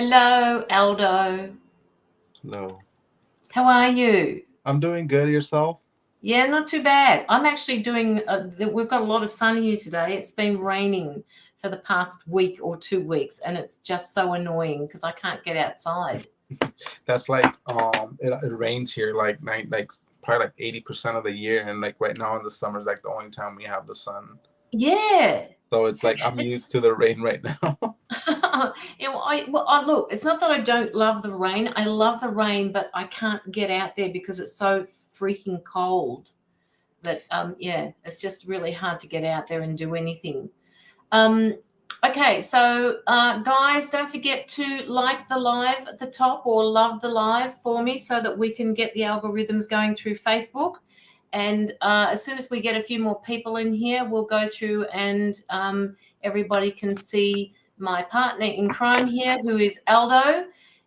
Hello, Aldo. Hello. How are you? I'm doing good. Yourself? Yeah, not too bad. I'm actually doing, we've got a lot of sun here today. It's been raining for the past week or 2 weeks, and it's just so annoying because I can't get outside. That's like it rains here probably like 80% of the year, and like right now in the summer is like the only time we have the sun. Yeah. So it's like I'm used to the rain right now. Look, it's not that I don't love the rain. I love the rain, but I can't get out there because it's so freaking cold that, yeah, it's just really hard to get out there and do anything. Um, okay, so guys, don't forget to like the live at the top or love the live for me so that we can get the algorithms going through Facebook. And as soon as we get a few more people in here, we'll go through and everybody can see my partner in crime here, who is Aldo,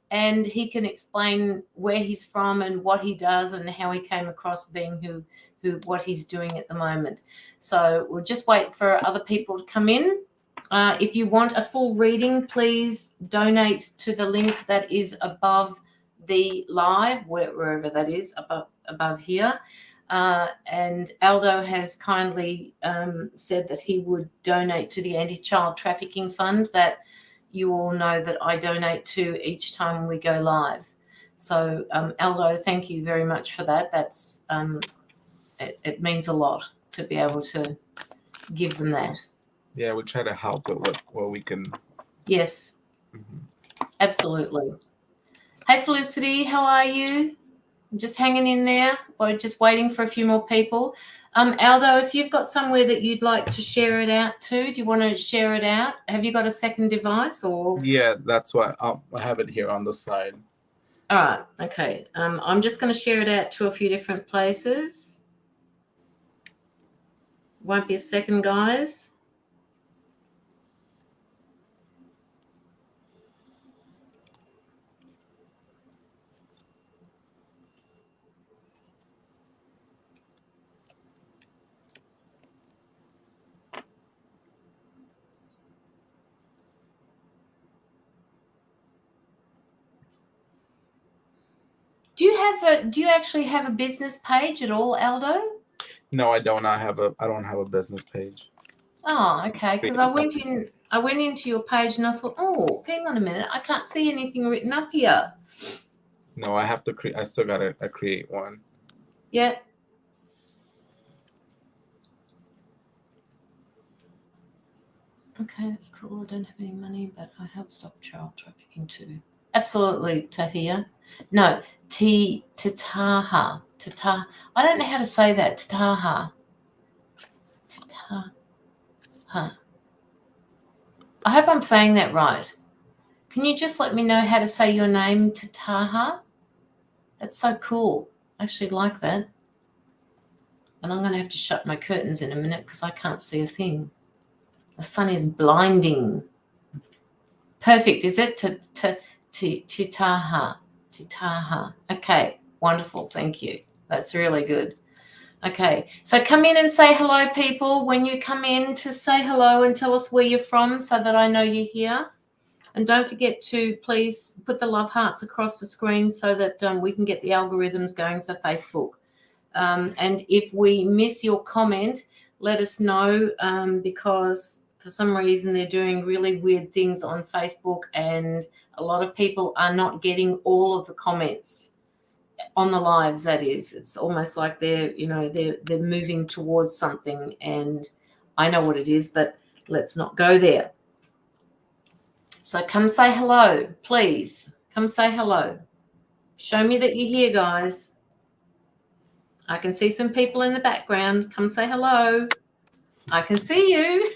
and he can explain where he's from and what he does and how he came across being what he's doing at the moment. So we'll just wait for other people to come in. If you want a full reading, please donate to the link that is above the live, wherever that is, above here. And Aldo has kindly said that he would donate to the Anti-Child Trafficking Fund that you all know that I donate to each time we go live. So Aldo, thank you very much for that. That's it means a lot to be able to give them that. Yeah, we try to help with what we can. Yes, Mhm. absolutely. Hey, Felicity, how are you? Just hanging in there or just waiting for a few more people? Aldo, if you've got somewhere that you'd like to share it out to, do you want to share it out? Have you got a second device or? Yeah, that's why I have it here on the side. All right, okay. I'm just going to share it out to a few different places. Won't be a second, guys. Do you actually have a business page at all, Aldo? No, I don't. I don't have a business page. Oh, okay. Because I went into your page and I thought, oh, hang on a minute, I can't see anything written up here. No, I have to create. I still gotta create one. Yeah. Okay, that's cool. I don't have any money, but I help stop child trafficking too. Absolutely, Tahia. No, Tataha. Tata. I don't know how to say that. Tataha. Tataha. I hope I'm saying that right. Can you just let me know how to say your name, Tataha? That's so cool. I actually like that. And I'm going to have to shut my curtains in a minute because I can't see a thing. The sun is blinding. Perfect, is it? Titaha. Titaha. Okay, wonderful. Thank you. That's really good. Okay, so come in and say hello, people. When you come in, to say hello and tell us where you're from so that I know you're here. And don't forget to please put the love hearts across the screen so that we can get the algorithms going for Facebook. And if we miss your comment, let us know because for some reason they're doing really weird things on Facebook and a lot of people are not getting all of the comments on the lives. That is, it's almost like they're moving towards something, and I know what it is, but let's not go there. So come say hello, please. Come say hello. Show me that you're here, guys. I can see some people in the background. Come say hello. I can see you.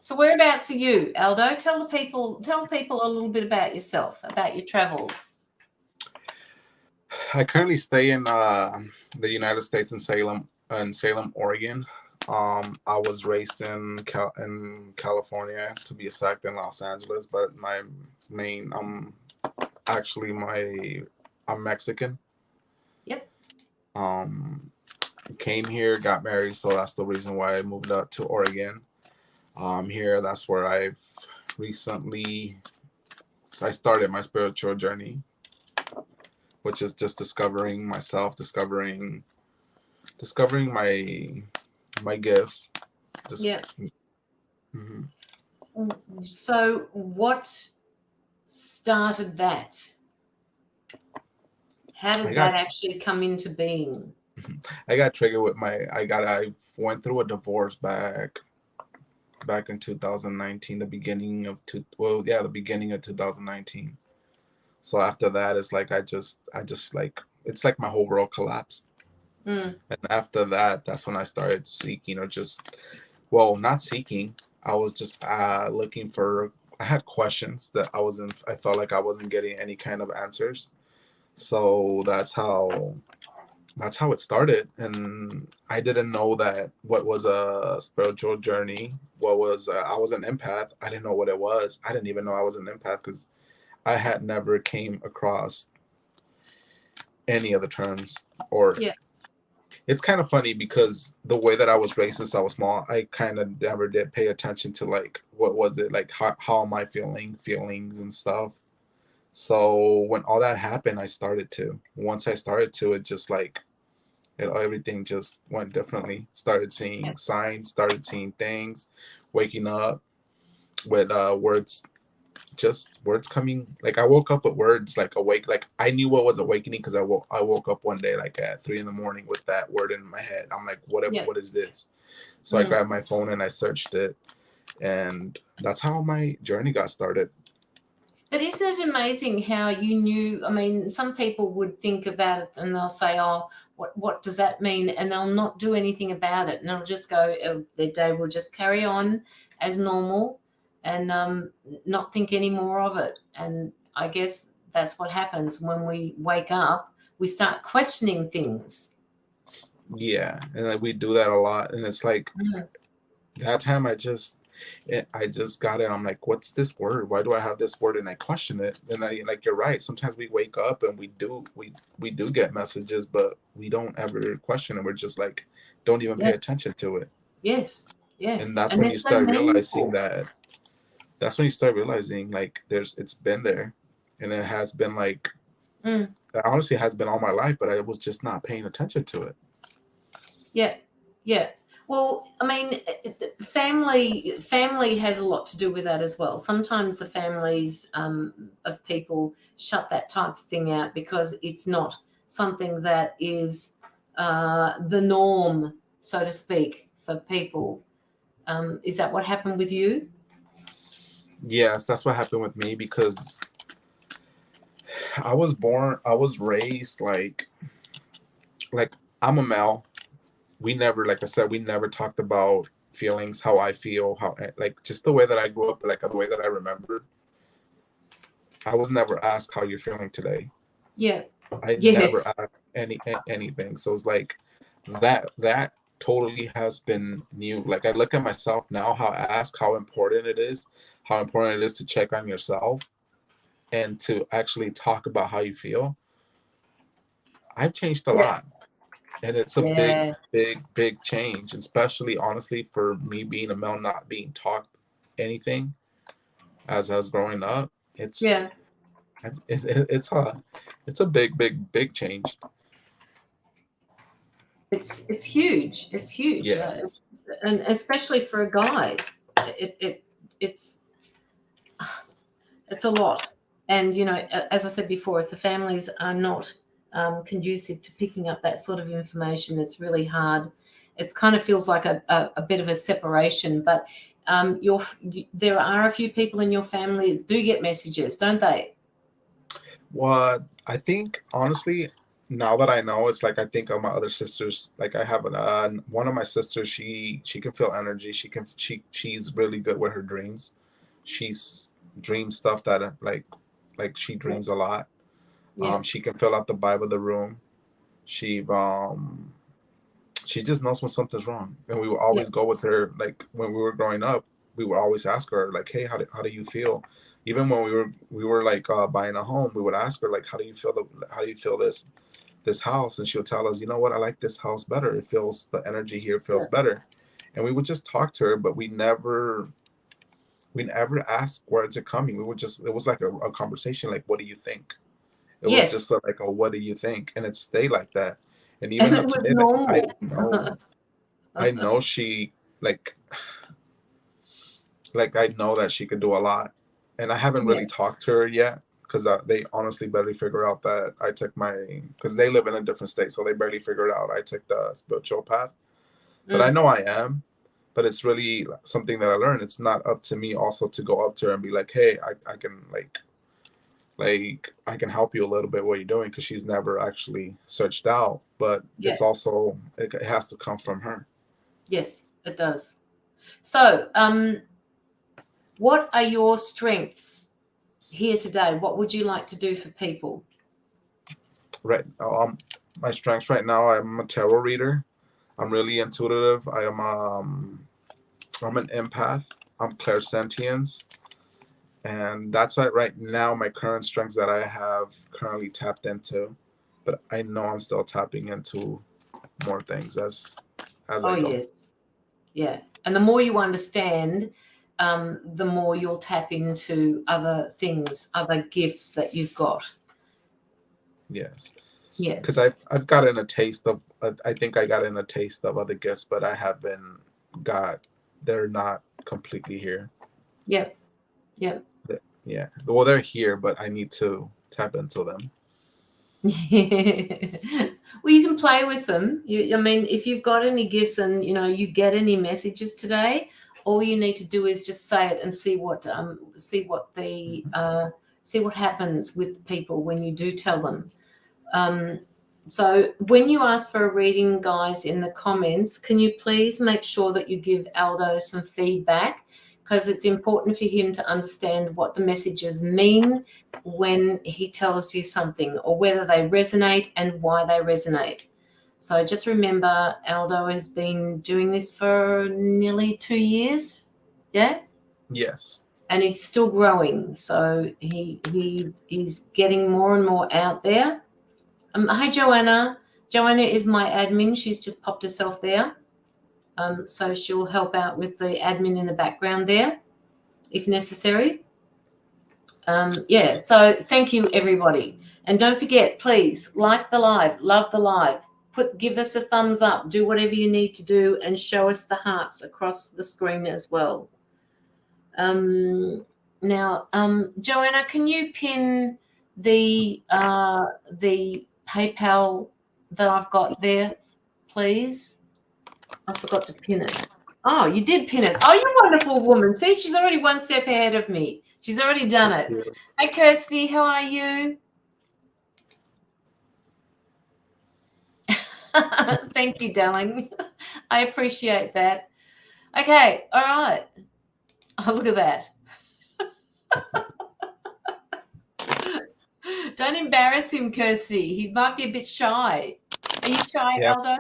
So whereabouts are you, Aldo? Tell people a little bit about yourself, about your travels. I currently stay in the United States in Salem, Oregon. I was raised in California, to be exact, in Los Angeles, but my main actually my I'm Mexican. Yep. Um, came here, got married, so that's the reason why I moved out to Oregon. Here, that's where I've recently I started my spiritual journey, which is just discovering myself, discovering my gifts. Just Yeah. mhm. So what started that? How I did got that actually come into being? I got triggered with I went through a divorce back in 2019, the beginning of the beginning of 2019. So after that, it's like I just like it's like my whole world collapsed. Mm, And after that, that's when I started seeking, or just, well, not seeking. I was just looking for. I had questions that I felt like I wasn't getting any kind of answers. So that's how it started. And I didn't know that what was a spiritual journey. What was I was an empath. I didn't know what it was. I didn't even know I was an empath because I had never came across any of the terms. Or yeah. it's kind of funny because the way that I was raised since I was small, I kind of never did pay attention to like what was it like, how am I feeling feelings and stuff. So when all that happened, I started to. Once I started to, it just like everything just went differently. Started Yeah. seeing signs, started seeing things, waking up with words, just words coming. Like I woke up with words, like awake. Like I knew what was awakening because I woke up one day like at 3 in the morning with that word in my head. I'm like, Yeah. what is this? So I Mm. grabbed my phone and I searched it, and that's how my journey got started. But isn't it amazing how you knew? I mean, some people would think about it and they'll say, "Oh, what does that mean?" And they'll not do anything about it, and they'll just go. Their day will just carry on as normal, and not think any more of it. And I guess that's what happens when we wake up. We start questioning things. Yeah, and like, we do that a lot, and it's like Mm. that time I just got it. I'm like, what's this word? Why do I have this word? And I question it. And I like you're right. Sometimes we wake up and we do get messages, but we don't ever question it. We're just like don't even pay Yeah. attention to it. Yes. Yeah. And that's And when they're you so start realizing meaningful. that that's when you start realizing like it's been there, and it has been like Mm. honestly it has been all my life, but I was just not paying attention to it. Yeah, yeah. Well, I mean, family has a lot to do with that as well. Sometimes the families of people shut that type of thing out because it's not something that is the norm, so to speak, for people. Is that what happened with you? Yes, that's what happened with me because I was raised like I'm a male. We never, like I said, we never talked about feelings, how I feel, how like just the way that I grew up, like the way that I remember. I was never asked how you're feeling today. Yeah. I never Yes. asked anything. So it's like that totally has been new. Like I look at myself now, how I ask how important it is to check on yourself and to actually talk about how you feel. I've changed a Yeah. lot. And it's a Yeah. big change, especially honestly for me being a male, not being taught anything as I was growing up. It's Yeah. it's a big change. It's huge. It's huge, Yes. and especially for a guy, it it's it's a lot. And as I said before, if the families are not conducive to picking up that sort of information, it's really hard. It kind of feels like a bit of a separation. But there are a few people in your family that do get messages, don't they? What I think honestly, now that I know, it's like I think of my other sisters. Like I have one of my sisters. She can feel energy. She's really good with her dreams. She's dream stuff that like she Yeah. dreams a lot. Yeah. She can fill out the vibe of the room. She she just knows when something's wrong, and we would Yeah. always go with her. Like when we were growing up, we would always ask her like, hey, how do you feel? Even when we were like buying a home, we would ask her like, how do you feel this this house, and she'll tell us, you know what, I like this house better. It feels, the energy here Yeah. feels better. And we would just talk to her, but we never asked where it's coming. We would just, it was like a conversation, like, what do you think? It was just Yes. like a what do you think? And it stayed like that. And And even it up was today, like normal. I know she like I know that she could do a lot. And I haven't Yeah. really talked to her yet because they honestly barely figure out that I took because they live in a different state, so they barely figured out I took the spiritual path. But I Mm. know I am. But it's really something that I learned. It's not up to me also to go up to her and be like, hey, I can I can help you a little bit what you're doing, because she's never actually searched out. But Yeah. it's also, it has to come from her. Yes, it does. So, what are your strengths here today? What would you like to do for people? Right. My strengths right now, I'm a tarot reader. I'm really intuitive. I'm an empath. I'm clairsentience. And that's like right now my current strengths that I have currently tapped into. But I know I'm still tapping into more things as Oh, I go. yes. Yeah. And the more you understand, the more you'll tap into other things, other gifts that you've got. Yes. Yeah. Because I've gotten a taste of, I think I got in a taste of other gifts, but I haven't they're not completely here. Yep. Yep. Yeah. Well, they're here, but I need to tap into them. Well, you can play with them. I mean, if you've got any gifts and you get any messages today, all you need to do is just say it and see what happens with people when you do tell them. So when you ask for a reading, guys, in the comments, can you please make sure that you give Aldo some feedback, because it's important for him to understand what the messages mean when he tells you something, or whether they resonate and why they resonate. So just remember, Aldo has been doing this for nearly 2 years. Yeah? Yes. And he's still growing. So he's getting more and more out there. Hi, Joanna. Joanna is my admin. She's just popped herself there. So she'll help out with the admin in the background there, if necessary. Yeah, so thank you, everybody. And don't forget, please, like the live, love the live. Give us a thumbs up, do whatever you need to do, and show us the hearts across the screen as well. Now, Joanna, can you pin the PayPal that I've got there, please? I forgot to pin it. Oh, you did pin it. Oh, you wonderful woman. See, she's already one step ahead of me. She's already done it. Hey, Kirsty, how are you? Thank you, darling. I appreciate that. Okay, all right. Oh, look at that. Don't embarrass him, Kirsty. He might be a bit shy. Are you shy, Yeah. Aldo?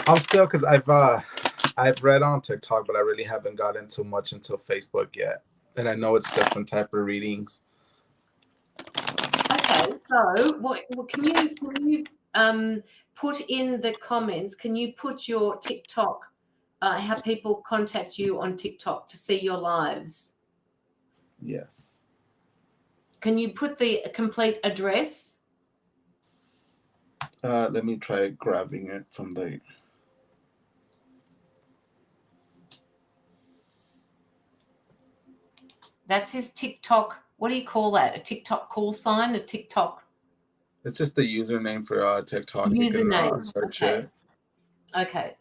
I'm still, because I've read on TikTok, but I really haven't gotten too much into Facebook yet. And I know it's different type of readings. Okay, so what can you put in the comments? Can you put your TikTok, how people contact you on TikTok to see your lives? Yes. Can you put the complete address? Let me try grabbing it from the. That's his TikTok. What do you call that? A TikTok call sign? A TikTok? It's just the username for TikTok. Username. You can search Okay. it. Okay.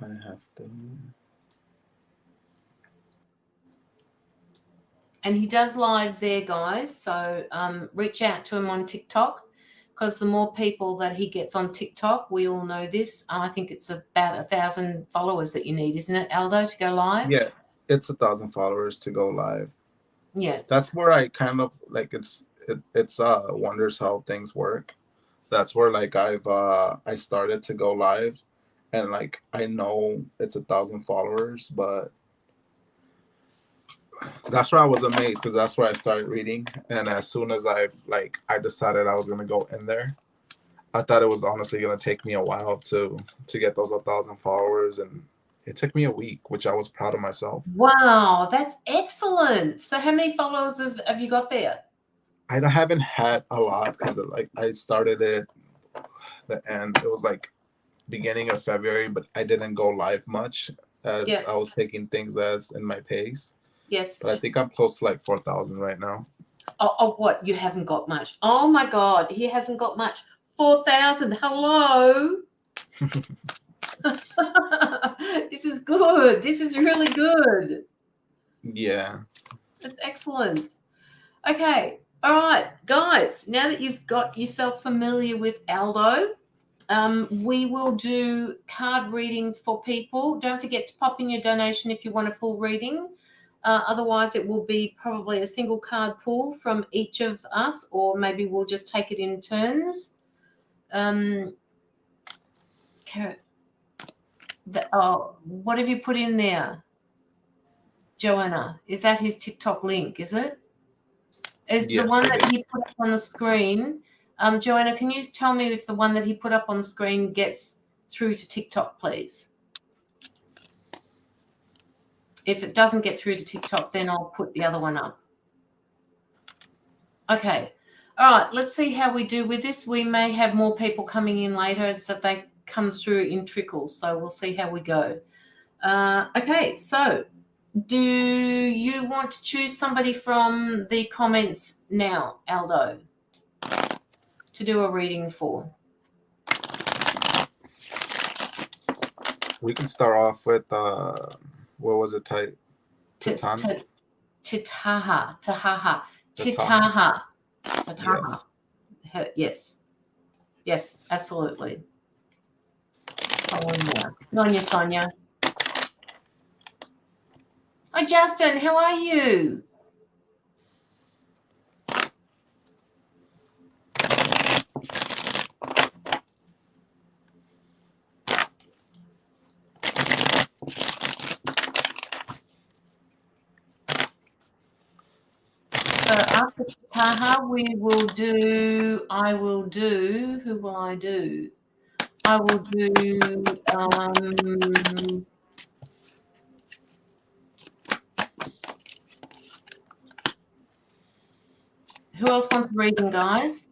I have to. And he does lives there, guys. So reach out to him on TikTok, because the more people that he gets on TikTok, we all know this. I think it's about 1,000 followers that you need, isn't it, Aldo, to go live? Yeah, it's 1,000 followers to go live. Yeah. That's where I kind of like it's wonders how things work. That's where like I started to go live, and like I know it's 1,000 followers, but that's where I was amazed, because that's where I started reading. And as soon as I decided I was gonna go in there, I thought it was honestly gonna take me a while to get those 1,000 followers, and it took me a week, which I was proud of myself. Wow, that's excellent. So how many followers have you got there? Haven't had a lot because like I started it and it was like beginning of February, but I didn't go live much as Yeah. I was taking things as in my pace. Yes. But I think I'm close to like 4,000 right now. Oh, what? You haven't got much. Oh my God, he hasn't got much. 4,000. Hello. This is good. This is really good. Yeah. That's excellent. Okay. All right, guys. Now that you've got yourself familiar with Aldo, we will do card readings for people. Don't forget to pop in your donation if you want a full reading. Otherwise, it will be probably a single card pull from each of us, or maybe we'll just take it in turns. What have you put in there, Joanna? Is that his TikTok link? Is it? Is the Yes, one I that did. he put up on the screen? Joanna, can you tell me if the one that he put up on the screen gets through to TikTok, please? If it doesn't get through to TikTok, then I'll put the other one up. Okay. All right. Let's see how we do with this. We may have more people coming in later so that they come through in trickles. So we'll see how we go. Okay. So do you want to choose somebody from the comments now, Aldo, to do a reading for? We can start off with what was it? Titaha. Titaha. Yes. Yes. Yes, absolutely. Nonya Sonia. Hi, Justin. How are you? So after Taha, who will I do? I will do, who else wants a reading, guys?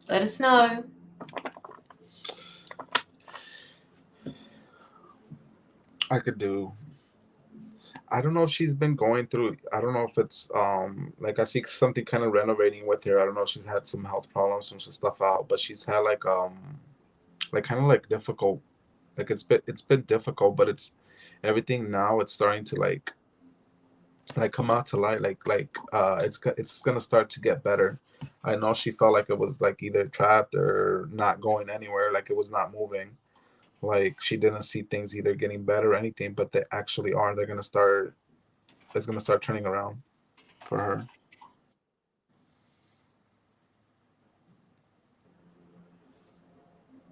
Let us know. I could do. I don't know if she's been going through. I don't know if it's like I see something kind of renovating with her. I don't know if she's had some health problems, some stuff out, but she's had like kind of like difficult. Like it's been difficult, but it's everything now. It's starting to like come out to light. It's gonna start to get better. I know she felt like it was like either trapped or not going anywhere. Like it was not moving. Like she didn't see things either getting better or anything, but they actually are. They're gonna start. It's gonna start turning around for her.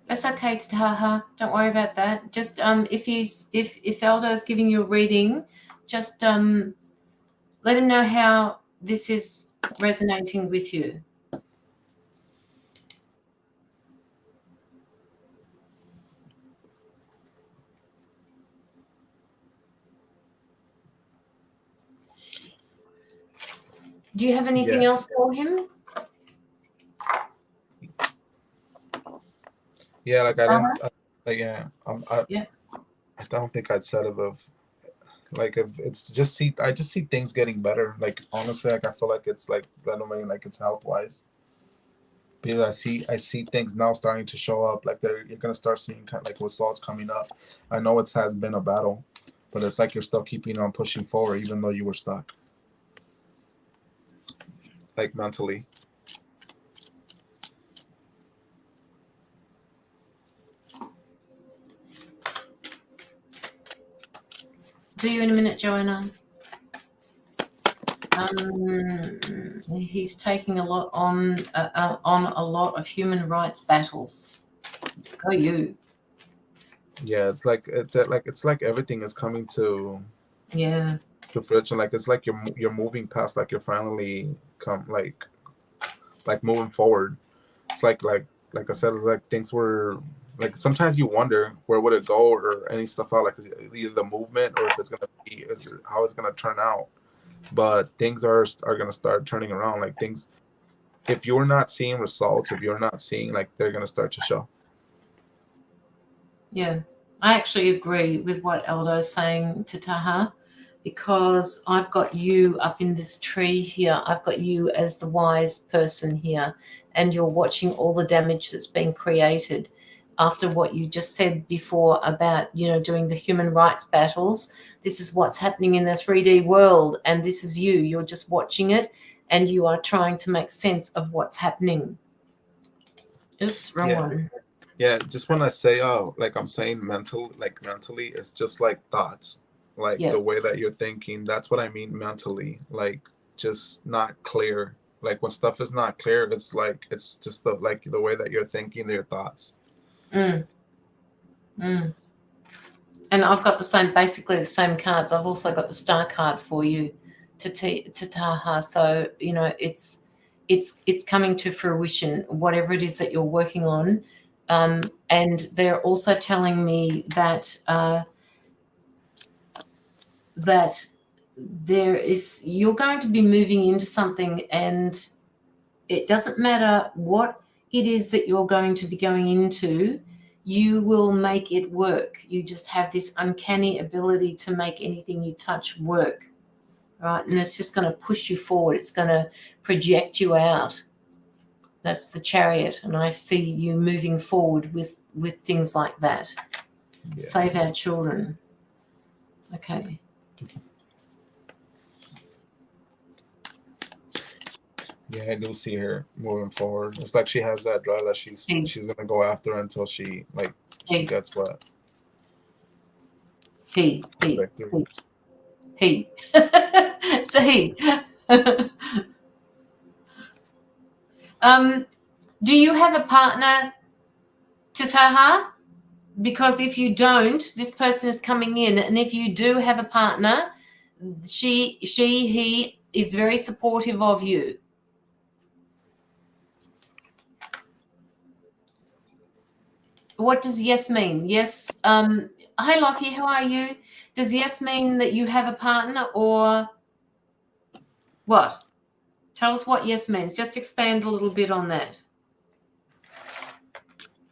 That's okay, Taha. Don't worry about that. Just if Aldo is giving you a reading, just let him know how this is resonating with you. Do you have anything else for him? Yeah, like I didn't. Yeah. I don't think I'd said it of like if it's just see. I just see things getting better. Like honestly, like I feel like it's like renovating, like it's health wise. Because I see things now starting to show up. Like you're gonna start seeing kind of like results coming up. I know it has been a battle, but it's like you're still keeping on pushing forward, even though you were stuck. Like mentally. Do you in a minute, Joanna? He's taking a lot on a lot of human rights battles. Go you. Yeah, it's like everything is coming to Yeah. fruition. Like it's like you're moving past. Like you're finally come like moving forward. It's like I said, it's like things were like sometimes you wonder where would it go or any stuff out, like either the movement or if it's gonna be how it's gonna turn out. But things are gonna start turning around. Like things, if you're not seeing results, if you're not seeing, like they're gonna start to show. Yeah. I actually agree with what Aldo's saying to Taha, because I've got you up in this tree here. I've got you as the wise person here, and you're watching all the damage that's been created after what you just said before about, doing the human rights battles. This is what's happening in the 3D world, and this is you. You're just watching it, and you are trying to make sense of what's happening. Oops, wrong Yeah. one. Yeah, just when I say, like I'm saying mentally, it's just like thoughts, like Yeah. the way that you're thinking. That's what I mean mentally, like just not clear. Like when stuff is not clear, it's like it's just the way that you're thinking, your thoughts. Mm. And I've got basically the same cards. I've also got the star card for you to Taha. So it's coming to fruition, whatever it is that you're working on. And they're also telling me that you're going to be moving into something, and it doesn't matter what it is that you're going to be going into, you will make it work. You just have this uncanny ability to make anything you touch work, right? And it's just going to push you forward. It's going to project you out. That's the Chariot, and I see you moving forward with things like that. Yes. Save our children. Okay. Yeah, I do see her moving forward. It's like she has that drive that she's gonna go after until she gets what. He. Victory. He. It's a he. Do you have a partner, Taha? Because if you don't, this person is coming in, and if you do have a partner, he is very supportive of you. What does yes mean? Yes. Hi, Lockie. How are you? Does yes mean that you have a partner, or what? Tell us what yes means. Just expand a little bit on that.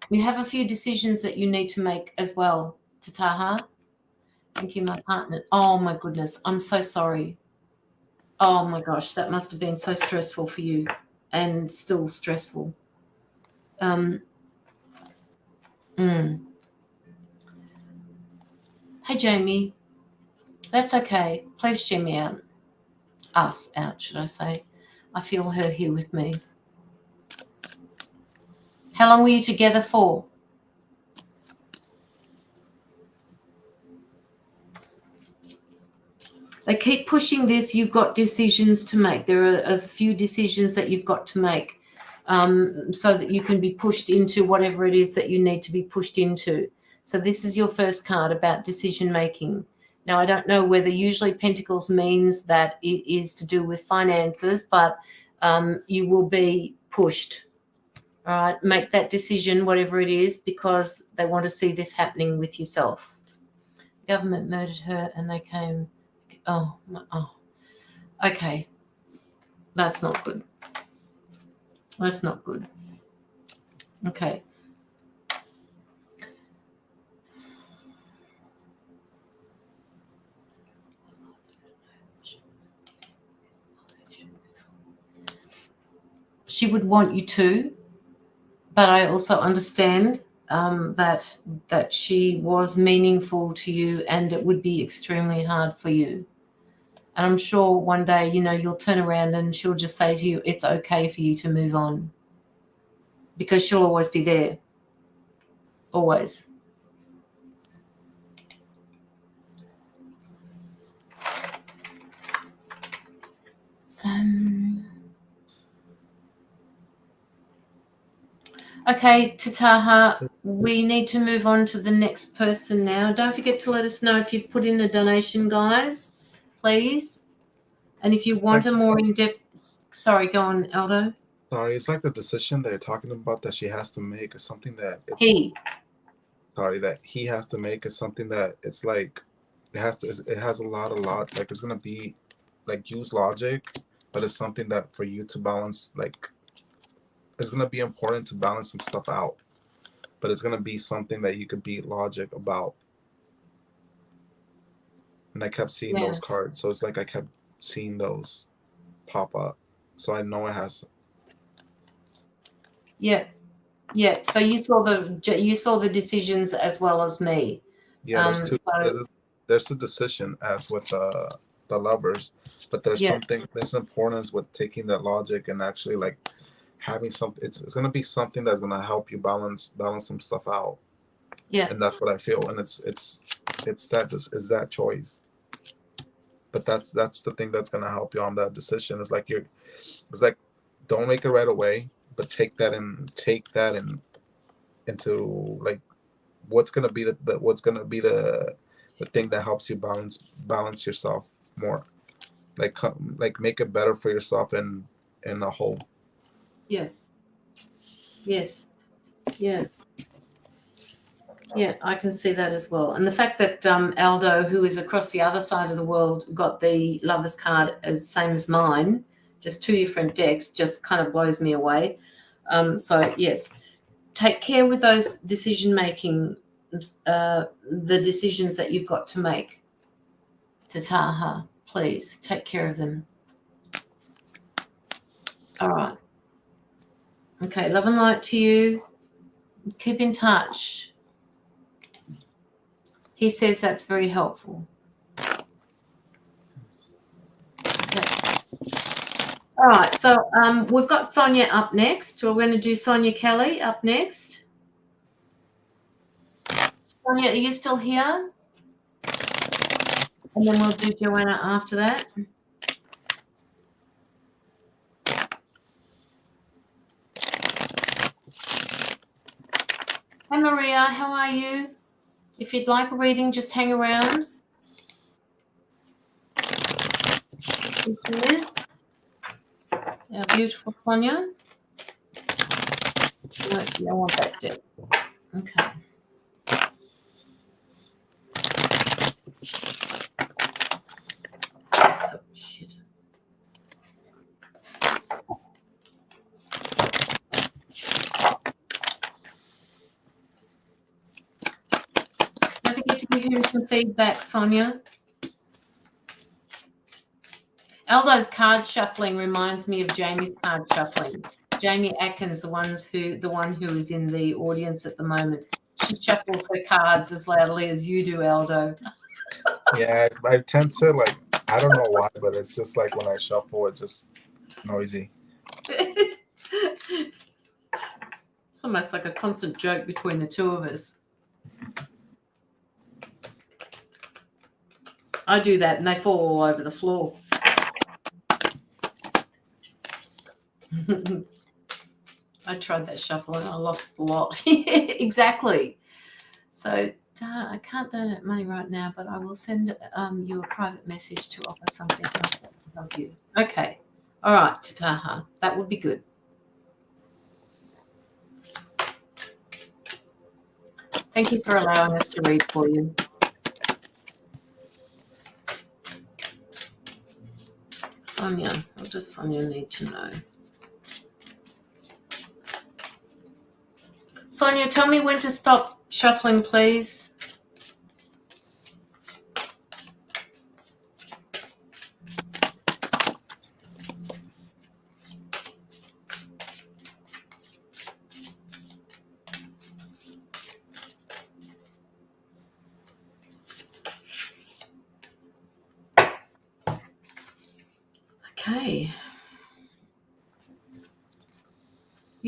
You have a few decisions that you need to make as well, Taha. Thank you, my partner. Oh, my goodness. I'm so sorry. Oh, my gosh. That must have been so stressful for you, and still stressful. Hey, Jamie. That's okay. Please share me out. Us out, should I say. I feel her here with me. How long were you together for? They keep pushing this. You've got decisions to make. There are a few decisions that you've got to make, so that you can be pushed into whatever it is that you need to be pushed into. So this is your first card about decision making. Now, I don't know whether usually Pentacles means that it is to do with finances, but you will be pushed. All right, make that decision, whatever it is, because they want to see this happening with yourself. The government murdered her, and they came. Oh, okay. That's not good. That's not good. Okay. She would want you to, but I also understand that she was meaningful to you, and it would be extremely hard for you. And I'm sure one day, you'll turn around and she'll just say to you, it's okay for you to move on, because she'll always be there. Always. Okay, Tataha, we need to move on to the next person now. Don't forget to let us know if you've put in a donation, guys, please. And if you want a more in-depth... Sorry, go on, Aldo. Sorry, it's like the decision that you're talking about that she has to make is something that that he has to make is something that it's like it has a lot like it's gonna be like use logic, but it's something that for you to balance, like it's gonna be important to balance some stuff out, but it's gonna be something that you could beat logic about. And I kept seeing those cards, so it's like I kept seeing those pop up, so I know it has. Yeah. So you saw the decisions as well as me. Yeah, there's two. There's a decision as with the lovers, but there's importance with taking that logic and actually like having something. It's gonna be something that's gonna help you balance some stuff out. Yeah, and that's what I feel, and it's that choice. But that's the thing that's gonna help you on that decision. It's like don't make it right away, but take that into like what's gonna be the thing that helps you balance yourself more, like make it better for yourself in a whole. Yeah. Yes. Yeah. Yeah, I can see that as well. And the fact that Aldo, who is across the other side of the world, got the Lover's card as same as mine, just two different decks, just kind of blows me away. So yes, take care with those decision-making, the decisions that you've got to make. Tataha, please take care of them. All right. Okay, love and light to you. Keep in touch. He says that's very helpful. Okay. All right, so we've got Sonia up next. We're going to do Sonia Kelly up next. Sonia, are you still here? And then we'll do Joanna after that. Hi, Maria. How are you? If you'd like a reading, just hang around. Here she is. Our beautiful Sonia. No, I want that deck. Okay. Oh, shit. Don't forget to give him some feedback, Sonia. Aldo's card shuffling reminds me of Jamie's card shuffling. Jamie Atkins, the one who is in the audience at the moment. She shuffles her cards as loudly as you do, Aldo. Yeah, I tend to like. I don't know why, but it's just like when I shuffle, it's just noisy. It's almost like a constant joke between the two of us. I do that and they fall all over the floor. I tried that shuffle and I lost a lot. Exactly. So I can't donate money right now, but I will send you a private message to offer something else that will help you. Okay. All right, Tataha. That would be good. Thank you for allowing us to read for you. Sonia, what does Sonia need to know? Sonia, tell me when to stop shuffling, please. Okay.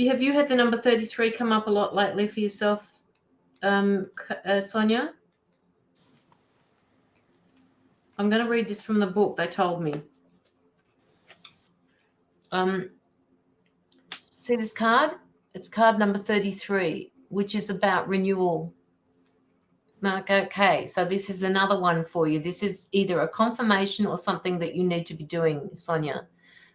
Have you had the number 33 come up a lot lately for yourself, Sonia? I'm going to read this from the book, they told me. Um, see this card? It's card number 33, which is about renewal. Mark, okay, so this is another one for you. This is either a confirmation or something that you need to be doing, Sonia.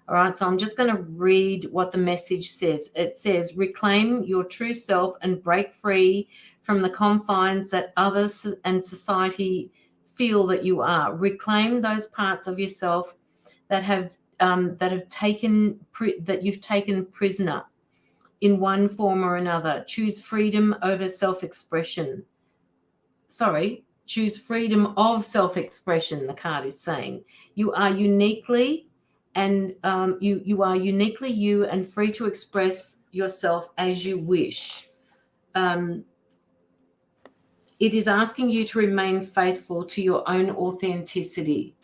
All right, so I'm just going to read what the message says. It says, reclaim your true self and break free from the confines that others and society feel that you are. Reclaim those parts of yourself that you've taken prisoner in one form or another. Choose freedom over self-expression. Choose freedom of self-expression, the card is saying. You are uniquely you are uniquely you and free to express yourself as you wish. It is asking you to remain faithful to your own authenticity.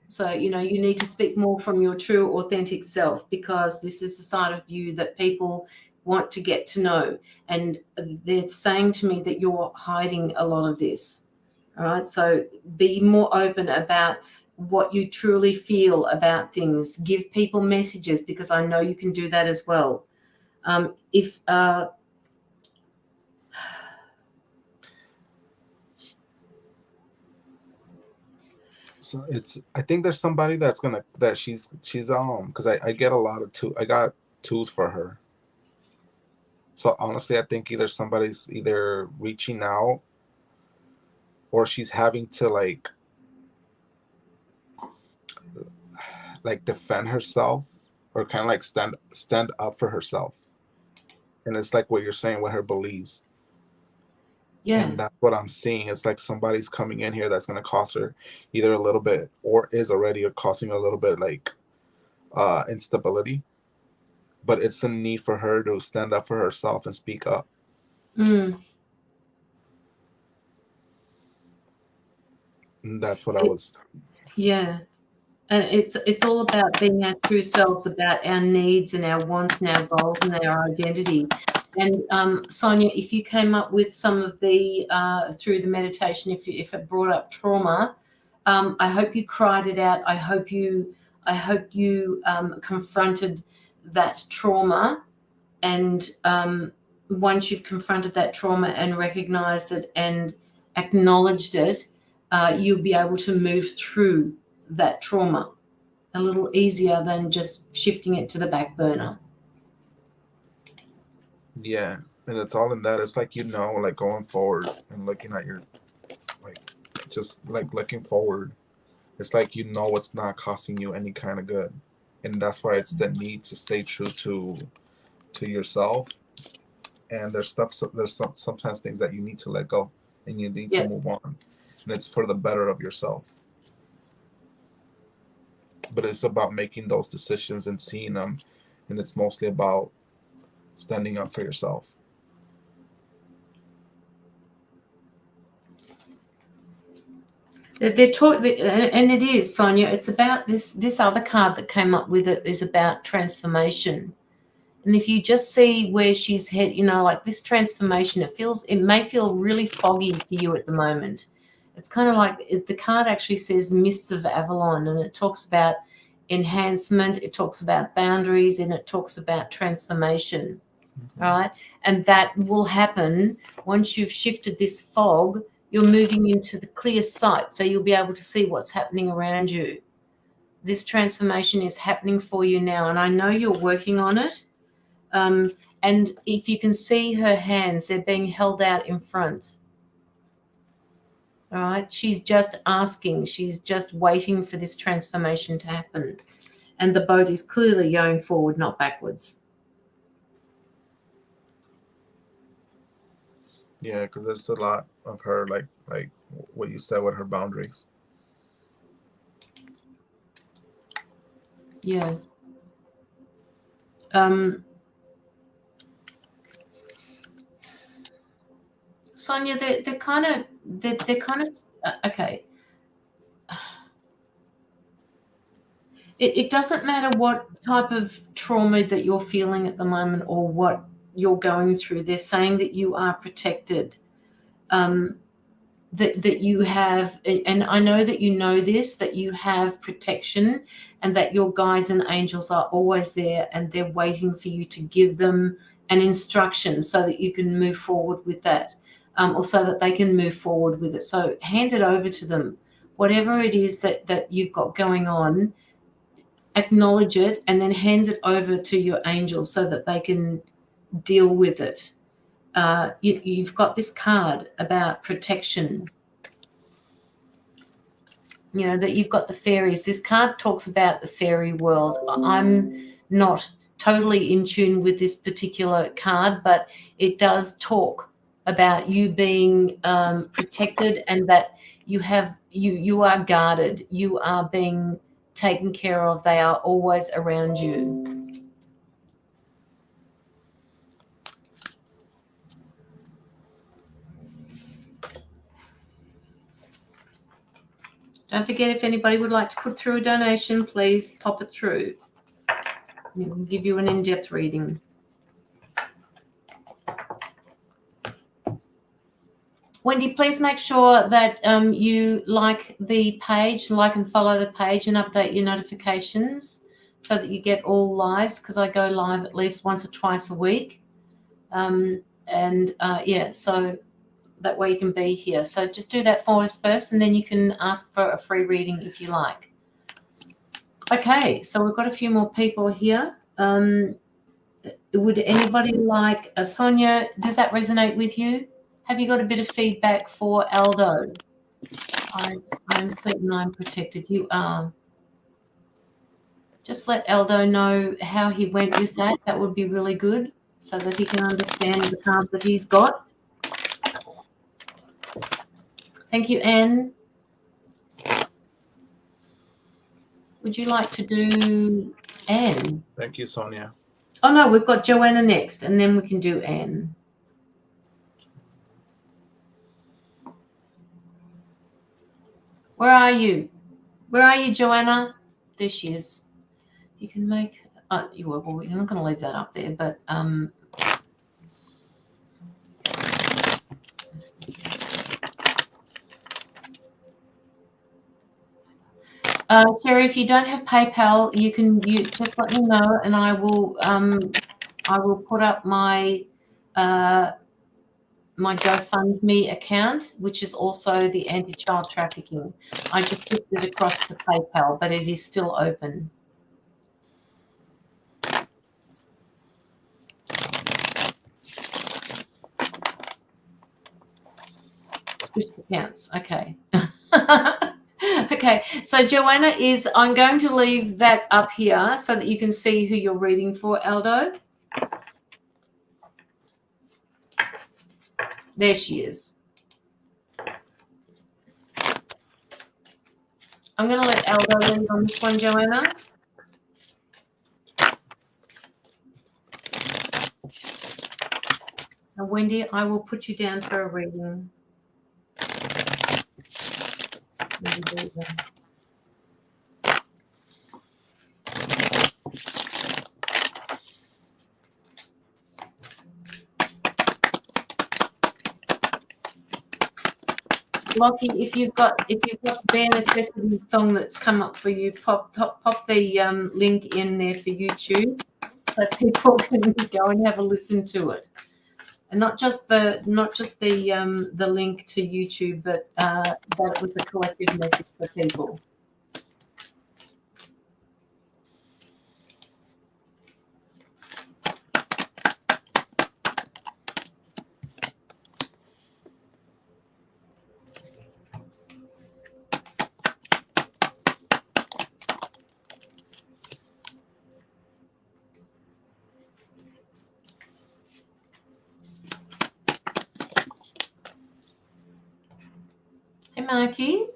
So, you need to speak more from your true authentic self, because this is the side of you that people want to get to know, and they're saying to me that you're hiding a lot of this. All right, so be more open about what you truly feel about things. Give people messages, because I know you can do that as well. So I think there's somebody that she's because I get a lot of I got twos for her. So honestly, I think either somebody's either reaching out, or she's having to like defend herself, or kind of like stand up for herself. And it's like what you're saying with her beliefs. Yeah. And that's what I'm seeing. It's like somebody's coming in here that's going to cost her either a little bit, or is already costing her a little bit, like instability. But it's the need for her to stand up for herself and speak up. Mm. And that's what I was. Yeah. And it's all about being our true selves, about our needs and our wants and our goals and our identity. And Sonia, if you came up with some of the through the meditation, if it brought up trauma, I hope you cried it out. I hope you confronted that trauma, and once you've confronted that trauma and recognized it and acknowledged it, you'll be able to move through that trauma a little easier than just shifting it to the back burner. Yeah, and it's all in that. It's like, like going forward and looking at your, just like looking forward. It's like, it's not costing you any kind of good. And that's why it's the need to stay true to yourself. And there's sometimes things that you need to let go, and you need to move on. And it's for the better of yourself. But it's about making those decisions and seeing them. And it's mostly about standing up for yourself. And it is, Sonia, it's about this other card that came up with it is about transformation. And if you just see where she's head, like this transformation, it may feel really foggy for you at the moment. It's kind of like the card actually says Mists of Avalon, and it talks about enhancement, it talks about boundaries, and it talks about transformation. Mm-hmm. All right. And that will happen once you've shifted this fog. You're moving into the clear sight, so you'll be able to see what's happening around you. This transformation is happening for you now, and I know you're working on it. And if you can see her hands, they're being held out in front. All right. She's just asking. She's just waiting for this transformation to happen. And the boat is clearly going forward, not backwards. Yeah, because there's a lot of her, like what you said with her boundaries. Yeah. Sonia, they're kind of okay. It doesn't matter what type of trauma that you're feeling at the moment or what you're going through. They're saying that you are protected. that you have, and I know that you know this, that you have protection, and that your guides and angels are always there, and they're waiting for you to give them an instruction so that you can move forward with that, or so that they can move forward with it. So hand it over to them. Whatever it is that you've got going on, acknowledge it and then hand it over to your angels so that they can deal with it. You've got this card about protection. You know, that you've got the fairies. This card talks about the fairy world. I'm not totally in tune with this particular card, but it does talk about you being protected, and that you are guarded. You are being taken care of. They are always around you. Don't forget, if anybody would like to put through a donation, please pop it through. We will give you an in-depth reading. Wendy, please make sure that you like the page, like and follow the page, and update your notifications so that you get all lives, because I go live at least once or twice a week. Yeah, so that way you can be here. So just do that for us first, and then you can ask for a free reading if you like. Okay, so we've got a few more people here. Would anybody like, Sonia, does that resonate with you? Have you got a bit of feedback for Aldo? I'm certain I'm protected. You are. Just let Aldo know how he went with that. That would be really good, so that he can understand the cards that he's got. Thank you, Anne. Would you like to do Anne? Thank you, Sonia. Oh, no, we've got Joanna next, and then we can do Anne. Where are you? Where are you, Joanna? There she is. You can make... you will. Well, we're not going to leave that up there, but... Sherry, if you don't have PayPal, you just let me know, and I will put up my my GoFundMe account, which is also the anti-child trafficking. I just flipped it across to PayPal, but it is still open. Switch accounts. Okay. Okay, so Joanna I'm going to leave that up here so that you can see who you're reading for, Aldo. There she is. I'm going to let Aldo lead on this one, Joanna. And Wendy, I will put you down for a reading. Lockie, if you've got the Bare Necessity song that's come up for you, pop the link in there for YouTube so people can go and have a listen to it. And not just the link to YouTube, but that it was a collective message for people. Hey, Marky.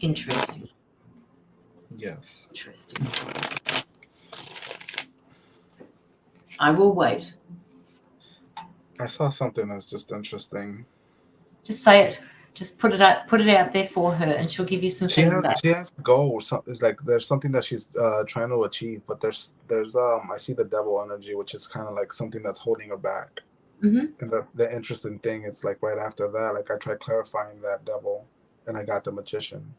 Interesting. Yes. Interesting. I will wait. I saw something that's just interesting. Just say it. Just put it out there for her, and she'll give you some feedback. She has a goal. It's like there's something that she's trying to achieve, but there's I see the devil energy, which is kind of like something that's holding her back. Mm-hmm. And the interesting thing, it's like right after that, like I tried clarifying that devil, and I got the magician.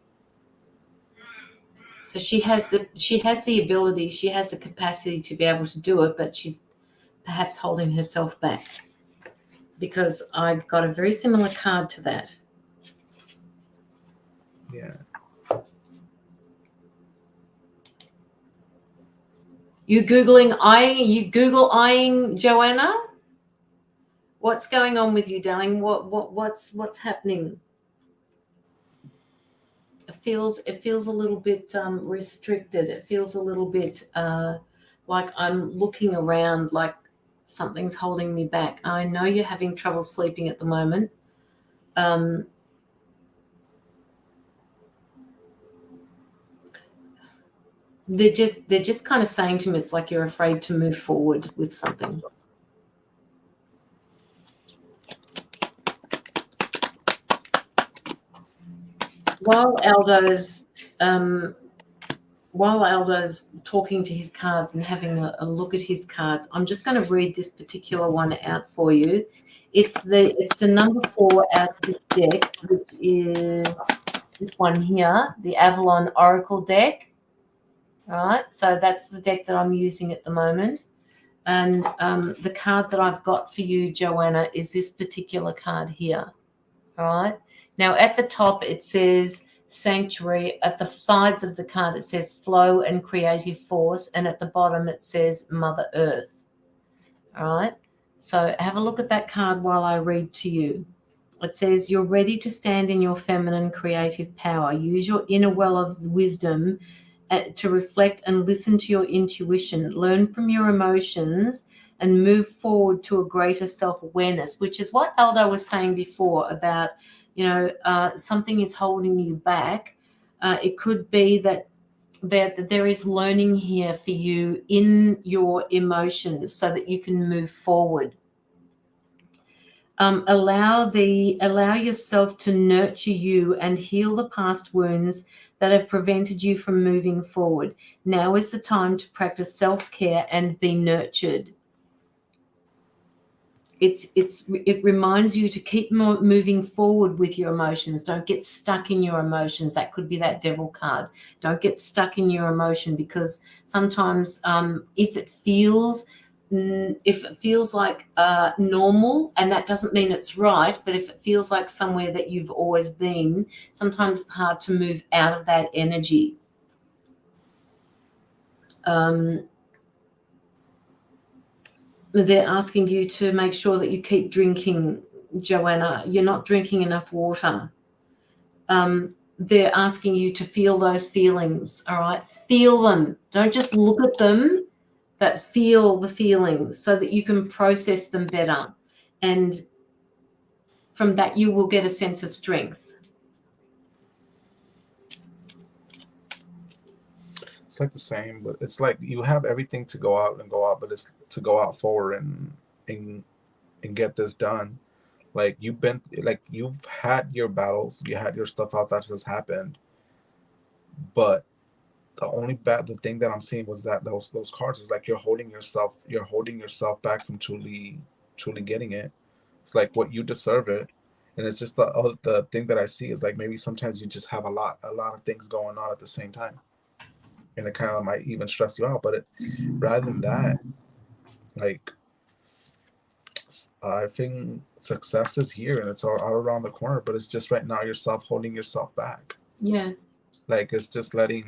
So she has the ability, she has the capacity to be able to do it, but she's perhaps holding herself back, because I got a very similar card to that. Yeah. You Google eyeing Joanna? What's going on with you, darling? What's happening? It feels a little bit restricted. It feels a little bit like I'm looking around, like something's holding me back. I know you're having trouble sleeping at the moment. They're just kind of saying to me, it's like you're afraid to move forward with something. While Aldo's talking to his cards and having a look at his cards, I'm just going to read this particular one out for you. It's the number 4 out of this deck, which is this one here, the Avalon Oracle deck. All right, so that's the deck that I'm using at the moment. And the card that I've got for you, Joanna, is this particular card here. All right. Now, at the top, it says Sanctuary. At the sides of the card, it says Flow and Creative Force. And at the bottom, it says Mother Earth. All right. So have a look at that card while I read to you. It says, you're ready to stand in your feminine creative power. Use your inner well of wisdom to reflect and listen to your intuition. Learn from your emotions and move forward to a greater self-awareness, which is what Aldo was saying before about, something is holding you back. It could be that there is learning here for you in your emotions so that you can move forward. Allow yourself to nurture you and heal the past wounds that have prevented you from moving forward. Now is the time to practice self-care and be nurtured. It reminds you to keep moving forward with your emotions. Don't get stuck in your emotions. That could be that devil card. Don't get stuck in your emotion, because sometimes if it feels like normal, and that doesn't mean it's right, but if it feels like somewhere that you've always been, sometimes it's hard to move out of that energy. They're asking you to make sure that you keep drinking, Joanna. You're not drinking enough water. They're asking you to feel those feelings, all right? Feel them. Don't just look at them, but feel the feelings so that you can process them better. And from that, you will get a sense of strength. It's like the same, but it's like you have everything to go out, but it's to go out forward and get this done. Like you've had your battles, you had your stuff out that has happened, but the thing that I'm seeing was that those cards is like you're holding yourself back from truly getting it. It's like what you deserve it, and it's just the thing that I see is like maybe sometimes you just have a lot of things going on at the same time, and it kind of might even stress you out. But rather than that, like I think success is here and it's all around the corner, but it's just right now yourself holding yourself back. Yeah. Like it's just letting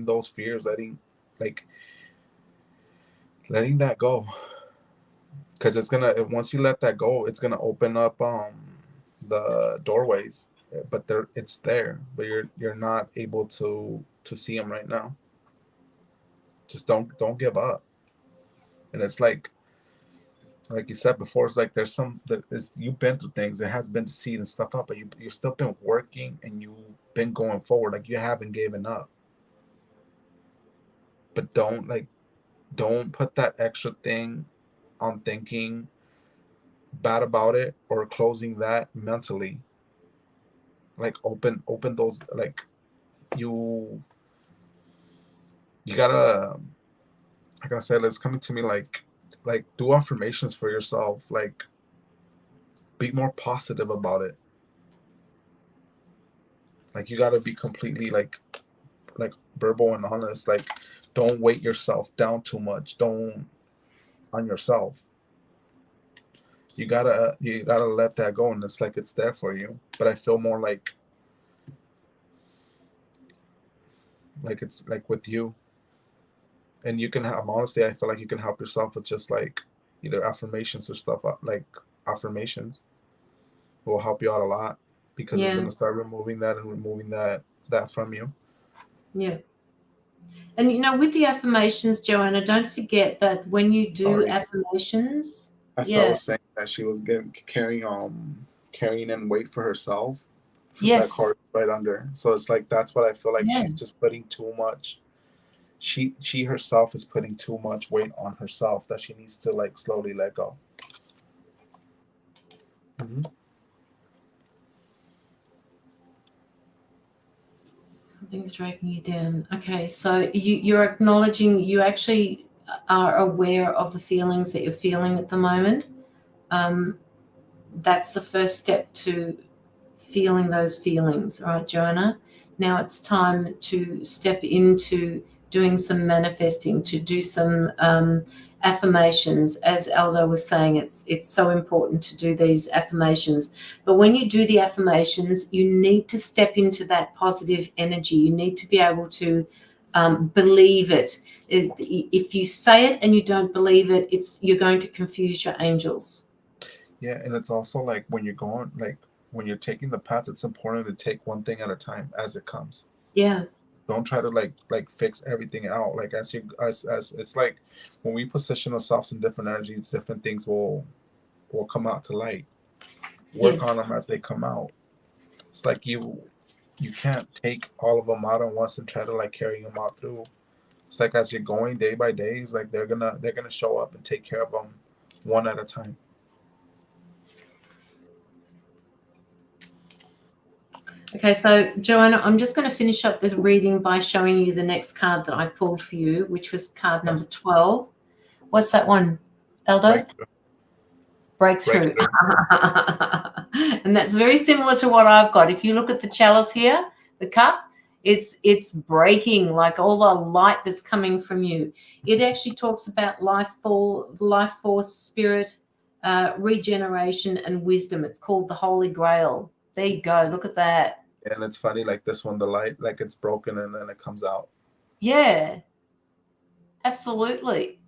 those fears, letting that go. Because it's gonna, once you let that go, it's gonna open up the doorways, but it's there, but you're not able to see them right now. Just don't give up. And it's like like you said before, it's like there's some that is you've been through things. There has been to see and stuff up, but you still been working and you've been going forward. Like you haven't given up. But don't put that extra thing on thinking bad about it or closing that mentally. Like open those like you you gotta like I said, it's coming to me like do affirmations for yourself. Like be more positive about it. Like you gotta be completely like verbal and honest. Like don't weight yourself down too much. Don't on yourself. You gotta let that go and it's like it's there for you. But I feel more like it's like with you. And you can have honestly, I feel like you can help yourself with just like either affirmations or stuff like affirmations will help you out a lot because it's Yeah. gonna start removing that and removing that from you. Yeah. And with the affirmations, Joanna, don't forget that when you do Sorry. affirmations, I saw was saying that she was getting carrying in weight for herself. That yes, card right under. So it's like that's what I feel like yeah. she's just putting too much. She herself is putting too much weight on herself that she needs to like slowly let go. Mm-hmm. Something's dragging you down. Okay, so you're acknowledging you actually are aware of the feelings that you're feeling at the moment. That's the first step to feeling those feelings. All right, Joanna. Now it's time to step into doing some manifesting, to do some affirmations. As Aldo was saying, it's so important to do these affirmations. But when you do the affirmations, you need to step into that positive energy. You need to be able to believe it. If you say it and you don't believe it, you're going to confuse your angels. Yeah, and it's also like when you're going like when you're taking the path, it's important to take one thing at a time as it comes. Yeah. Don't try to like fix everything out. Like as it's like when we position ourselves in different energies, different things will come out to light. Work on Yes. them as they come out. It's like you can't take all of them out at once and try to like carry them out through. It's like as you're going day by day, it's like they're gonna show up and take care of them one at a time. Okay, so Joanna, I'm just going to finish up the reading by showing you the next card that I pulled for you, which was card number 12. What's that one, Aldo? Breakthrough. And that's very similar to what I've got. If you look at the chalice here, the cup, it's breaking, like all the light that's coming from you. It actually talks about life force, spirit, regeneration, and wisdom. It's called the Holy Grail. There you go. Look at that. And it's funny, like this one, the light, like it's broken and then it comes out. Yeah, absolutely.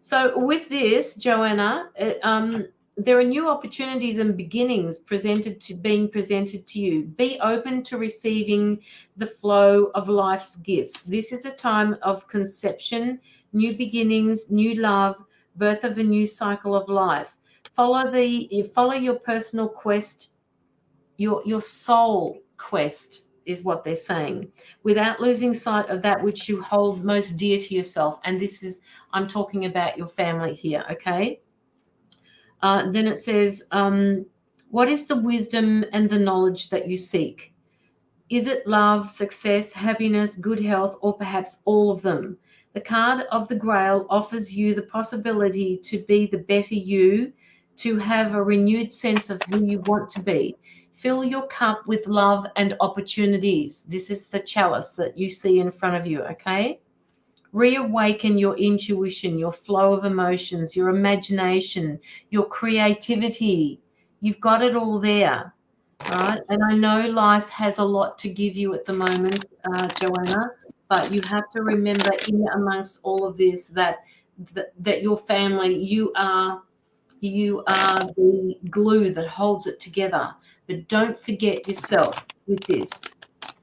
So with this, Joanna, there are new opportunities and beginnings being presented to you. Be open to receiving the flow of life's gifts. This is a time of conception, new beginnings, new love, birth of a new cycle of life. Follow your personal quest, your soul quest is what they're saying, without losing sight of that which you hold most dear to yourself. And I'm talking about your family here, okay? Then it says, what is the wisdom and the knowledge that you seek? Is it love, success, happiness, good health, or perhaps all of them? The card of the Grail offers you the possibility to be the better you, to have a renewed sense of who you want to be. Fill your cup with love and opportunities. This is the chalice that you see in front of you, okay? Reawaken your intuition, your flow of emotions, your imagination, your creativity. You've got it all there, right? And I know life has a lot to give you at the moment, Joanna, but you have to remember in amongst all of this that your family, you are the glue that holds it together. But don't forget yourself with this.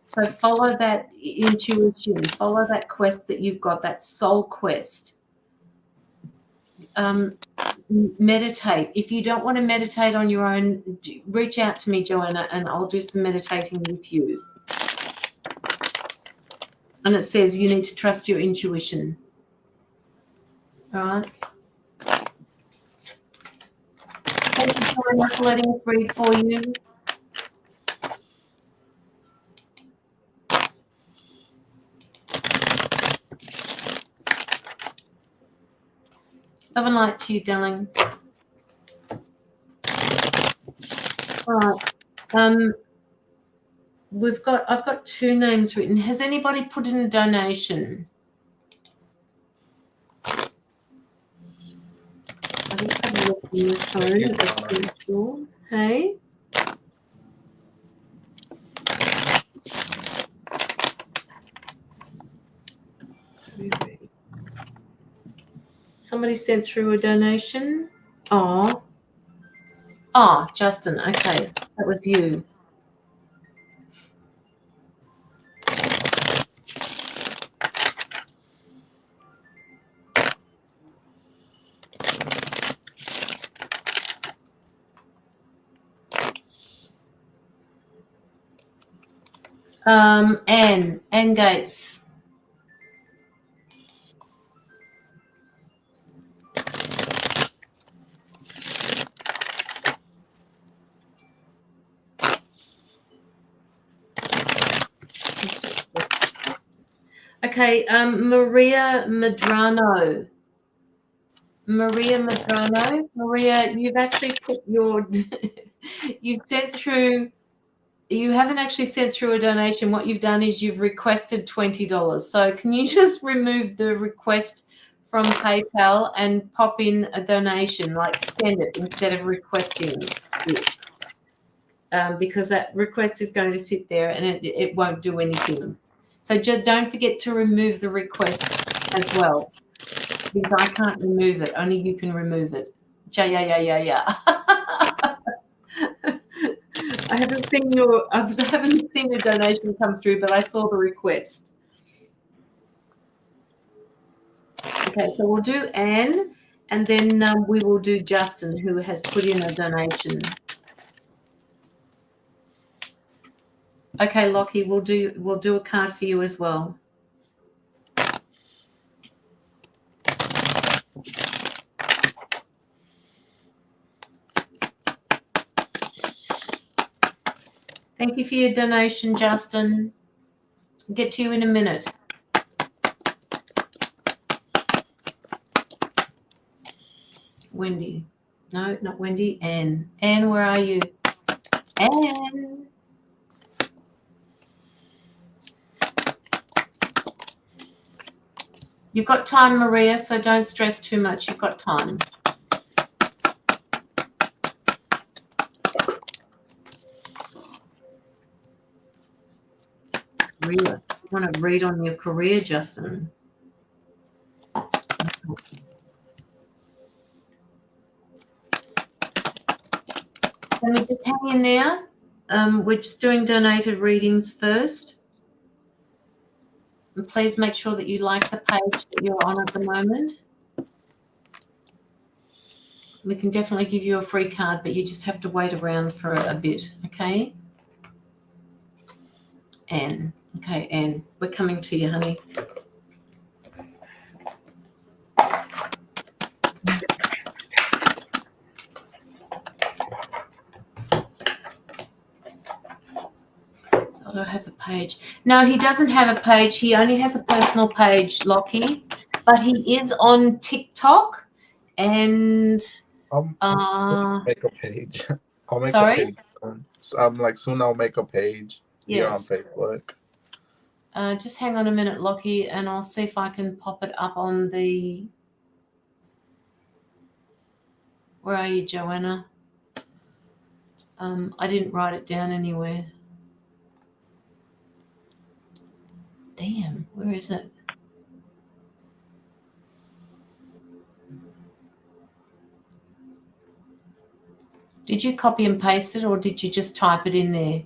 So follow that intuition, follow that quest that you've got, that soul quest. meditate. If you don't want to meditate on your own, reach out to me, Joanna, and I'll do some meditating with you. And it says you need to trust your intuition. All right. Thank you so much for letting us read for you. Love and light to you, darling. All right. I've got 2 names written. Has anybody put in a donation? I just have a look on your phone. Sure. Hey. Somebody sent through a donation. Oh, Justin. Okay, that was you. Anne Gates. Okay, Maria Medrano. Maria, you've actually put your you haven't actually sent through a donation. What you've done is you've requested $20. So can you just remove the request from PayPal and pop in a donation, like send it instead of requesting it? Because that request is going to sit there and it won't do anything. So just don't forget to remove the request as well, because I can't remove it. Only you can remove it. Yeah. I haven't seen your donation come through, but I saw the request. Okay, so we'll do Anne, and then we will do Justin, who has put in a donation. Okay, Lockie, we'll do a card for you as well. Thank you for your donation, Justin. I'll get to you in a minute. Wendy. No, not Wendy. Anne. Anne, where are you? Anne. You've got time, Maria, so don't stress too much. You've got time. Career. You want to read on your career, Justin? Can we just hang in there? We're just doing donated readings first. And please make sure that you like the page that you're on at the moment. We can definitely give you a free card, but you just have to wait around for a bit, okay? Anne. Okay, Anne, we're coming to you, honey. So I don't have a page. No, he doesn't have a page. He only has a personal page, Lockie, but he is on TikTok and I'll make a page. I'll make sorry? a page soon. So soon I'll make a page here on Facebook. Just hang on a minute, Lockie, and I'll see if I can pop it up on the... Where are you, Joanna? I didn't write it down anywhere. Damn, where is it? Did you copy and paste it, or did you just type it in there,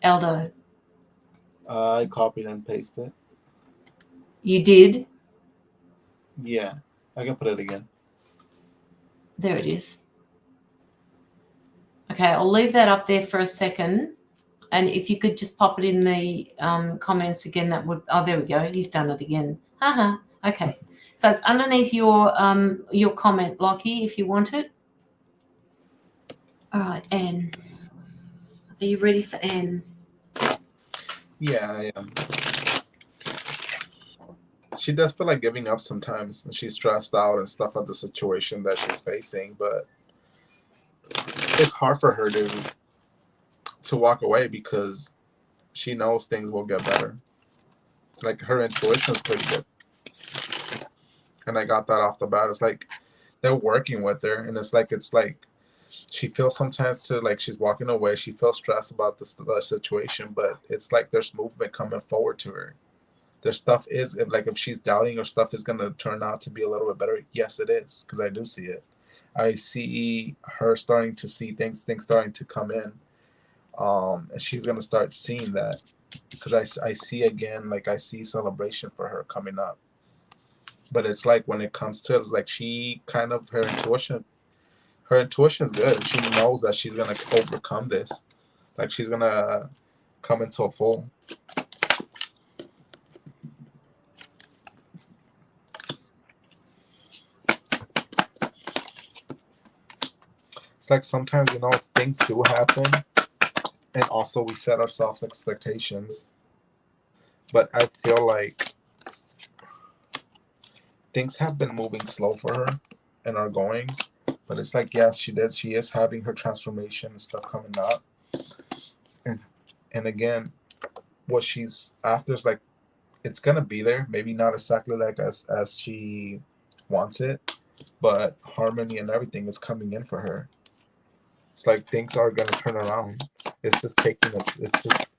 Aldo? I copied and pasted. You did? Yeah, I can put it again. There it is. Okay, I'll leave that up there for a second. And if you could just pop it in the comments again, that would, oh, there we go. He's done it again. Haha. Okay. So it's underneath your comment, Lockie, if you want it. All right, Anne. Are you ready for Anne? Yeah, I am. She does feel like giving up sometimes, and she's stressed out and stuff at the situation that she's facing, but it's hard for her to walk away because she knows things will get better. Like, her intuition is pretty good. And I got that off the bat. It's like they're working with her, and it's like she feels sometimes like she's walking away. She feels stressed about the situation, but it's like there's movement coming forward to her. Their stuff is, if she's doubting her stuff is going to turn out to be a little bit better. Yes, it is, because I do see it. I see her starting to see things starting to come in. And she's going to start seeing that, because I see again, like, I see celebration for her coming up. But it's like when it comes to it, it's like she kind of, her intuition is good. She knows that she's going to overcome this. Like, she's going to come into a full. It's like sometimes, things do happen, and also we set ourselves expectations. But I feel like things have been moving slow for her and are going. But it's like, yes, she is having her transformation and stuff coming up. And again, what she's after is like, it's gonna be there. Maybe not exactly like as she wants it, but harmony and everything is coming in for her. It's like things are gonna turn around. It's just taking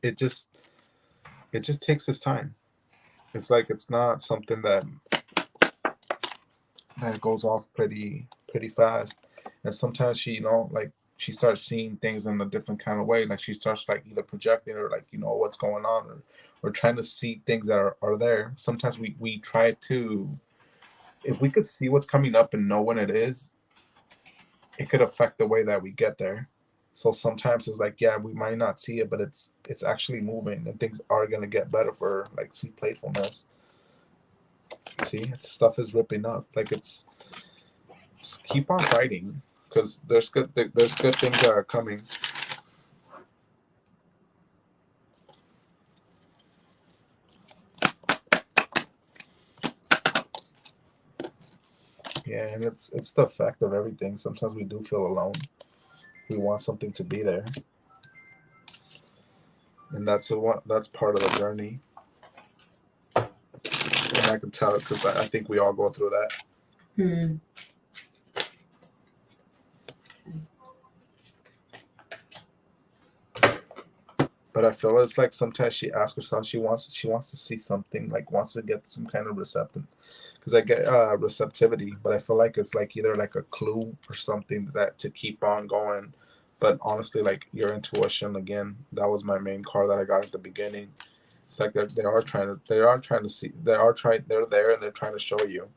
it just takes its time. It's like it's not something that goes off pretty fast. And sometimes she, like, she starts seeing things in a different kind of way. Like, she starts like either projecting or like, what's going on, or trying to see things that are there. Sometimes we try to, if we could see what's coming up and know when it is, it could affect the way that we get there. So sometimes it's like, yeah, we might not see it, but it's actually moving, and things are gonna get better for her. Like, see playfulness. See, stuff is ripping up. Like, it's keep on fighting, because there's good things that are coming. Yeah, and it's the effect of everything. Sometimes we do feel alone. We want something to be there, and that's part of the journey. And I can tell it because I think we all go through that. But I feel it's like sometimes she asks herself, she wants to see something, like wants to get some kind of because I get receptivity, but I feel like it's like either like a clue or something that to keep on going. But honestly, like, your intuition, again, that was my main card that I got at the beginning. It's like they are trying to see, they're there, and they're trying to show you.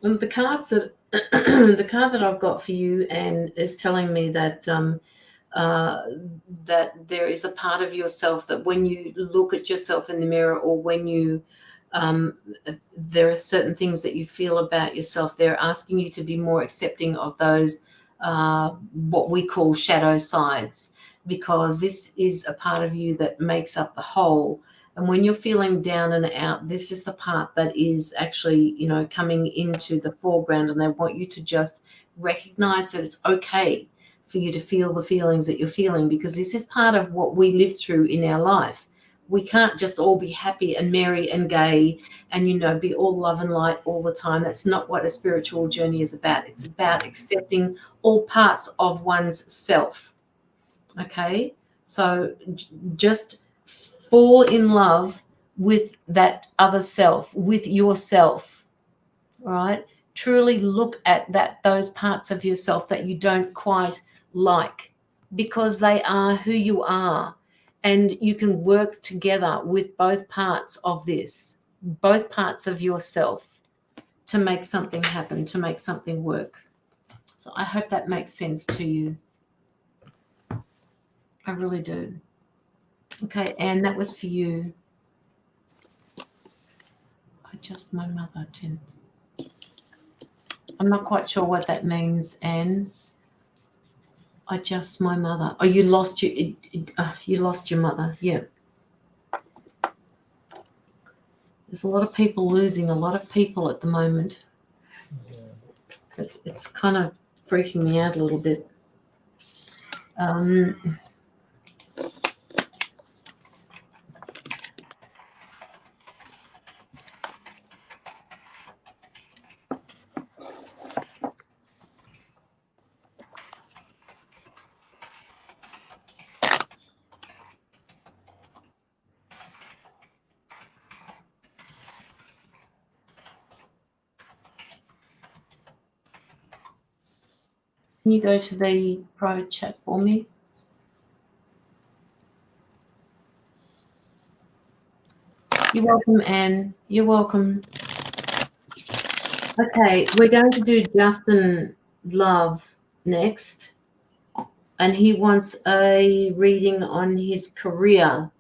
And the cards that the card that I've got for you, Anne, is telling me that that there is a part of yourself that when you look at yourself in the mirror, or when you there are certain things that you feel about yourself, they're asking you to be more accepting of those what we call shadow sides, because this is a part of you that makes up the whole. And when you're feeling down and out, this is the part that is actually, coming into the foreground, and they want you to just recognize that it's okay for you to feel the feelings that you're feeling, because this is part of what we live through in our life. We can't just all be happy and merry and gay and, be all love and light all the time. That's not what a spiritual journey is about. It's about accepting all parts of one's self. Okay? So just fall in love with that other self, with yourself, all right? truly look at those parts of yourself that you don't quite like, because they are who you are, and you can work together with both parts of this, both parts of yourself, to make something happen, to make something work. So I hope that makes sense to you. I really do. Okay, Anne, that was for you. Just my mother, 10th. I'm not quite sure what that means, Anne. I just my mother. Oh, you lost you lost your mother. Yeah. There's a lot of people losing a lot of people at the moment. It's kind of freaking me out a little bit. Can you go to the private chat for me? You're welcome, Anne. You're welcome. Okay, we're going to do Justin Love next. And he wants a reading on his career.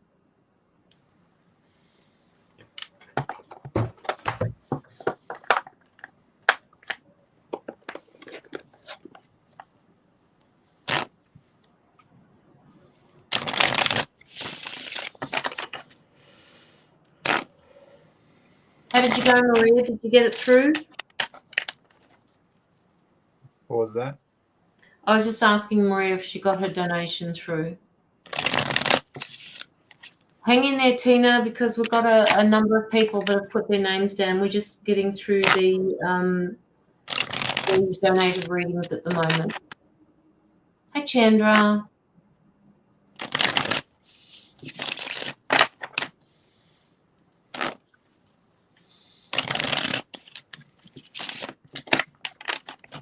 How did you go, Maria? Did you get it through? What was that? I was just asking Maria if she got her donation through. Hang in there, Tina, because we've got a number of people that have put their names down. We're just getting through the donated readings at the moment. Hi, Chandra.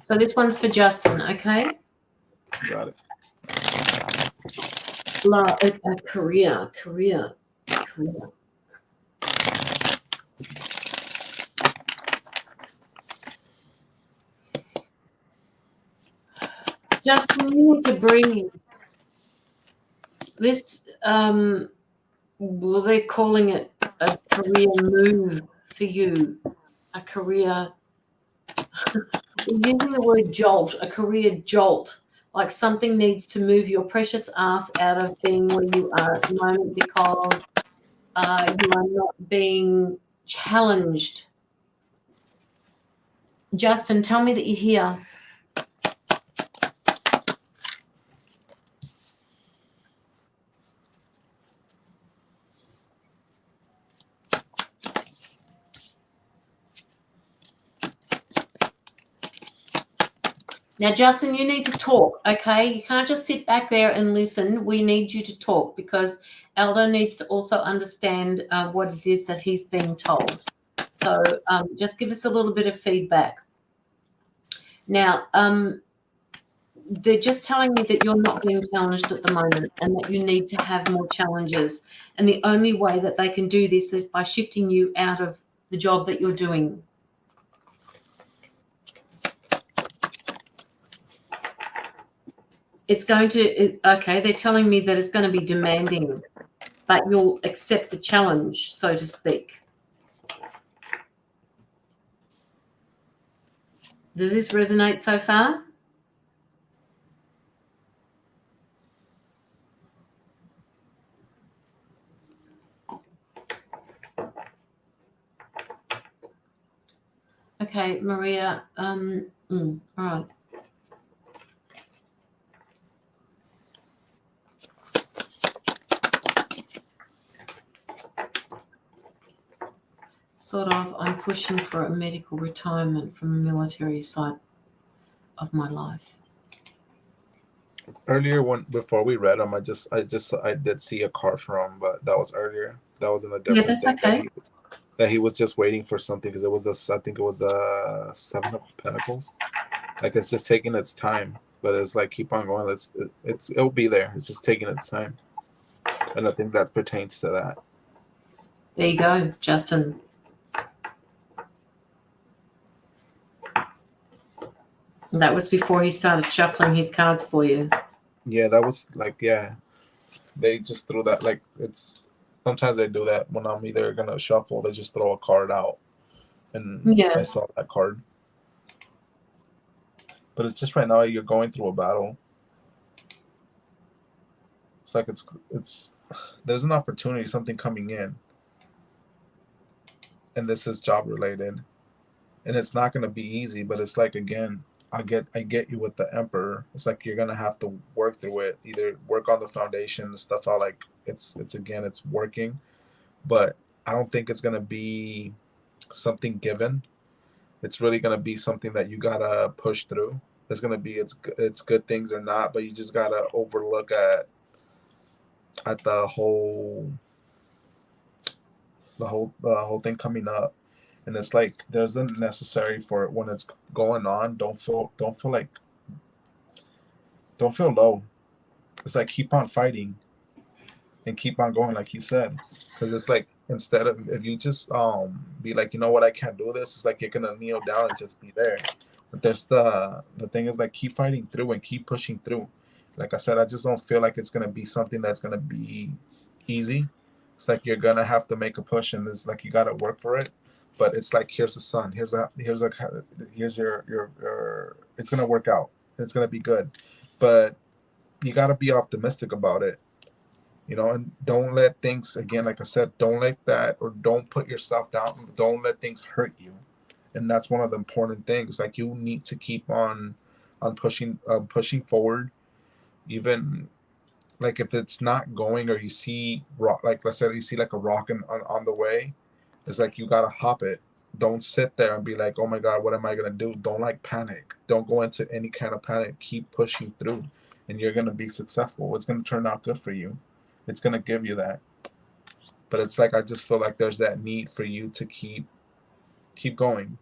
So this one's for Justin, okay? Got it. Career. Justin, you need to breathe. This, well, they're calling it a career move for you, a career, using the word jolt, a career jolt, like something needs to move your precious ass out of being where you are at the moment, because you are not being challenged. Justin, tell me that you're here. Now, Justin, you need to talk, okay? You can't just sit back there and listen. We need you to talk, because Aldo needs to also understand what it is that he's being told. So just give us a little bit of feedback. Now, they're just telling me that you're not being challenged at the moment and that you need to have more challenges. And the only way that they can do this is by shifting you out of the job that you're doing. It's going to, okay, they're telling me that it's going to be demanding, but you'll accept the challenge, so to speak. Does this resonate so far? Okay, Maria, all right. Sort of, I'm pushing for a medical retirement from the military side of my life. Earlier, before we read them, I did see a card from, but that was earlier. That was in a different. Yeah, that's okay. that he was just waiting for something because it was I think it was a Seven of Pentacles. Like it's just taking its time, but it's like keep on going. It'll be there. It's just taking its time, and I think that pertains to that. There you go, Justin. That was before he started shuffling his cards for you. Yeah, that was like they just threw that like it's. Sometimes they do that when I'm either gonna shuffle, they just throw a card out, and Yeah. I saw that card. But it's just right now you're going through a battle. It's like it's there's an opportunity, something coming in, and this is job related, and it's not gonna be easy. But it's like again, I get you with the Emperor. It's like you're gonna have to work through it, either work on the foundation stuff out. Like it's working, but I don't think it's gonna be something given. It's really gonna be something that you gotta push through. There's gonna be it's good things or not, but you just gotta overlook at the whole thing coming up. And it's like there's a necessary for it when it's going on. Don't feel low. It's like keep on fighting and keep on going, like he said, because it's like instead of if you just be like, you know what, I can't do this. It's like you're gonna kneel down and just be there. But there's the thing is like keep fighting through and keep pushing through. Like I said, I just don't feel like it's gonna be something that's gonna be easy. It's like you're gonna have to make a push, and it's like you gotta work for it. But it's like here's the sun, here's your it's gonna work out. It's gonna be good, but you gotta be optimistic about it, and don't let things again, like I said, don't let that or don't put yourself down. Don't let things hurt you, and that's one of the important things. Like you need to keep on pushing forward, even like if it's not going or you see rock, like let's say you see like a rock on the way. It's like you gotta hop it. Don't sit there and be like, oh my God, what am I gonna do? Don't like panic. Don't go into any kind of panic. Keep pushing through and you're gonna be successful. It's gonna turn out good for you. It's gonna give you that. But it's like I just feel like there's that need for you to keep going.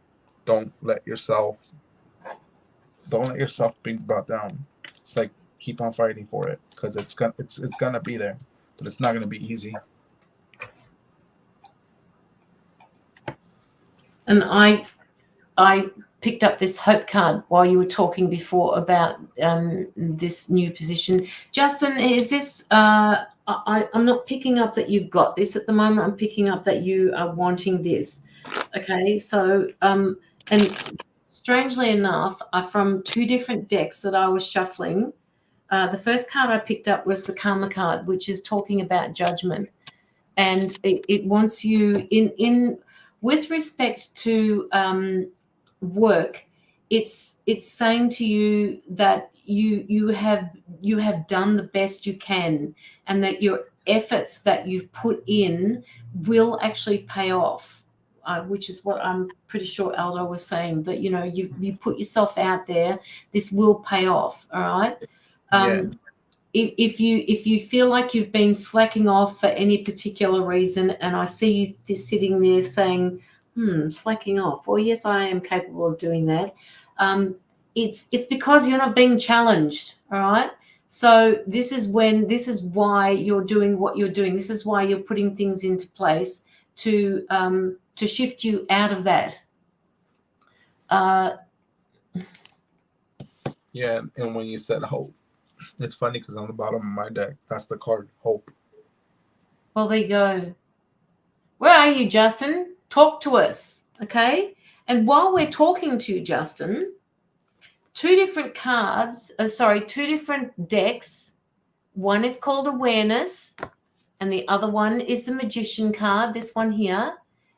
Don't let yourself be brought down. It's like keep on fighting for it because it's gonna be there, but it's not gonna be easy. And I picked up this hope card while you were talking before about this new position. Justin, is this? I'm not picking up that you've got this at the moment. I'm picking up that you are wanting this. Okay, so and strangely enough, from two different decks that I was shuffling, the first card I picked up was the Karma card, which is talking about judgment, and it wants you in with respect to work. It's saying to you that you have done the best you can, and that your efforts that you've put in will actually pay off, which is what I'm pretty sure Aldo was saying, that you put yourself out there, this will pay off. All right. Yeah. If you feel like you've been slacking off for any particular reason, and I see you sitting there saying, slacking off, well, yes, I am capable of doing that. It's because you're not being challenged. All right. So this is why you're doing what you're doing. This is why you're putting things into place to shift you out of that. Yeah, and when you said hope, it's funny because on the bottom of my deck, that's the card, hope. Well, there you go. Where are you, Justin? Talk to us, okay? And while we're talking to you, Justin, two different decks. One is called Awareness, and the other one is the Magician card, this one here.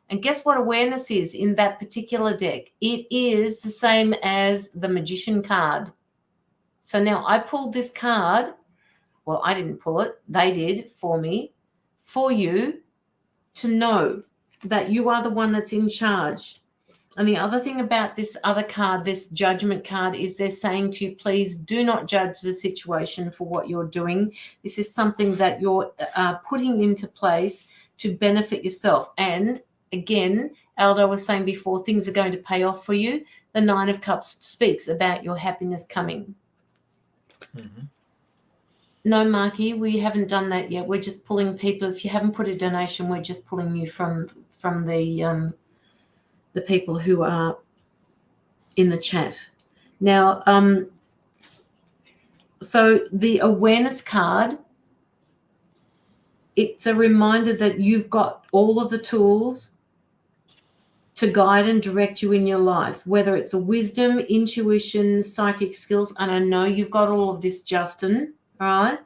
And guess what Awareness is in that particular deck? It is the same as the Magician card. So now I pulled this card. Well, I didn't pull it. They did for me, for you to know that you are the one that's in charge. And the other thing about this other card, this Judgment card, is they're saying to you, please do not judge the situation for what you're doing. This is something that you're putting into place to benefit yourself. And again, Aldo was saying before, things are going to pay off for you. The Nine of Cups speaks about your happiness coming. Mm-hmm. No, Marky, we haven't done that yet. We're just pulling people. If you haven't put a donation, we're just pulling you from the people who are in the chat. Now, so the awareness card, it's a reminder that you've got all of the tools to guide and direct you in your life, whether it's a wisdom, intuition, psychic skills. And I know you've got all of this, Justin, all right?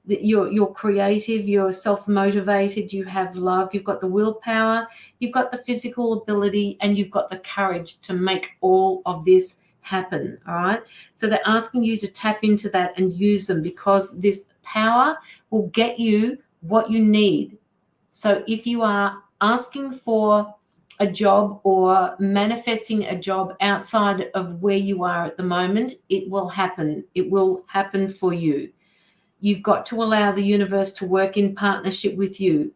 That you're creative, you're self-motivated, you have love, you've got the willpower, you've got the physical ability, and you've got the courage to make all of this happen, all right? So they're asking you to tap into that and use them, because this power will get you what you need. So if you are asking for a job or manifesting a job outside of where you are at the moment, it will happen. It will happen for you. You've got to allow the universe to work in partnership with you.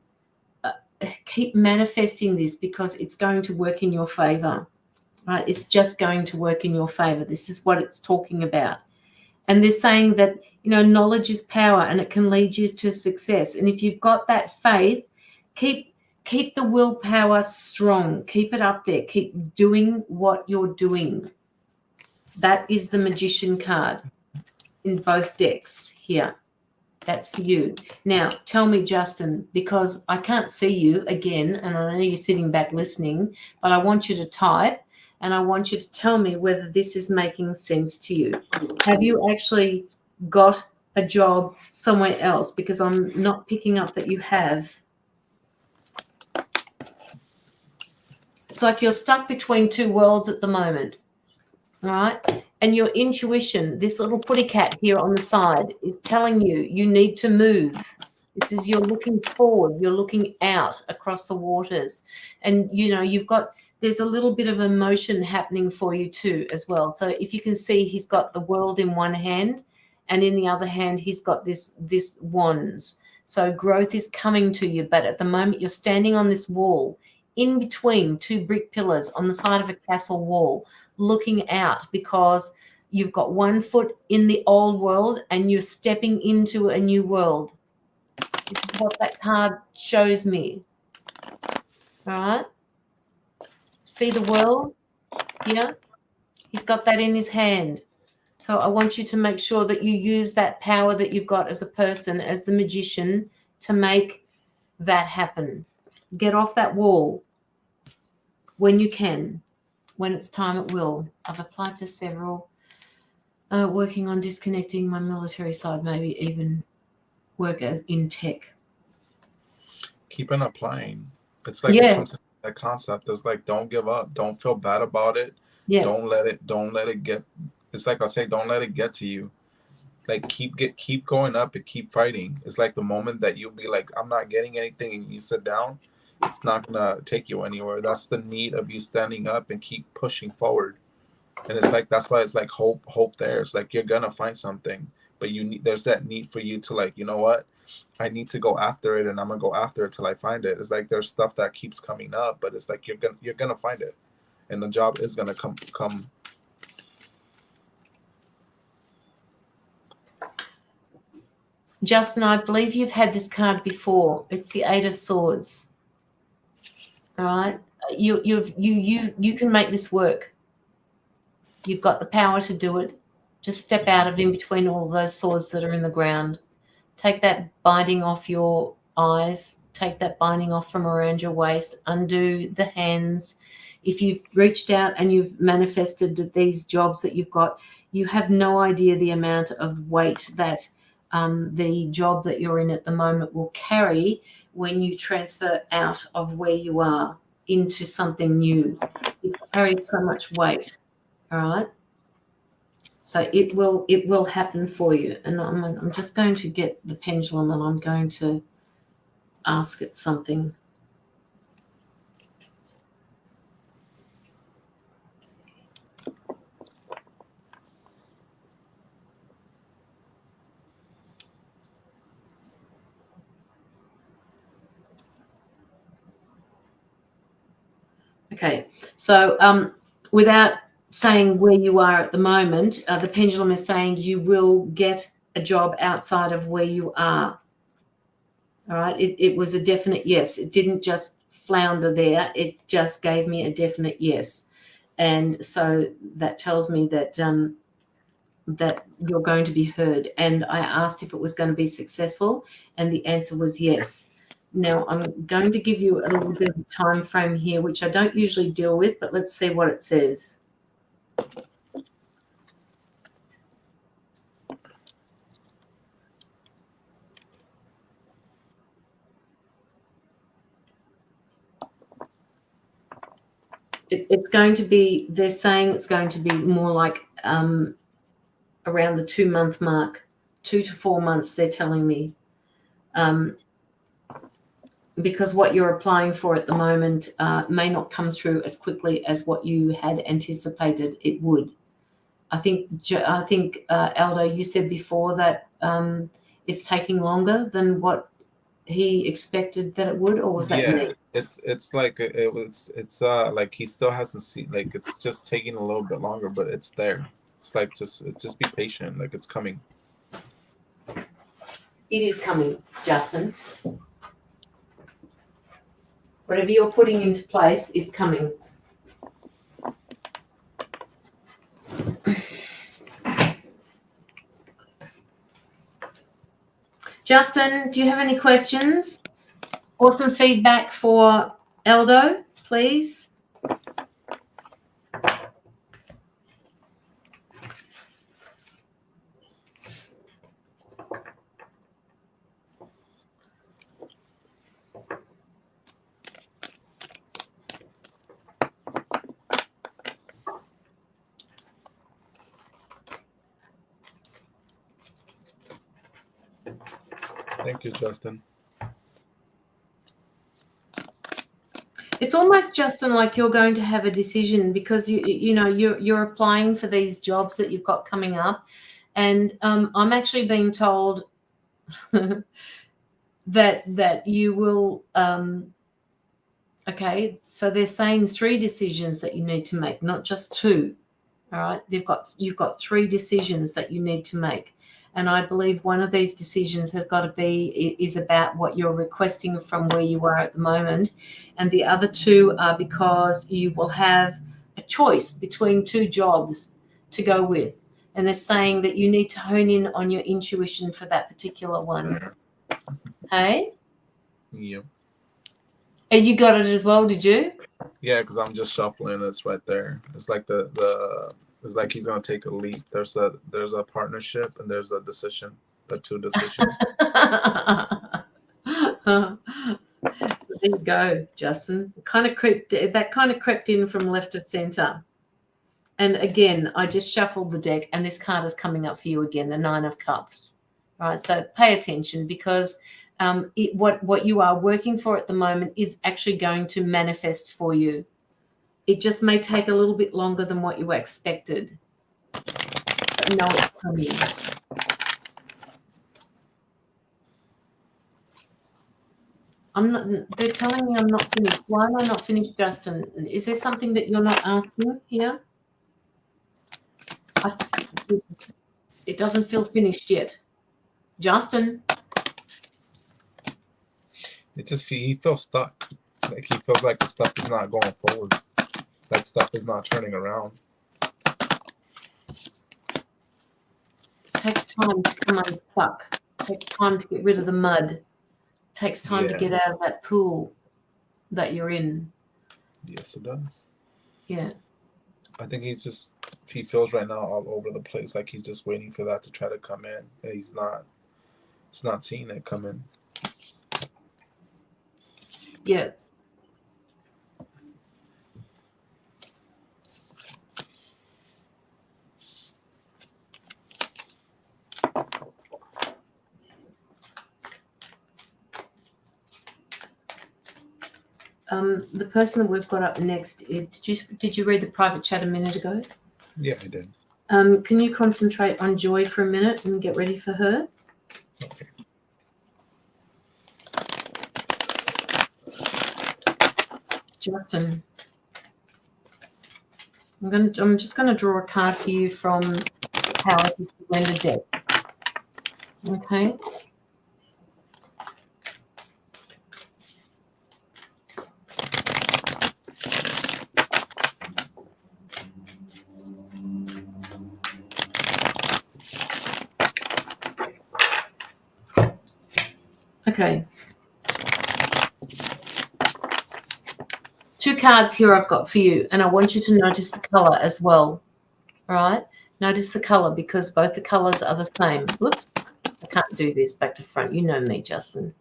Keep manifesting this, because it's going to work in your favor, right? It's just going to work in your favor. This is what it's talking about. And they're saying that, knowledge is power and it can lead you to success. And if you've got that faith, keep the willpower strong. Keep it up there. Keep doing what you're doing. That is the Magician card in both decks here. That's for you. Now, tell me, Justin, because I can't see you again, and I know you're sitting back listening, but I want you to type, and I want you to tell me whether this is making sense to you. Have you actually got a job somewhere else? Because I'm not picking up that you have. It's like you're stuck between two worlds at the moment, all right? And your intuition, this little putty cat here on the side, is telling you you need to move. This is, you're looking forward, you're looking out across the waters. And, there's a little bit of emotion happening for you too as well. So if you can see, he's got the world in one hand, and in the other hand, he's got this wands. So growth is coming to you. But at the moment, you're standing on this wall in between two brick pillars on the side of a castle wall, looking out, because you've got one foot in the old world and you're stepping into a new world. This is what that card shows me. All right? See the world here? He's got that in his hand. So I want you to make sure that you use that power that you've got as a person, as the magician, to make that happen. Get off that wall when you can. When it's time, it will. I've applied for several. Working on disconnecting my military side, maybe even work in tech. Keep on applying. It's like it comes to that concept. It's like, don't give up. Don't feel bad about it. Yeah. Don't let it get. It's like I say, don't let it get to you. Like keep going up and keep fighting. It's like the moment that you'll be like, I'm not getting anything, and you sit down, it's not gonna take you anywhere. That's the need of you standing up and keep pushing forward. And it's like, that's why it's like hope there. It's like you're gonna find something, but there's that need for you to, like, you know what, I need to go after it, and I'm gonna go after it till I find it. It's like there's stuff that keeps coming up, but it's like you're gonna find it, and the job is gonna come. Justin, I believe you've had this card before. It's the Eight of Swords. All right, you can make this work. You've got the power to do it. Just step out of in between all those swords that are in the ground. Take that binding off your eyes. Take that binding off from around your waist. Undo the hands. If you've reached out and you've manifested these jobs that you've got, you have no idea the amount of weight that the job that you're in at the moment will carry when you transfer out of where you are into something new. It carries so much weight. All right. So it will happen for you. And I'm just going to get the pendulum, and I'm going to ask it something. Okay. So without saying where you are at the moment, the pendulum is saying you will get a job outside of where you are. All right. It was a definite yes. It didn't just flounder there. It just gave me a definite yes. And so that tells me that that you're going to be heard. And I asked if it was going to be successful, and the answer was yes. Now I'm going to give you a little bit of a time frame here, which I don't usually deal with, but let's see what it says. It's going to be, they're saying it's going to be more like around the 2-month mark, 2 to 4 months, they're telling me. Because what you're applying for at the moment may not come through as quickly as what you had anticipated it would. I think Aldo, you said before that it's taking longer than what he expected that it would, or was that me? It's like it's like he still hasn't seen, like it's just taking a little bit longer, but it's there. It's like just be patient, like it's coming. It is coming, Justin. Whatever you're putting into place is coming. Justin, do you have any questions or some feedback for Aldo, please? Thank you, Justin. It's almost, Justin, like you're going to have a decision, because you're applying for these jobs that you've got coming up, and I'm actually being told that you will. Okay, so they're saying 3 decisions that you need to make, not just 2. All right, you've got 3 decisions that you need to make. And I believe one of these decisions has got to be is about what you're requesting from where you are at the moment. And the other 2 are because you will have a choice between 2 jobs to go with. And they're saying that you need to hone in on your intuition for that particular one. Hey? Yep. And you got it as well, did you? Yeah, because I'm just shuffling. It's right there. It's like it's like he's gonna take a leap. There's a partnership and there's a decision. The 2 decisions. So there you go, Justin. That kind of crept in from left to center. And again, I just shuffled the deck, and this card is coming up for you again, the 9 of Cups. All right, so pay attention, because what you are working for at the moment is actually going to manifest for you. It just may take a little bit longer than what you expected. But no, it's coming. They're telling me I'm not finished. Why am I not finished, Justin? Is there something that you're not asking here? It doesn't feel finished yet. Justin. He feels stuck. Like he feels like the stuff is not going forward. Like stuff is not turning around. It takes time to come unstuck. It takes time to get rid of the mud. It takes time to get out of that pool that you're in. Yes, it does. Yeah. I think he feels right now all over the place, like he's just waiting for that to try to come in, and he's not seeing it come in. Yeah. The person that we've got up next, did you read the private chat a minute ago? Yeah, I did. Can you concentrate on Joy for a minute and get ready for her? Okay. Justin, I'm just gonna draw a card for you from the Power to Surrender deck. Okay. Okay. 2 cards here I've got for you, and I want you to notice the color as well. All right. Notice the color because both the colors are the same. Whoops. I can't do this back to front. You know me, Justin.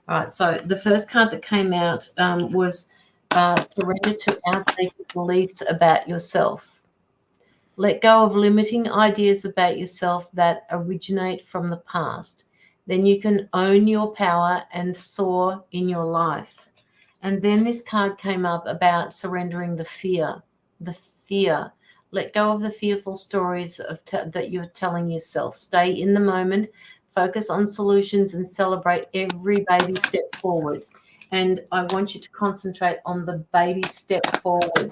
All right. So the first card that came out was surrender to outdated beliefs about yourself. Let go of limiting ideas about yourself that originate from the past. Then you can own your power and soar in your life. And then this card came up about surrendering the fear. The fear. Let go of the fearful stories that you're telling yourself. Stay in the moment, focus on solutions, and celebrate every baby step forward. And I want you to concentrate on the baby step forward.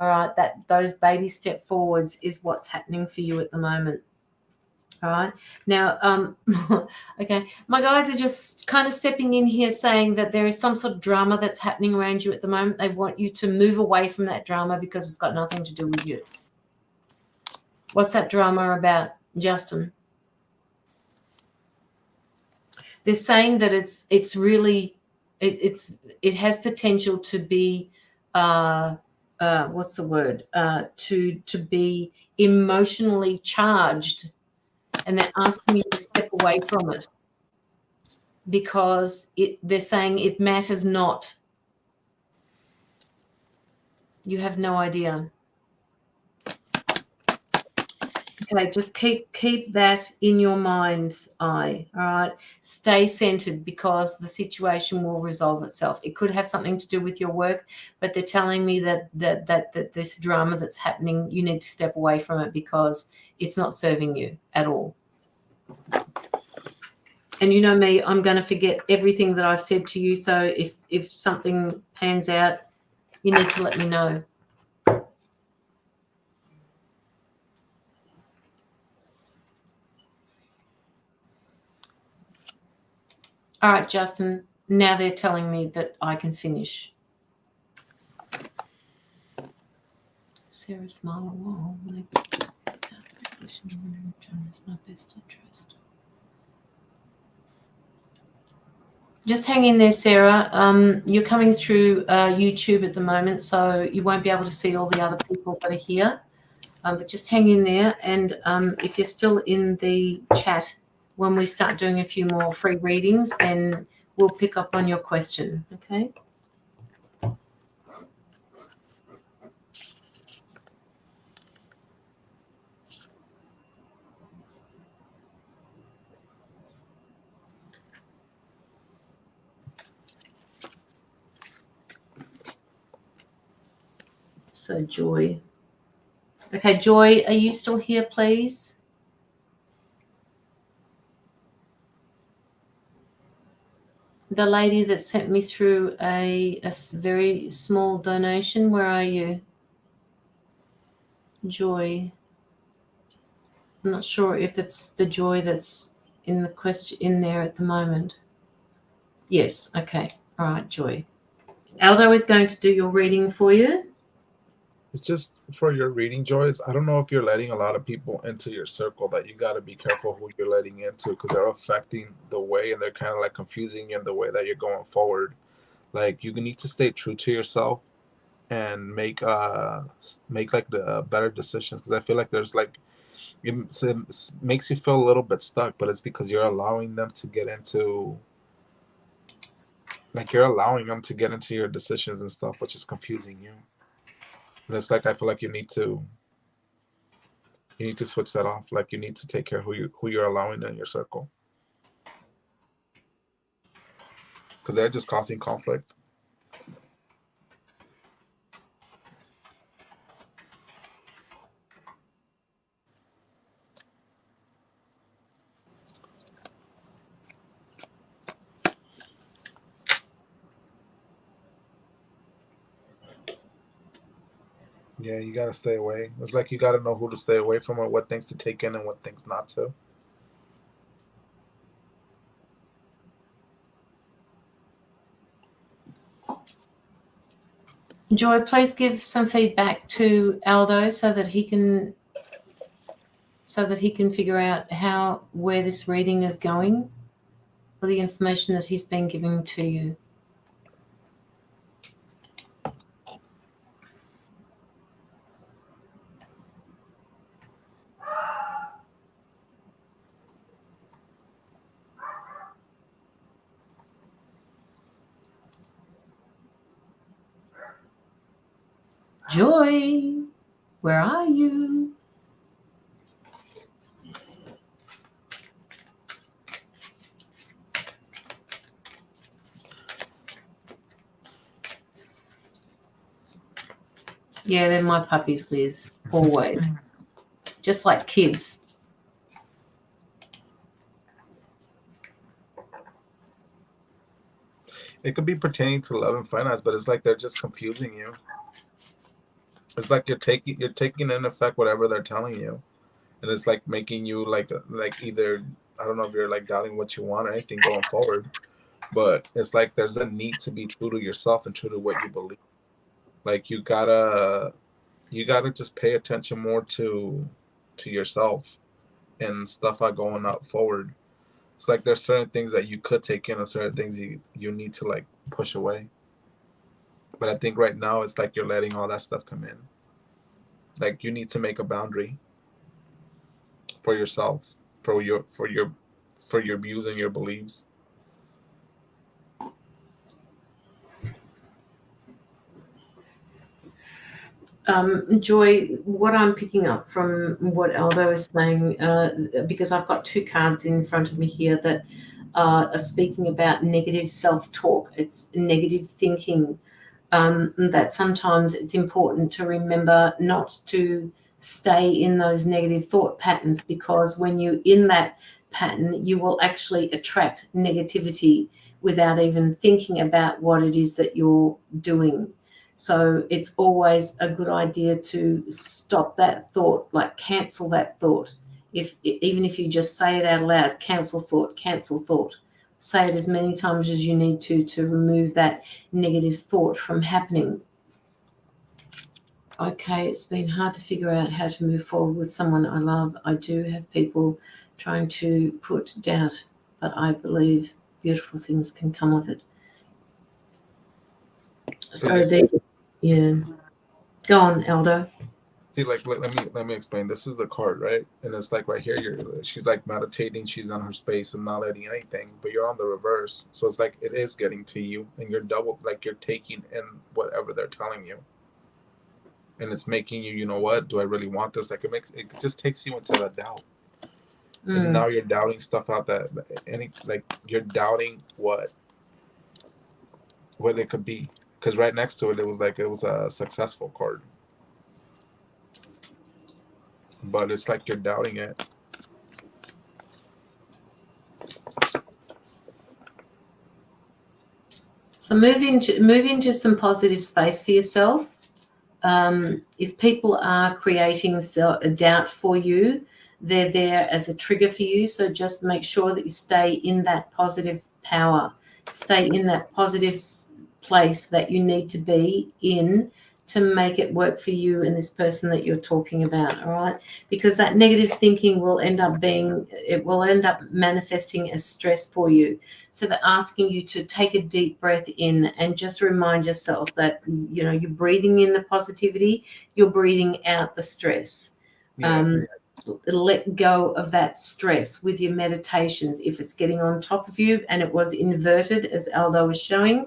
All right, those baby step forwards is what's happening for you at the moment. All right. Now, okay, my guys are just kind of stepping in here saying that there is some sort of drama that's happening around you at the moment. They want you to move away from that drama because it's got nothing to do with you. What's that drama about, Justin? They're saying that it's really it has potential to be what's the word? To be emotionally charged. And they're asking you to step away from it because they're saying it matters not. You have no idea. Okay, just keep that in your mind's eye, all right? Stay centered because the situation will resolve itself. It could have something to do with your work, but they're telling me that this drama that's happening, you need to step away from it because it's not serving you at all. And you know me, I'm going to forget everything that I've said to you. So if something pans out, you need to let me know. All right, Justin, now they're telling me that I can finish. Sarah Smile, whoa, my best interest. Just hang in there, Sarah. You're coming through YouTube at the moment, so you won't be able to see all the other people that are here. But just hang in there. And if you're still in the chat, when we start doing a few more free readings, then we'll pick up on your question, okay? So Joy. Okay, Joy, are you still here, please? The lady that sent me through a very small donation, where are you? Joy. I'm not sure if it's the Joy that's in the question in there at the moment. Yes, okay. All right, Joy. Aldo is going to do your reading for you. It's just for your reading, Joyce. I don't know if you're letting a lot of people into your circle that you got to be careful who you're letting into because they're affecting the way and they're kind of like confusing you in the way that you're going forward. Like you need to stay true to yourself and make like the better decisions because I feel like there's like it makes you feel a little bit stuck, but it's because you're allowing them to get into your decisions and stuff, which is confusing you. And it's like I feel like you need to switch that off. Like you need to take care of who you're allowing in your circle because they're just causing conflict. Yeah, you gotta stay away. It's like you gotta know who to stay away from or what things to take in and what things not to. Joy, please give some feedback to Aldo so that he can figure out where this reading is going, or the information that he's been giving to you. Joy, where are you? Yeah, they're my puppies, Liz, always. Just like kids. It could be pertaining to love and finance, but it's like they're just confusing you. It's like you're taking in effect whatever they're telling you, and it's like making you like either, I don't know if you're like doubting what you want or anything going forward, but it's like there's a need to be true to yourself and true to what you believe. Like you gotta just pay attention more to yourself and stuff are going up forward. It's like there's certain things that you could take in and certain things you need to like push away. But I think right now it's like you're letting all that stuff come in. Like you need to make a boundary for yourself, for your views and your beliefs. Joy, what I'm picking up from what Aldo is saying, because I've got two cards in front of me here that are speaking about negative self-talk. It's negative thinking. That sometimes it's important to remember not to stay in those negative thought patterns, because when you're in that pattern, you will actually attract negativity without even thinking about what it is that you're doing. So it's always a good idea to stop that thought, like cancel that thought. Even if you just say it out loud, cancel thought, cancel thought. Say it as many times as you need to remove that negative thought from happening. Okay, it's been hard to figure out how to move forward with someone I love. I do have people trying to put doubt, but I believe beautiful things can come of it. So yeah. Go on, Aldo. See, like let me explain. This is the card, right? And it's like right here, she's like meditating, she's on her space and not letting anything, but you're on the reverse. So it's like it is getting to you, and you're double, like you're taking in whatever they're telling you, and it's making you, you know what? Do I really want this? Like it just takes you into that doubt, and now you're doubting stuff out that you're doubting what it could be, because right next to it, it was a successful card. But it's like you're doubting it. So move into some positive space for yourself. If people are creating a doubt for you, they're there as a trigger for you. So just make sure that you stay in that positive power, stay in that positive place that you need to be in to make it work for you and this person that you're talking about. All right, because that negative thinking will end up manifesting as stress for you. So they're asking you to take a deep breath in and just remind yourself that, you know, you're breathing in the positivity, you're breathing out the stress. Yeah. Let go of that stress with your meditations. If it's getting on top of you and it was inverted, as Aldo was showing,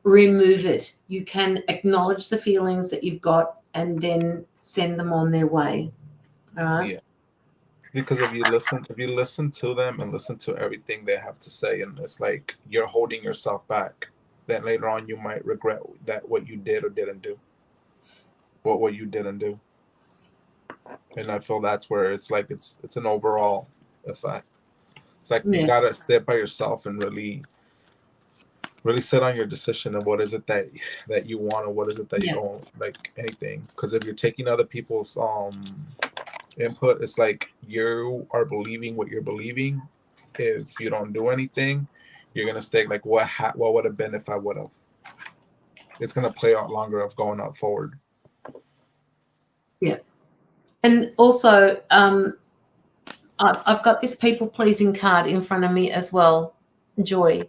remove it. You can acknowledge the feelings that you've got and then send them on their way. All right. Yeah. Because if you listen to them and listen to everything they have to say, and it's like you're holding yourself back, then later on you might regret that what you did or didn't do. What you didn't do. And I feel that's where it's like it's an overall effect. It's like you gotta sit by yourself and really really sit on your decision of what is it that you want, or what is it that you Yeah. don't like, anything. Because if you're taking other people's input, it's like you are believing what you're believing. If you don't do anything, you're gonna stay like, what would have been if I would have. It's gonna play out longer of going up forward. Yeah. And also, I've got this people pleasing card in front of me as well, Joy.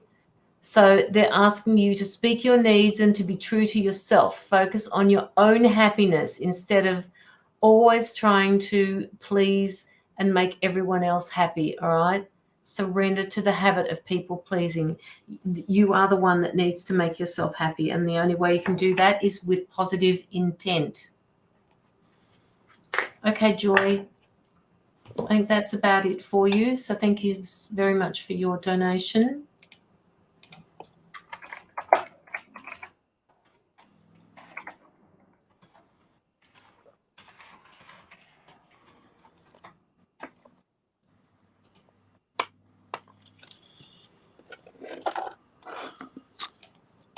So they're asking you to speak your needs and to be true to yourself. Focus on your own happiness instead of always trying to please and make everyone else happy. All right. Surrender to the habit of people pleasing. You are the one that needs to make yourself happy. And the only way you can do that is with positive intent. Okay, Joy. I think that's about it for you. So thank you very much for your donation.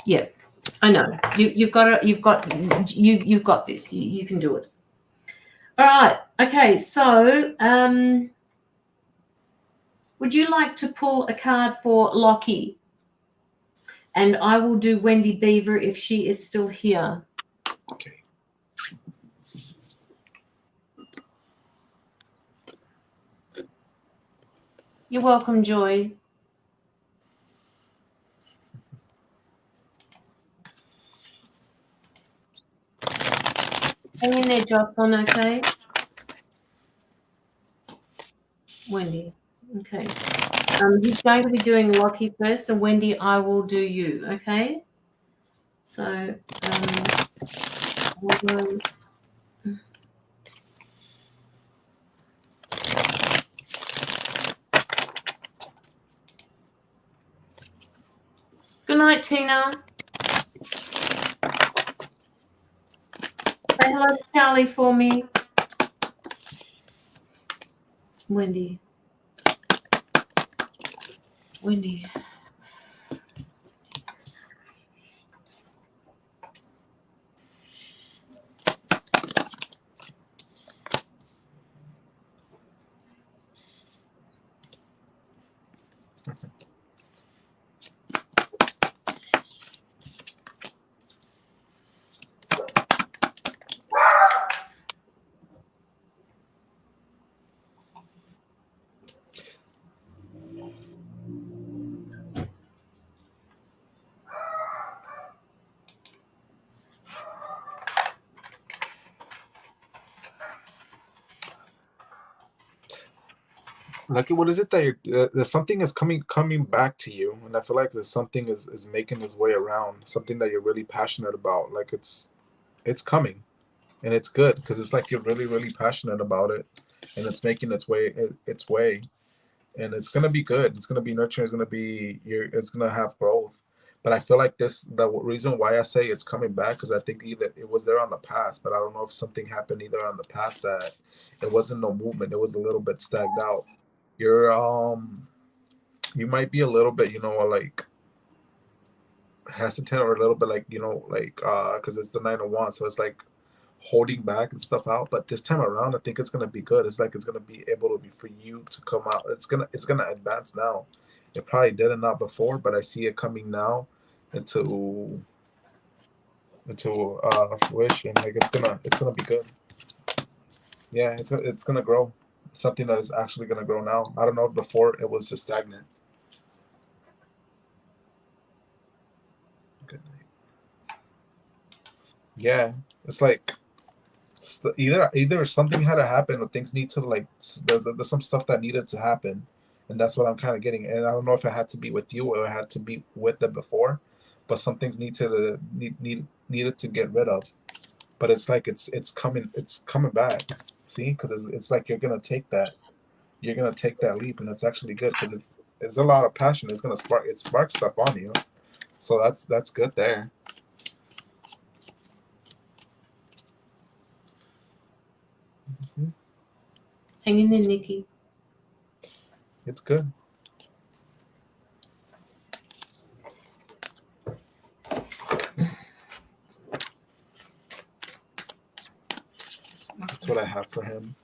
Yeah, I know. You've got this. You can do it. All right. Okay. So, would you like to pull a card for Lockie? And I will do Wendy Beaver if she is still here. Okay. You're welcome, Joy. Hang in there, Jocelyn, okay? Wendy. Okay. He's going to be doing Lockie first, and Wendy, I will do you, okay? So, hold on. Good night, Tina. Say hello to Charlie for me. Wendy. Wendy. Lucky, what is it that there's something is coming back to you, and I feel like there's something is making its way around, something that you're really passionate about. Like it's coming, and it's good because it's like you're really passionate about it, and it's making its way, and it's gonna be good. It's gonna be nurturing. It's gonna have growth. But I feel like the reason why I say it's coming back because I think either it was there on the past, but I don't know if something happened either on the past that it wasn't no movement. It was a little bit stagnant out. You're you might be a little bit, like hesitant or a little bit like, because it's the 901, so it's like holding back and stuff out. But this time around, I think it's gonna be good. It's like it's gonna be able to be for you to come out. It's gonna advance now. It probably didn't not before, but I see it coming now into fruition. Like it's gonna be good. Yeah, it's gonna grow. Something that is actually gonna grow now. I don't know if before it was just stagnant. Good night. Yeah, it's like either something had to happen or things need to like there's some stuff that needed to happen, and that's what I'm kind of getting. And I don't know if it had to be with you or it had to be with it before, but some things needed to get rid of. But it's like it's coming back. See, because it's like you're gonna take that leap, and it's actually good because it's a lot of passion. It's gonna spark stuff on you. So that's good there. Mhm. Hang in there, Nikki. It's good. what I have for him.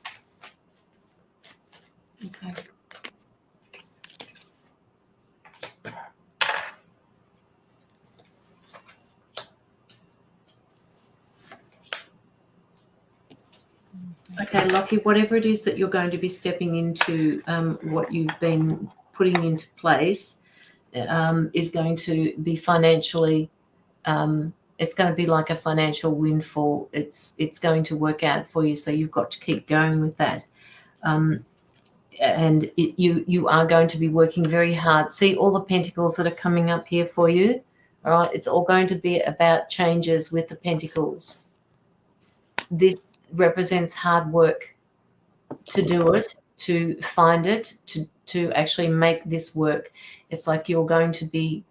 Okay. Okay, Lockie, whatever it is that you're going to be stepping into, what you've been putting into place is going to be financially, it's going to be like a financial windfall. It's going to work out for you, so you've got to keep going with that. And you are going to be working very hard. See all the pentacles that are coming up here for you? All right, it's all going to be about changes with the pentacles. This represents hard work to do it, to find it, to actually make this work. It's like you're going to be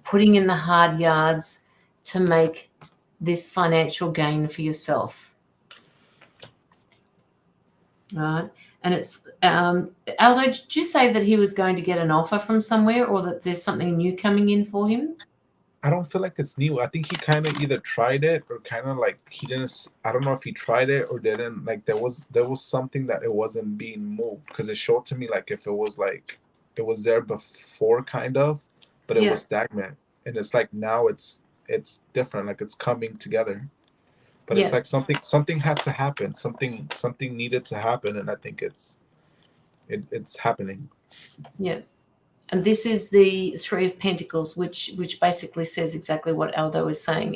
putting in the hard yards to make this financial gain for yourself. Right? And it's Aldo, did you say that he was going to get an offer from somewhere, or that there's something new coming in for him? I don't feel like it's new. I think he kind of either tried it or kind of like he didn't. I don't know if he tried it or didn't. Like there was something that it wasn't being moved, because it showed to me like if it was like it was there before kind of, but it was stagnant. And it's like now it's different. Like it's coming together. But it's like something had to happen. Something needed to happen, and I think it's happening. Yeah. And this is the Three of Pentacles, which basically says exactly what Aldo is saying.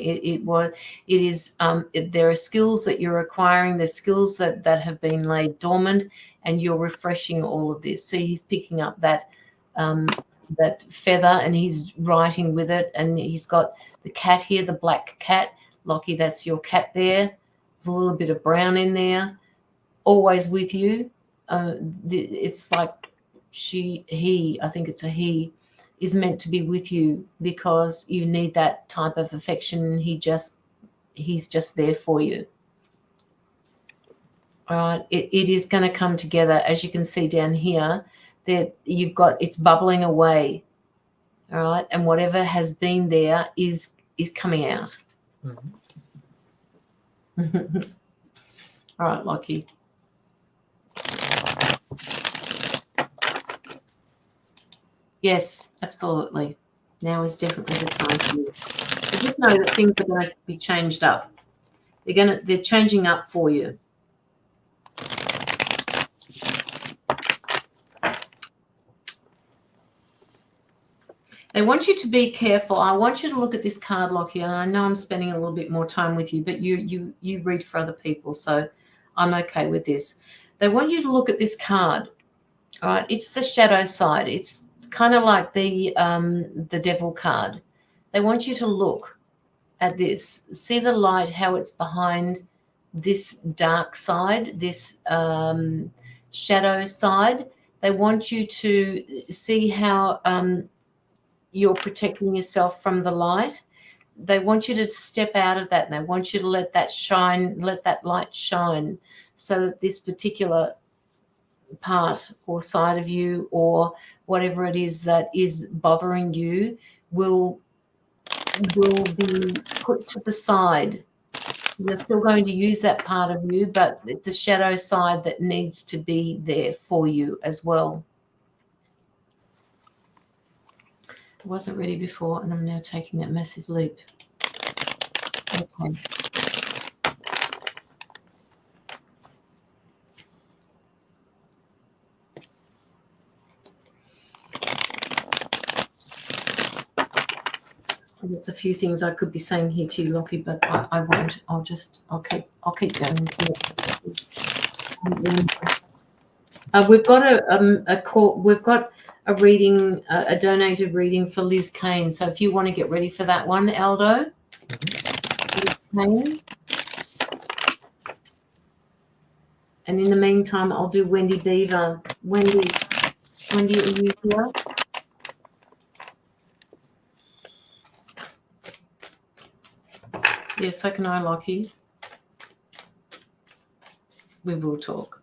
There are skills that you're acquiring, there's skills that have been laid dormant, and you're refreshing all of this. See, he's picking up that feather and he's writing with it, and he's got the cat here, the black cat. Lockie, that's your cat there. There's a little bit of brown in there, always with you. It's like I think it's a he, is meant to be with you because you need that type of affection, and he's just there for you. All right, it is going to come together, as you can see down here, that it's bubbling away. All right, and whatever has been there is coming out. Mm-hmm. All right, Lockie. Yes, absolutely. Now is definitely the time for you. But just know that things are going to be changed up. They're changing up for you. They want you to be careful. I want you to look at this card, Lockie, and I know I'm spending a little bit more time with you, but you read for other people, so I'm okay with this. They want you to look at this card. All right, it's the shadow side. It's kind of like the devil card. They want you to look at this. See the light, how it's behind this dark side, this shadow side. They want you to see how you're protecting yourself from the light. They want you to step out of that, and they want you to let that light shine, so that this particular part or side of you, or whatever it is that is bothering you, will be put to the side. You're still going to use that part of you, but it's a shadow side that needs to be there for you as well. I wasn't ready before, and I'm now taking that massive leap. Okay. There's a few things I could be saying here to you, Lockie, but I won't. I'll keep going. We've got a call. We've got a reading, a donated reading for Liz Kane. So if you want to get ready for that one, Aldo. Liz Kane. And in the meantime, I'll do Wendy Beaver. Wendy, are you here? Yes, so can I, Lockie. We will talk.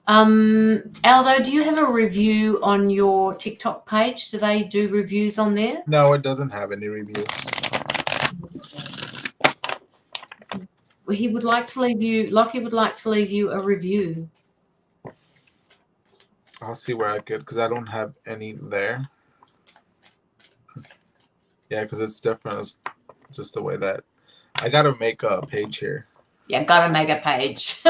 Aldo, do you have a review on your TikTok page? Do they do reviews on there? No, it doesn't have any reviews. he would like to leave you. Lockie would like to leave you a review. I'll see where I could, because I don't have any there. Yeah, because it's different. It's just the way that I gotta make a page here. Yeah, gotta make a page.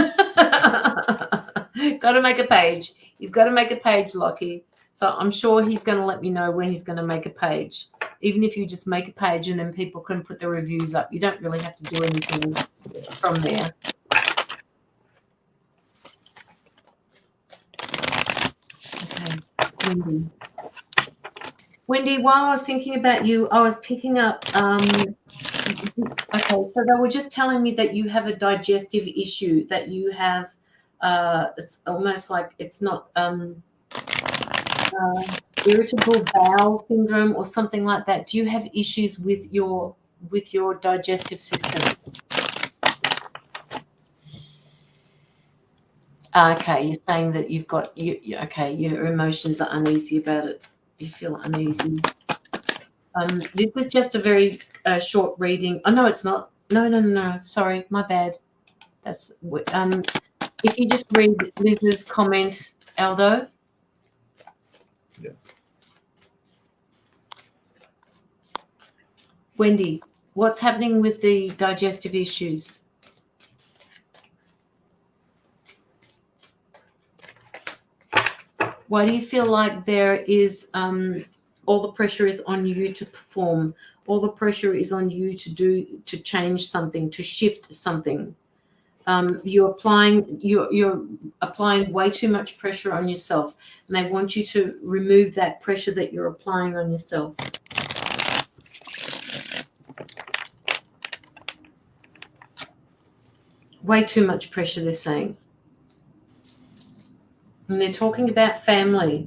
Gotta make a page. He's got to make a page, Lockie. So I'm sure he's going to let me know when he's going to make a page. Even if you just make a page and then people can put their reviews up, you don't really have to do anything from there. Okay, Wendy. Wendy, while I was thinking about you, I was picking up. Okay, so they were just telling me that you have a digestive issue, that you have. It's almost like it's not irritable bowel syndrome or something like that. Do you have issues with your digestive system? Okay, you're saying that you've got okay, your emotions are uneasy about it. You feel uneasy. This is just a very short reading. Oh no, it's not. No. Sorry, my bad. That's if you just read Liz's comment, Aldo. Yes. Wendy, what's happening with the digestive issues? Why do you feel like there is all the pressure is on you to perform? All the pressure is on you to change something, to shift something. You're applying way too much pressure on yourself, and they want you to remove that pressure that you're applying on yourself. Way too much pressure, they're saying. And they're talking about family.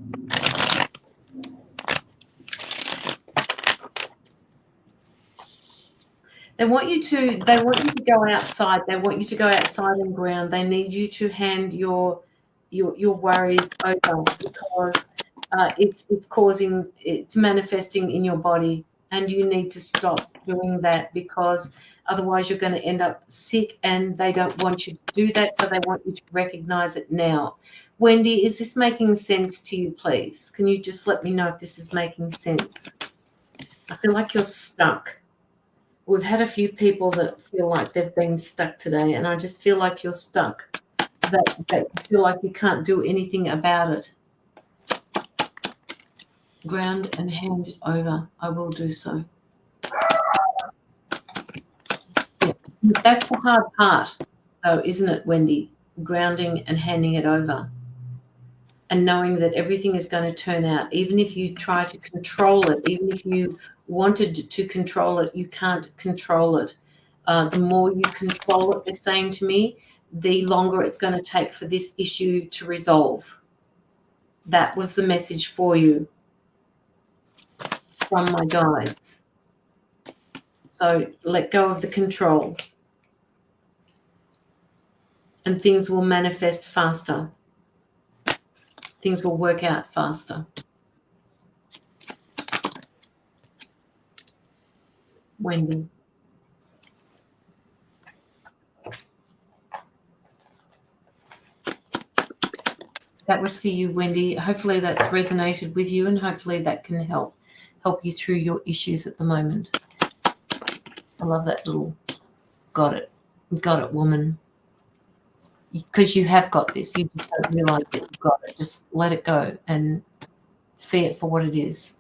They want you to go outside. They want you to go outside and ground. They need you to hand your worries over, because it's manifesting in your body, and you need to stop doing that, because otherwise you're going to end up sick, and they don't want you to do that, so they want you to recognize it now. Wendy, is this making sense to you, please? Can you just let me know if this is making sense? I feel like you're stuck. We've had a few people that feel like they've been stuck today, and I just feel like you're stuck, that you feel like you can't do anything about it. Ground and hand it over. I will do so. Yeah. That's the hard part, though, isn't it, Wendy? Grounding and handing it over. And knowing that everything is going to turn out, even if you try to control it, even if you wanted to control it, you can't control it. The more you control it, they're saying to me, the longer it's going to take for this issue to resolve. That was the message for you from my guides. So let go of the control, and things will manifest faster. Things will work out faster. Wendy. That was for you, Wendy. Hopefully that's resonated with you, and hopefully that can help you through your issues at the moment. I love that little got it, woman. Because you have got this. You just don't realize that you've got it. Just let it go and see it for what it is.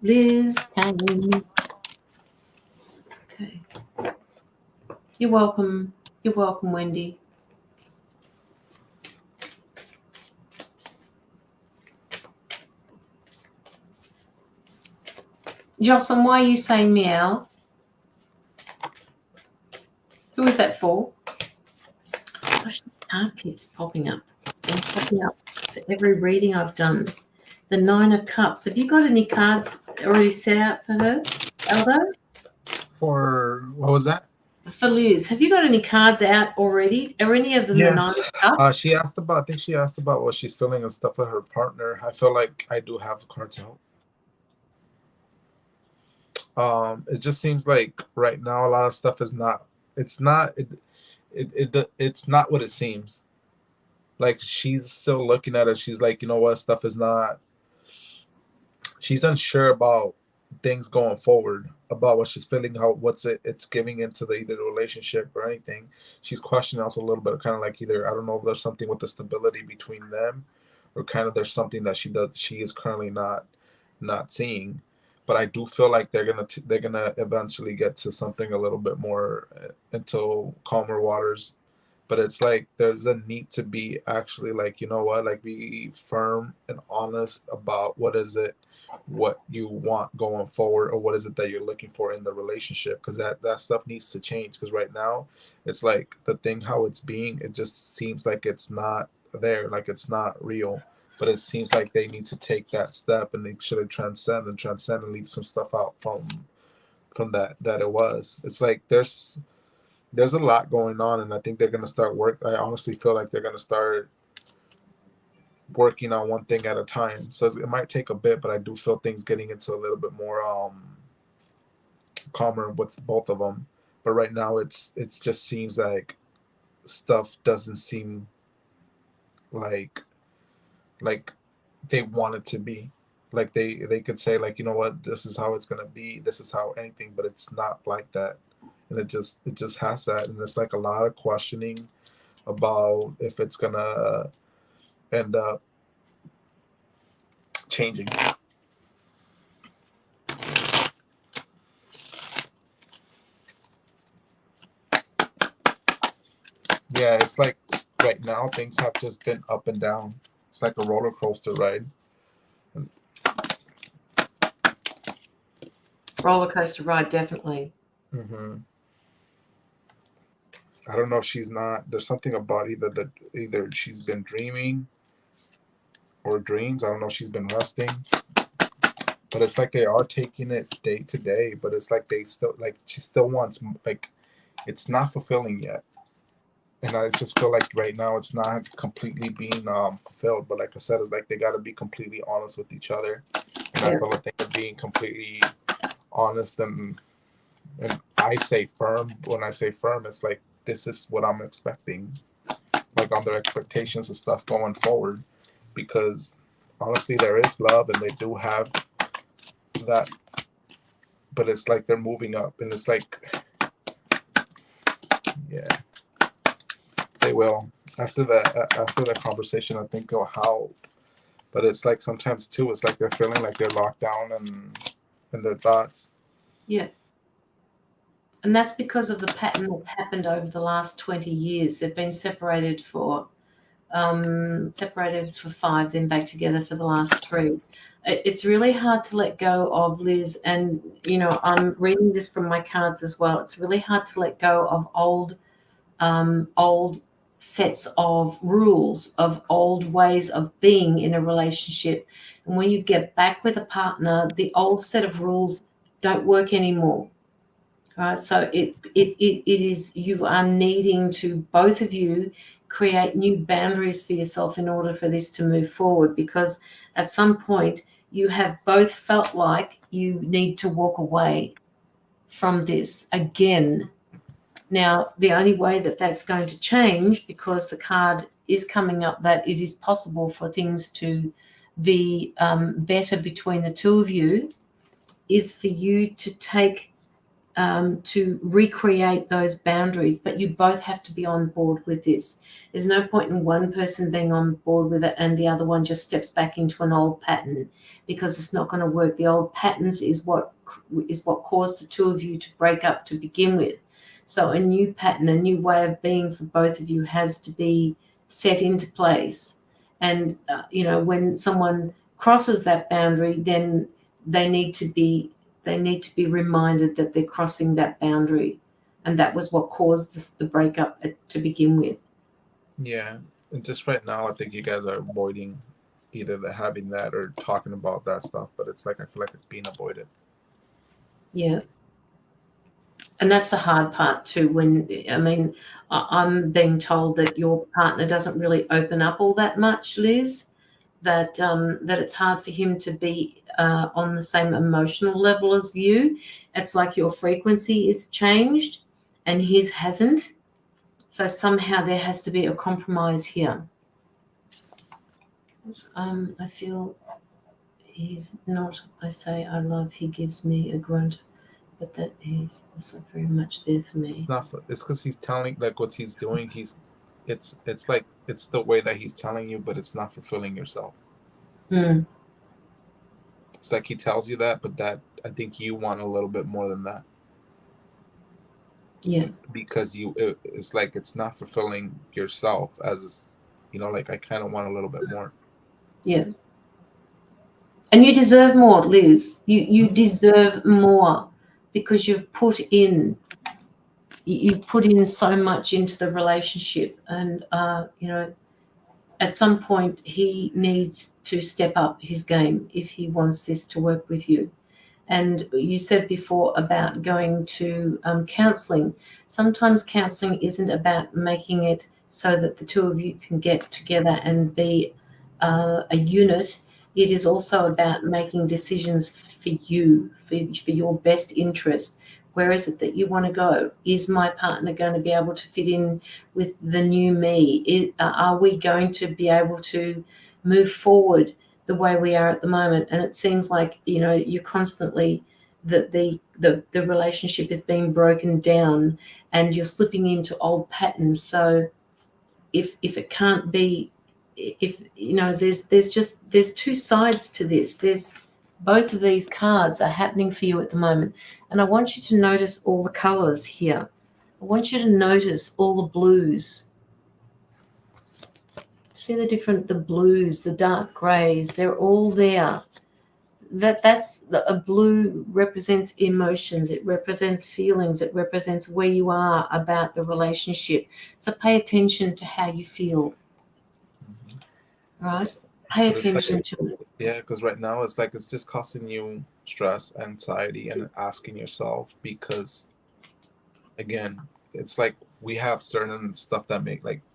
Liz Payne. Okay. You're welcome. You're welcome, Wendy. Jocelyn, why are you saying meow? Who is that for? Gosh, the card keeps popping up. It's been popping up for every reading I've done. The Nine of Cups. Have you got any cards already set out for her, Aldo? For what was that? For Liz, have you got any cards out already? Are any of them the Nine Yes. of Cups? She asked about. I think she asked about what she's feeling and stuff with her partner. I feel like I do have the cards out. It just seems like right now a lot of stuff is not. It's not. It's not what it seems. Like she's still looking at it. She's like, you know what, stuff is not. She's unsure about things going forward, about what she's feeling, how it's giving into either the relationship or anything. She's questioning also a little bit, kind of like either I don't know if there's something with the stability between them, or kind of there's something that she is currently not seeing. But I do feel like they're gonna eventually get to something a little bit more into calmer waters. But it's like there's a need to be actually like, you know what, like be firm and honest about what you want going forward, or what is it that you're looking for in the relationship, because that stuff needs to change. Because right now it's like the thing how it's being, it just seems like it's not there, like it's not real. But it seems like they need to take that step, and they should transcend and leave some stuff out from that it was. It's like there's a lot going on, and I think they're gonna start work. I honestly feel like they're gonna start working on one thing at a time. So it might take a bit, but I do feel things getting into a little bit more calmer with both of them. But right now it's just seems like stuff doesn't seem like they want it to be. Like they could say like, you know what, this is how it's gonna be, this is how anything, but it's not like that. And it just has that, and it's like a lot of questioning about if it's gonna end up changing. Yeah, it's like right now things have just been up and down. It's like a roller coaster ride. Roller coaster ride, definitely. Mm-hmm. I don't know if she's not. There's something about either she's been dreaming or dreams. I don't know if she's been resting. But it's like they are taking it day to day. But it's like they still like she still wants like it's not fulfilling yet. And I just feel like right now it's not completely being fulfilled. But like I said, it's like they got to be completely honest with each other. And I feel like they're being completely honest, and I say firm. When I say firm, it's like this is what I'm expecting, like on their expectations and stuff going forward. Because honestly, there is love, and they do have that. But it's like they're moving up, and it's like, yeah. They will after that conversation. I think go how, but it's like sometimes too. It's like they're feeling like they're locked down in their thoughts. Yeah, and that's because of the pattern that's happened over the last 20 years. They've been separated for 5, then back together for the last 3. It's really hard to let go of, Liz, and you know I'm reading this from my cards as well. It's really hard to let go of old sets of rules, of old ways of being in a relationship. And when you get back with a partner, the old set of rules don't work anymore. All right, so it is, you are needing to, both of you, create new boundaries for yourself in order for this to move forward, because at some point you have both felt like you need to walk away from this again. Now, the only way that that's going to change, because the card is coming up that it is possible for things to be better between the two of you, is for you to recreate those boundaries. But you both have to be on board with this. There's no point in one person being on board with it and the other one just steps back into an old pattern, because it's not going to work. The old patterns is what caused the two of you to break up to begin with. So a new pattern, a new way of being for both of you has to be set into place. And, when someone crosses that boundary, then they need to be reminded that they're crossing that boundary. And that was what caused the breakup to begin with. Yeah. And just right now, I think you guys are avoiding either they're having that or talking about that stuff, but it's like I feel like it's being avoided. Yeah. And that's the hard part too. When I mean, I'm being told that your partner doesn't really open up all that much, Liz. That it's hard for him to be on the same emotional level as you. It's like your frequency is changed, and his hasn't. So somehow there has to be a compromise here. I feel he's not. I say I love. He gives me a grunt. But that is also very much there for me. Not for, it's because he's telling like what he's doing. It's like it's the way that he's telling you, but it's not fulfilling yourself. Mm. It's like he tells you that, but that I think you want a little bit more than that. Yeah. Because it's like it's not fulfilling yourself as like I kind of want a little bit more. Yeah. And you deserve more, Liz. You deserve more because you've put in so much into the relationship, and at some point he needs to step up his game if he wants this to work with you. And you said before about going to counselling. Sometimes counselling isn't about making it so that the two of you can get together and be a unit. It is also about making decisions for you, for your best interest. Where is it that you want to go? Is my partner going to be able to fit in with the new me? Are we going to be able to move forward the way we are at the moment? And it seems like you're constantly the relationship is being broken down, and you're slipping into old patterns. So if it can't be, if there's two sides to this. There's both of these cards are happening for you at the moment, and I want you to notice all the colors here. I want you to notice all the blues. See the blues, the dark grays, they're all there. A blue represents emotions, it represents feelings, it represents where you are about the relationship. So pay attention to how you feel. Right? Pay attention to it. Yeah, because right now it's like it's just causing you stress, anxiety, and asking yourself, because again, it's like we have certain stuff that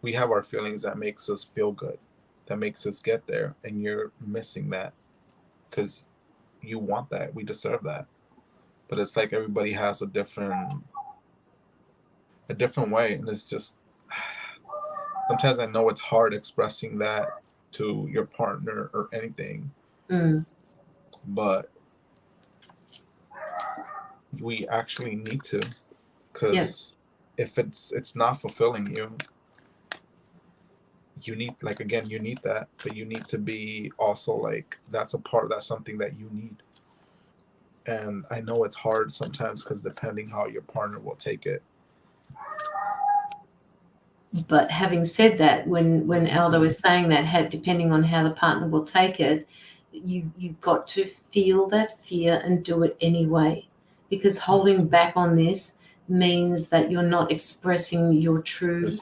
we have our feelings that makes us feel good, that makes us get there, and you're missing that because you want that, we deserve that, but it's like everybody has a different way, and it's just sometimes I know it's hard expressing that to your partner or anything, but we actually need to, because if it's not fulfilling you, you need, like, again, you need that, but you need to be also like that's something that you need. And I know it's hard sometimes because depending how your partner will take it. But having said that, when Aldo is saying that, depending on how the partner will take it, you've got to feel that fear and do it anyway, because holding back on this means that you're not expressing your true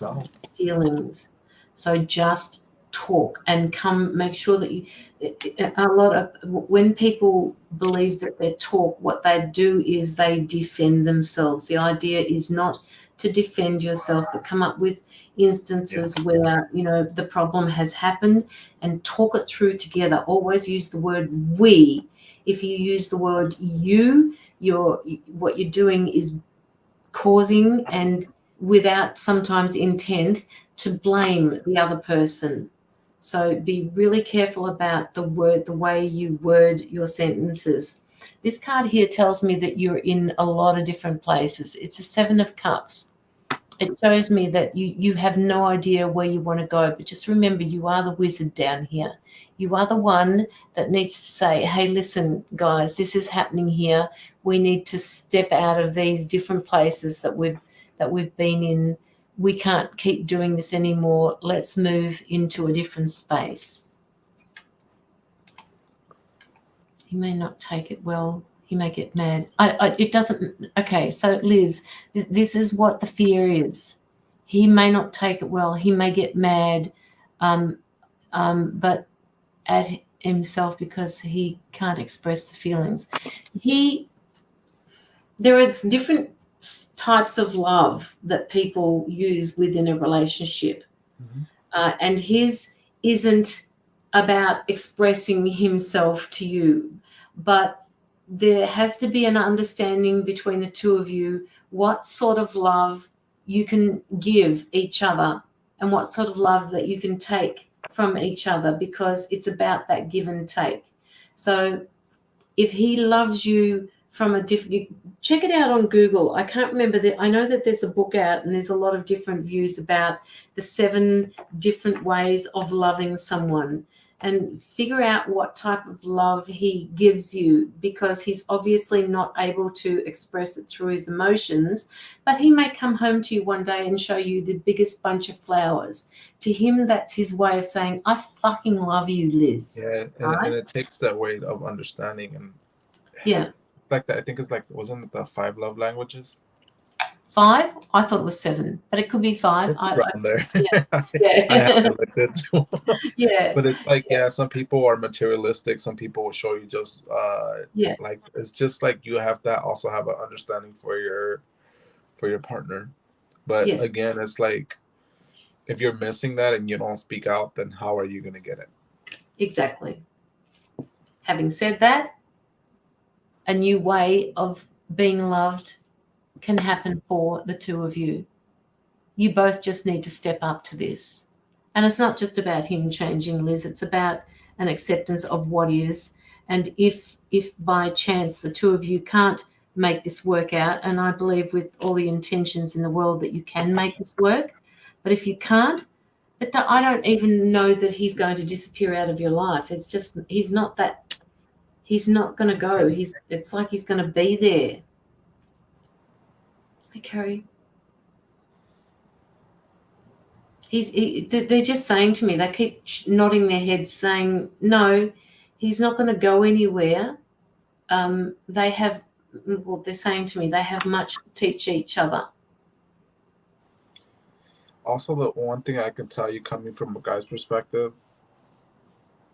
feelings. So just talk and make sure that when people believe that they talk, what they do is they defend themselves. The idea is not to defend yourself, but come up with instances where the problem has happened and talk it through together. Always use the word we. If you use the word you, what you're doing is causing, and without sometimes intent, to blame the other person. So be really careful about the way you word your sentences. This card here tells me that you're in a lot of different places. It's a 7 of Cups. It shows me that you have no idea where you want to go, but just remember, you are the wizard down here. You are the one that needs to say, hey, listen, guys, this is happening here. We need to step out of these different places that we've been in. We can't keep doing this anymore. Let's move into a different space. He may not take it well. He may get mad. It doesn't. Okay, so Liz, this is what the fear is. He may not take it well. He may get mad. But at himself because he can't express the feelings. There are different types of love that people use within a relationship. Mhm. And his isn't about expressing himself to you, but there has to be an understanding between the two of you what sort of love you can give each other and what sort of love that you can take from each other, because it's about that give and take. So if he loves you from a different, check it out on Google. I can't remember that. I know that there's a book out and there's a lot of different views about the 7 different ways of loving someone, and figure out what type of love he gives you, because he's obviously not able to express it through his emotions, but he may come home to you one day and show you the biggest bunch of flowers. To him, that's his way of saying, I fucking love you, Liz. Yeah, and it takes that weight of understanding, and Yeah. like that. I think it's like, wasn't it the 5 love languages? 5? I thought it was 7, but it could be 5. It's around there. Yeah. I Yeah. haven't looked into it. Yeah. But it's like, yeah, some people are materialistic. Some people will show you just Yeah. like, it's just like you have to also have an understanding for your partner. But Yes. again, it's like, if you're missing that and you don't speak out, then how are you going to get it? Exactly. Having said that, a new way of being loved can happen for the two of you. You both just need to step up to this. And it's not just about him changing, Liz. It's about an acceptance of what is. And if by chance the two of you can't make this work out, and I believe with all the intentions in the world that you can make this work, but if you can't, I don't even know that he's going to disappear out of your life. It's just he's not going to go. It's like he's going to be there. Hey, Carrie. They're just saying to me, they keep nodding their heads saying, no, he's not going to go anywhere. They're saying to me, they have much to teach each other. Also, the one thing I can tell you, coming from a guy's perspective,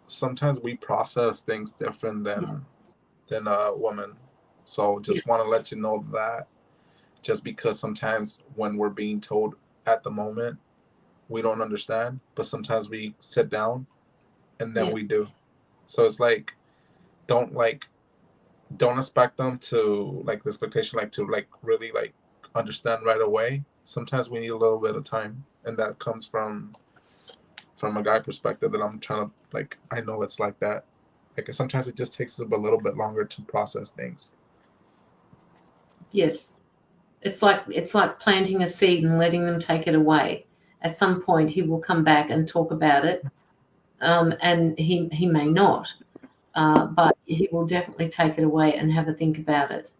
sometimes we process things different than a woman. So just want to let you know that, just because sometimes when we're being told at the moment, we don't understand, but sometimes we sit down and then we do. So it's like, don't expect them to, like, the expectation, like, to like really like understand right away. Sometimes we need a little bit of time, and that comes from a guy perspective, that I'm trying to, like, I know it's like that. Like, sometimes it just takes us a little bit longer to process things. Yes. It's like planting a seed and letting them take it away. At some point, he will come back and talk about it, and he may not, but he will definitely take it away and have a think about it.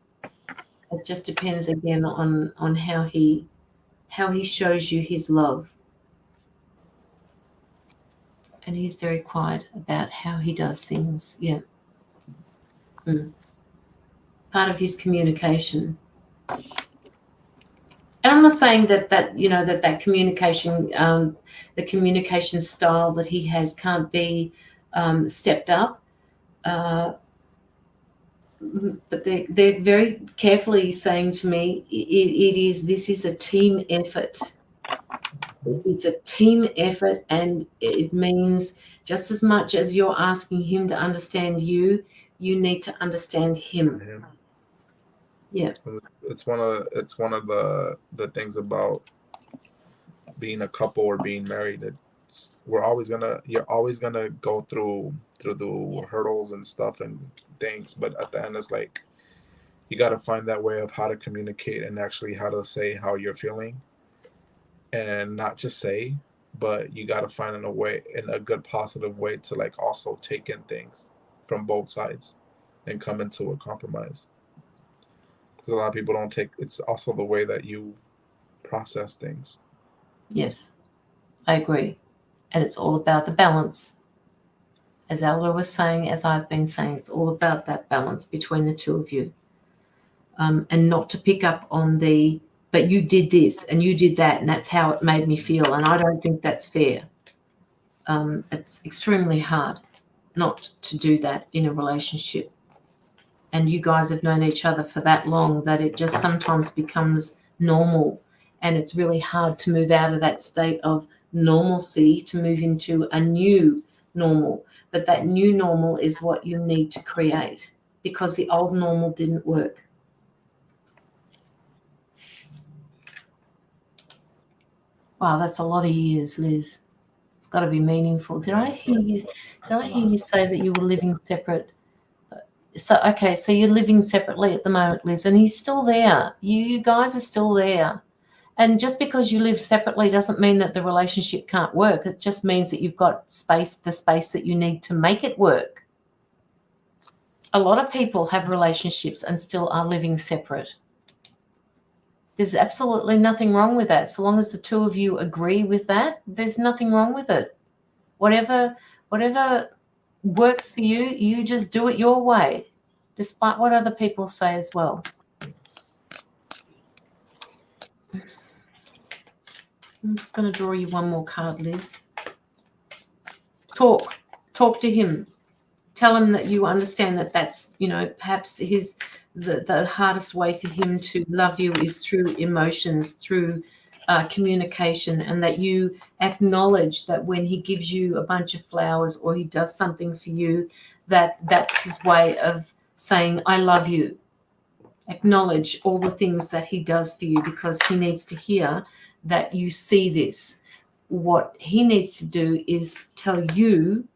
It just depends again on how he shows you his love. And he's very quiet about how he does things. Yeah. Part of his communication. And I'm not saying that communication, the communication style that he has can't be stepped up, but they're very carefully saying to me, this is a team effort. It's a team effort, and it means just as much as you're asking him to understand you, you need to understand him. Yeah. It's one of the things about being a couple or being married. You're always gonna go through the hurdles and stuff and things, but at the end, it's like, you got to find that way of how to communicate and actually how to say how you're feeling, and not just say, but you got to find in a good positive way to, like, also take in things from both sides and come into a compromise. Because a lot of people don't take, it's also the way that you process things. Yes, I agree. And it's all about the balance. As Aldo was saying, as I've been saying, it's all about that balance between the two of you. And not to pick up on but you did this and you did that, and that's how it made me feel. And I don't think that's fair. It's extremely hard. not to do that in a relationship. And you guys have known each other for that long that it just sometimes becomes normal, and it's really hard to move out of that state of normalcy to move into a new normal. But that new normal is what you need to create, because the old normal didn't work. Wow, that's a lot of years, Liz. It's got to be meaningful. Did I hear you say that you were living separate? So, okay, so you're living separately at the moment, Liz, and he's still there. You guys are still there. And just because you live separately doesn't mean that the relationship can't work. It just means that you've got the space that you need to make it work. A lot of people have relationships and still are living separate. There's absolutely nothing wrong with that. So long as the two of you agree with that, there's nothing wrong with it. Whatever works for you, you just do it your way, despite what other people say as well. I'm just going to draw you one more card, Liz. Talk to him. Tell him that you understand that that's, perhaps the hardest way for him to love you is through emotions, through communication, and that you acknowledge that when he gives you a bunch of flowers or he does something for you, that's his way of saying, I love you. Acknowledge all the things that he does for you, because he needs to hear that you see this. What he needs to do is tell you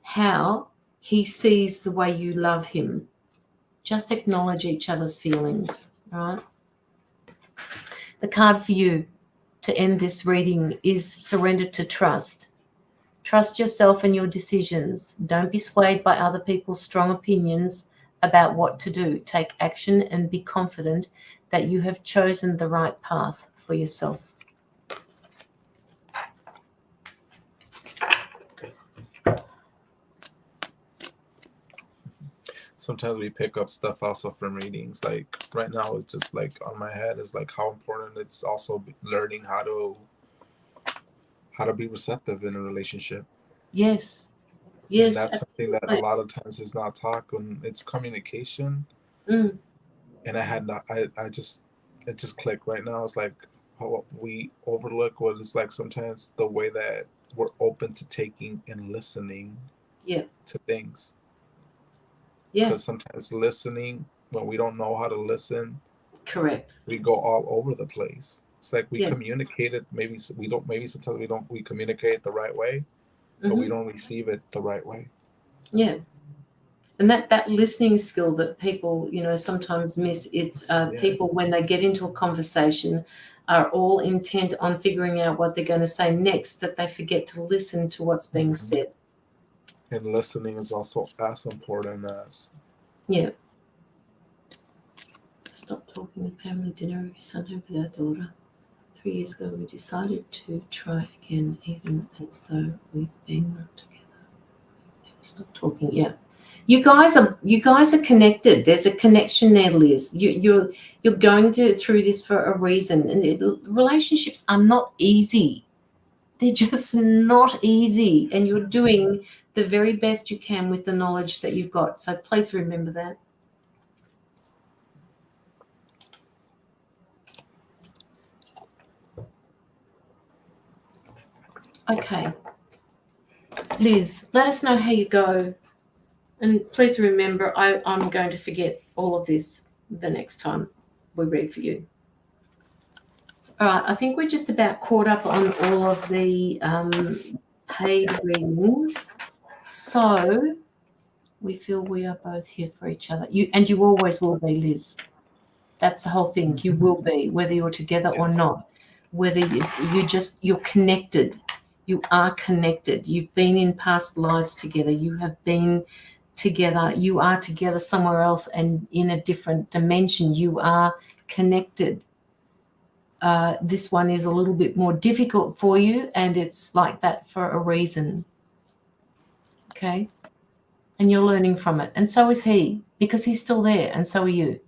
how he sees the way you love him. Just acknowledge each other's feelings, right? The card for you to end this reading is surrender to trust. Trust yourself and your decisions. Don't be swayed by other people's strong opinions about what to do. Take action and be confident that you have chosen the right path for yourself. Sometimes we pick up stuff also from readings. Like right now, it's just like on my head is like how important it's also learning how to be receptive in a relationship. Yes. And that's something that a lot of times is not taught when it's communication. And it just clicked right now. It's like how we overlook what it's like sometimes the way that we're open to taking and listening to things. Yeah. Because sometimes listening, when we don't know how to listen, correct, we go all over the place. It's like we communicate it. Maybe sometimes we communicate the right way, but we don't receive it the right way. Yeah. And that listening skill that people, sometimes miss, it's people when they get into a conversation are all intent on figuring out what they're going to say next, that they forget to listen to what's being said. And listening is also as important as... Yeah. Stop talking at family dinner every Sunday with our daughter. 3 years ago, we decided to try again, even as though we've been not together. Stop talking. Yeah. You guys are connected. There's a connection there, Liz. You're going through this for a reason. And relationships are not easy. They're just not easy. And you're doing the very best you can with the knowledge that you've got. So please remember that. Okay. Liz, let us know how you go. And please remember, I'm going to forget all of this the next time we read for you. All right, I think we're just about caught up on all of the paid readings. So we feel we are both here for each other. You always will be, Liz. That's the whole thing. You will be, whether you're together or not. Whether you're connected. You are connected. You've been in past lives together. You have been together. You are together somewhere else and in a different dimension. You are connected. This one is a little bit more difficult for you, and it's like that for a reason. Okay? And you're learning from it. And so is he, because he's still there, and so are you.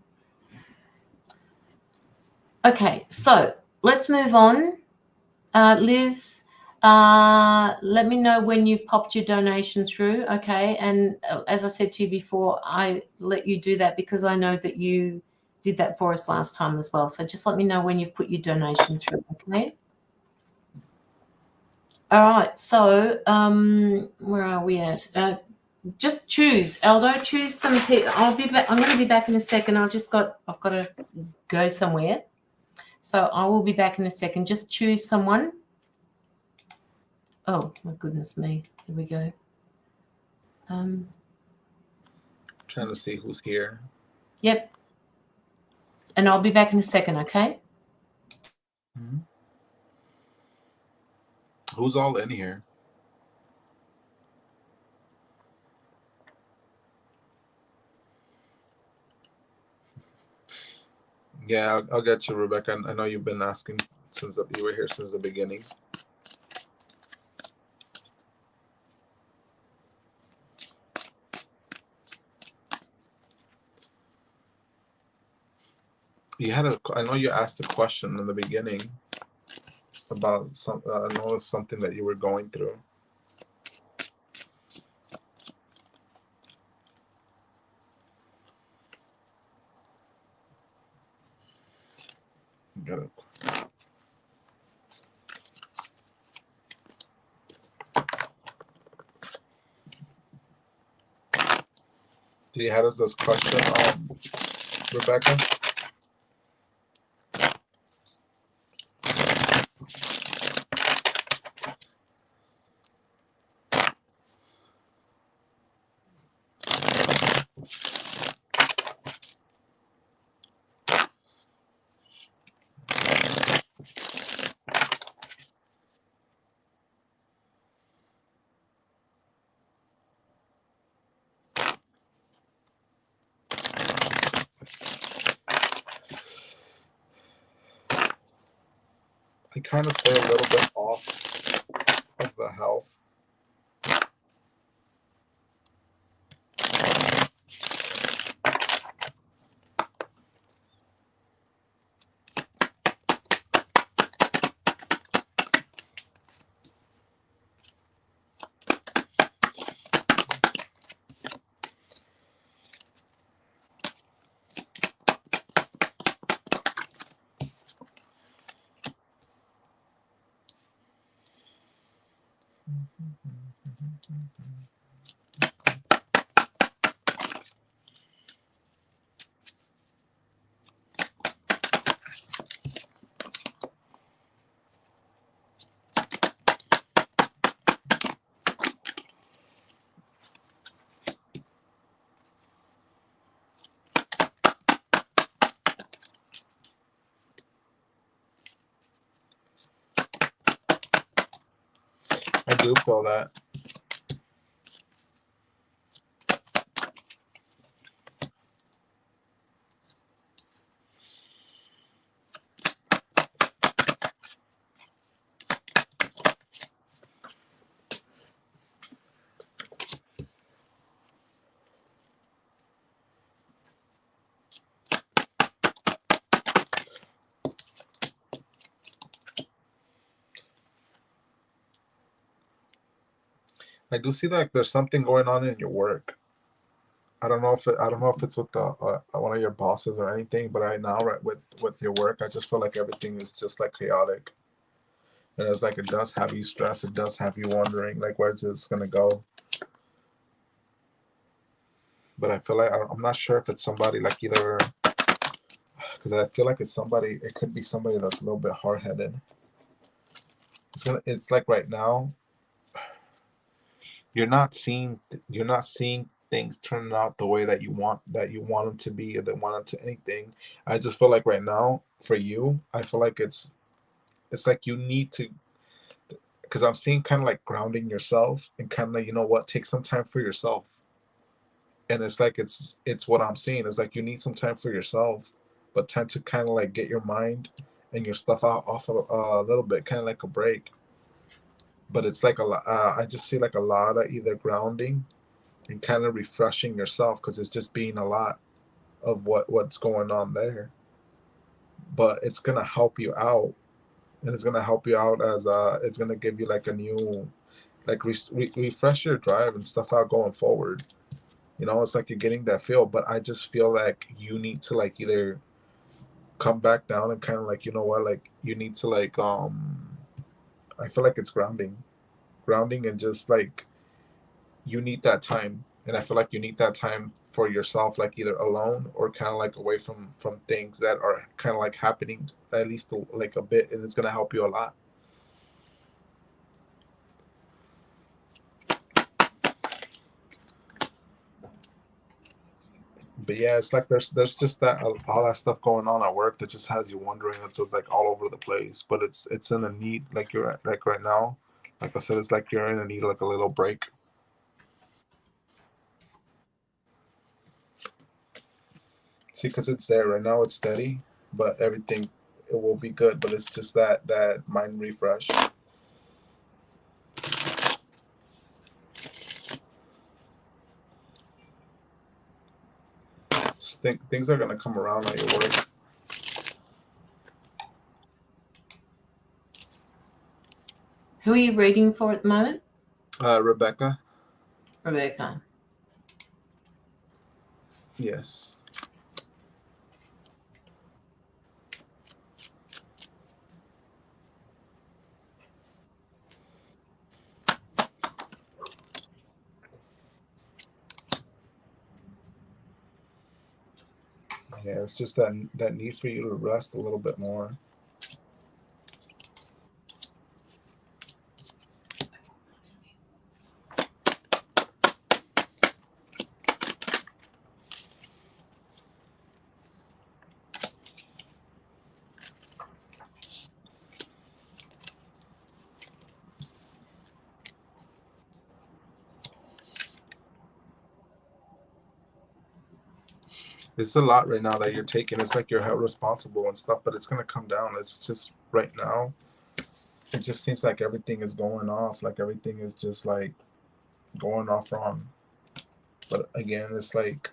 Okay, so let's move on. Liz, Let me know when you've popped your donation through, okay? And as I said to you before, I let you do that because I know that you did that for us last time as well. So just let me know when you've put your donation through, okay? All right. So where are we at? Just choose, Aldo. Choose some people. I'll be back. I'm going to be back in a second. I've got to go somewhere. So I will be back in a second. Just choose someone. Oh, my goodness me. Here we go. Trying to see who's here. Yep. And I'll be back in a second, okay? Mm-hmm. Who's all in here? Yeah, I'll get you, Rebecca. I know you've been asking since you were here since the beginning. I know you asked a question in the beginning about I know it's something that you were going through. Got it. Did you have us this question, Rebecca? I kind of stay a little bit off of the health. I do feel that. I do see like there's something going on in your work. I don't know if it's with the one of your bosses or anything, but right now, right with your work, I just feel like everything is just like chaotic, and it's like it does have you stressed. It does have you wondering like where's this gonna go. But I feel like I'm not sure if it's somebody like either because I feel like it's somebody. It could be somebody that's a little bit hard headed. It's like right now you're not seeing things turning out the way that you want them to be or that want them to anything. I just feel like right now for you, I feel like it's like you need to, because I'm seeing kind of like grounding yourself and kind of like, you know what, take some time for yourself. And it's like it's what I'm seeing is like you need some time for yourself, but tend to kind of like get your mind and your stuff out off a little bit, kind of like a break. But it's like a lot. I just see like a lot of either grounding and kind of refreshing yourself because it's just being a lot of what's going on there. But it's gonna help you out and it's gonna help you out as it's gonna give you like a new, like refresh your drive and stuff out going forward. It's like you're getting that feel, but I just feel like you need to like either come back down and kind of like, what, like you need to like I feel like it's grounding, and just like you need that time, and I feel like you need that time for yourself, like either alone or kind of like away from things that are kind of like happening at least like a bit, and it's gonna help you a lot. But yeah, it's like there's just that all that stuff going on at work that just has you wondering. It's just like all over the place, but it's in a need, like you're at, like right now. Like I said, it's like you're in a need, like a little break. See, because it's there right now, it's steady, but everything, it will be good. But it's just that mind refresh. Just things are gonna come around at your work. Who are you reading for at the moment? Rebecca. Rebecca. Yes. Yeah, it's just that need for you to rest a little bit more. It's a lot right now that you're taking. It's like you're held responsible and stuff, but it's gonna come down. It's just right now. It just seems like everything is going off. Like everything is just like going off wrong. But again, it's like,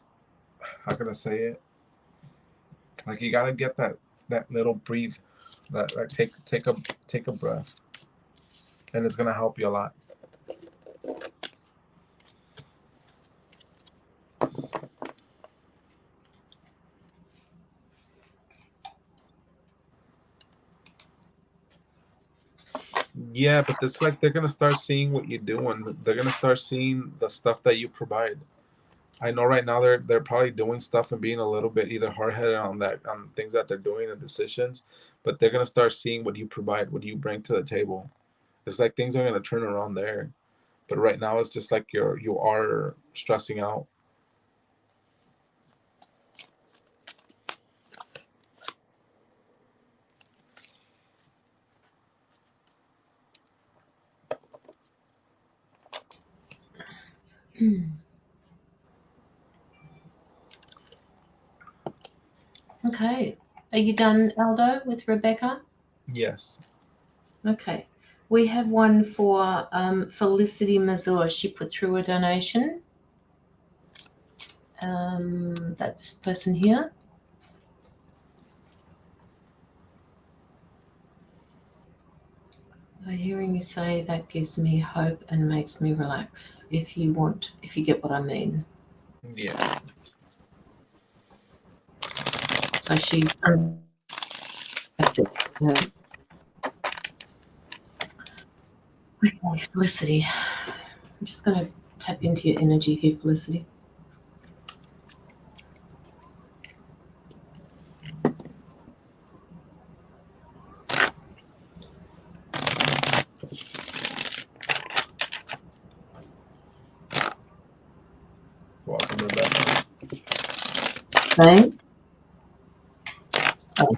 how can I say it? Like you gotta get that little breathe, that like take a breath, and it's gonna help you a lot. Yeah, but it's like they're gonna start seeing what you do, and they're gonna start seeing the stuff that you provide. I know right now they're probably doing stuff and being a little bit either hard headed on things that they're doing and decisions, but they're gonna start seeing what you provide, what you bring to the table. It's like things are gonna turn around there, but right now it's just like you are stressing out. Okay. Are you done, Aldo, with Rebecca? Yes. Okay. We have one for Felicity Mazur. She put through a donation. That's this person here. By hearing you say that gives me hope and makes me relax. If you get what I mean. Yeah. So she Okay, Felicity. I'm just going to tap into your energy here, Felicity. Welcome, Rebecca. Okay. Oh.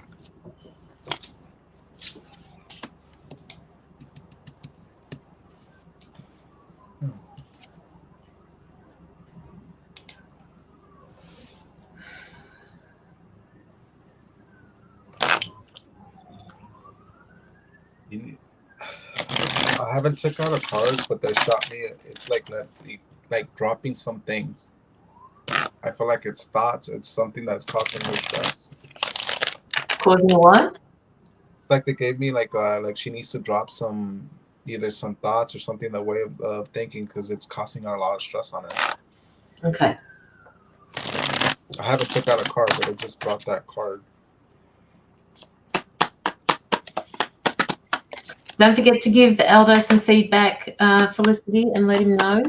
I haven't took out a card, but they shot me. It's like dropping some things. I feel like it's thoughts. It's something that's causing me stress. Causing what? Like they gave me like she needs to drop some either some thoughts or something the way of thinking because it's causing her a lot of stress on it. Okay. I haven't took out a card, but I just brought that card. Don't forget to give Aldo some feedback, Felicity, and let him know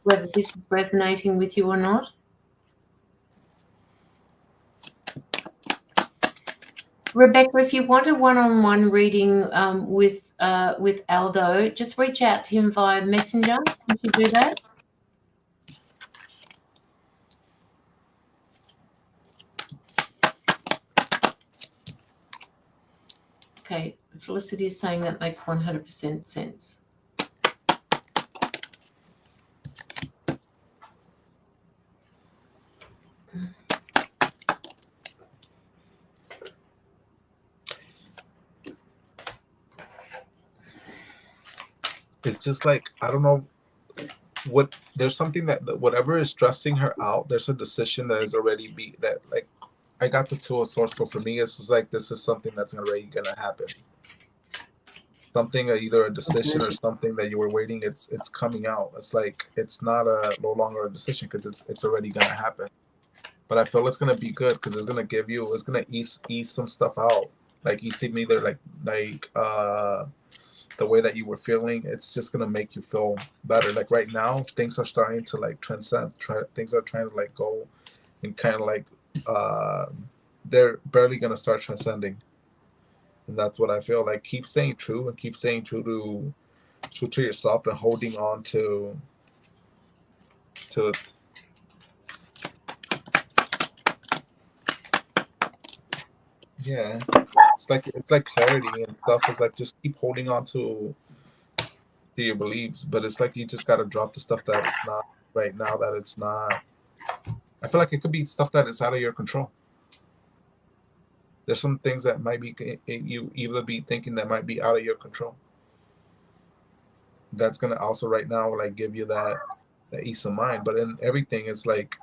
whether this is resonating with you or not. Rebecca, if you want a one-on-one reading with Aldo, just reach out to him via Messenger. Would you do that? Okay, Felicity is saying that makes 100% sense. It's just like I don't know what there's something that whatever is stressing her out. There's a decision that is already be that like I got the Two of Swords, but for me it's just like this is something that's already gonna happen. Something either a decision or something that you were waiting. It's coming out. It's like it's not no longer a decision because it's already gonna happen. But I feel it's gonna be good because it's gonna ease some stuff out. Like easing either like the way that you were feeling, it's just gonna make you feel better. Like right now, things are starting to like transcend. Things are trying to like go and kind of like they're barely gonna start transcending, and that's what I feel. Like keep staying true and keep staying true to yourself and holding on to. Yeah, it's like clarity and stuff. It's like just keep holding on to your beliefs, but it's like you just gotta drop the stuff that it's not right now. That it's not. I feel like it could be stuff that is out of your control. There's some things that might be you either be thinking that might be out of your control. That's gonna also right now like give you that ease of mind. But in everything, it's like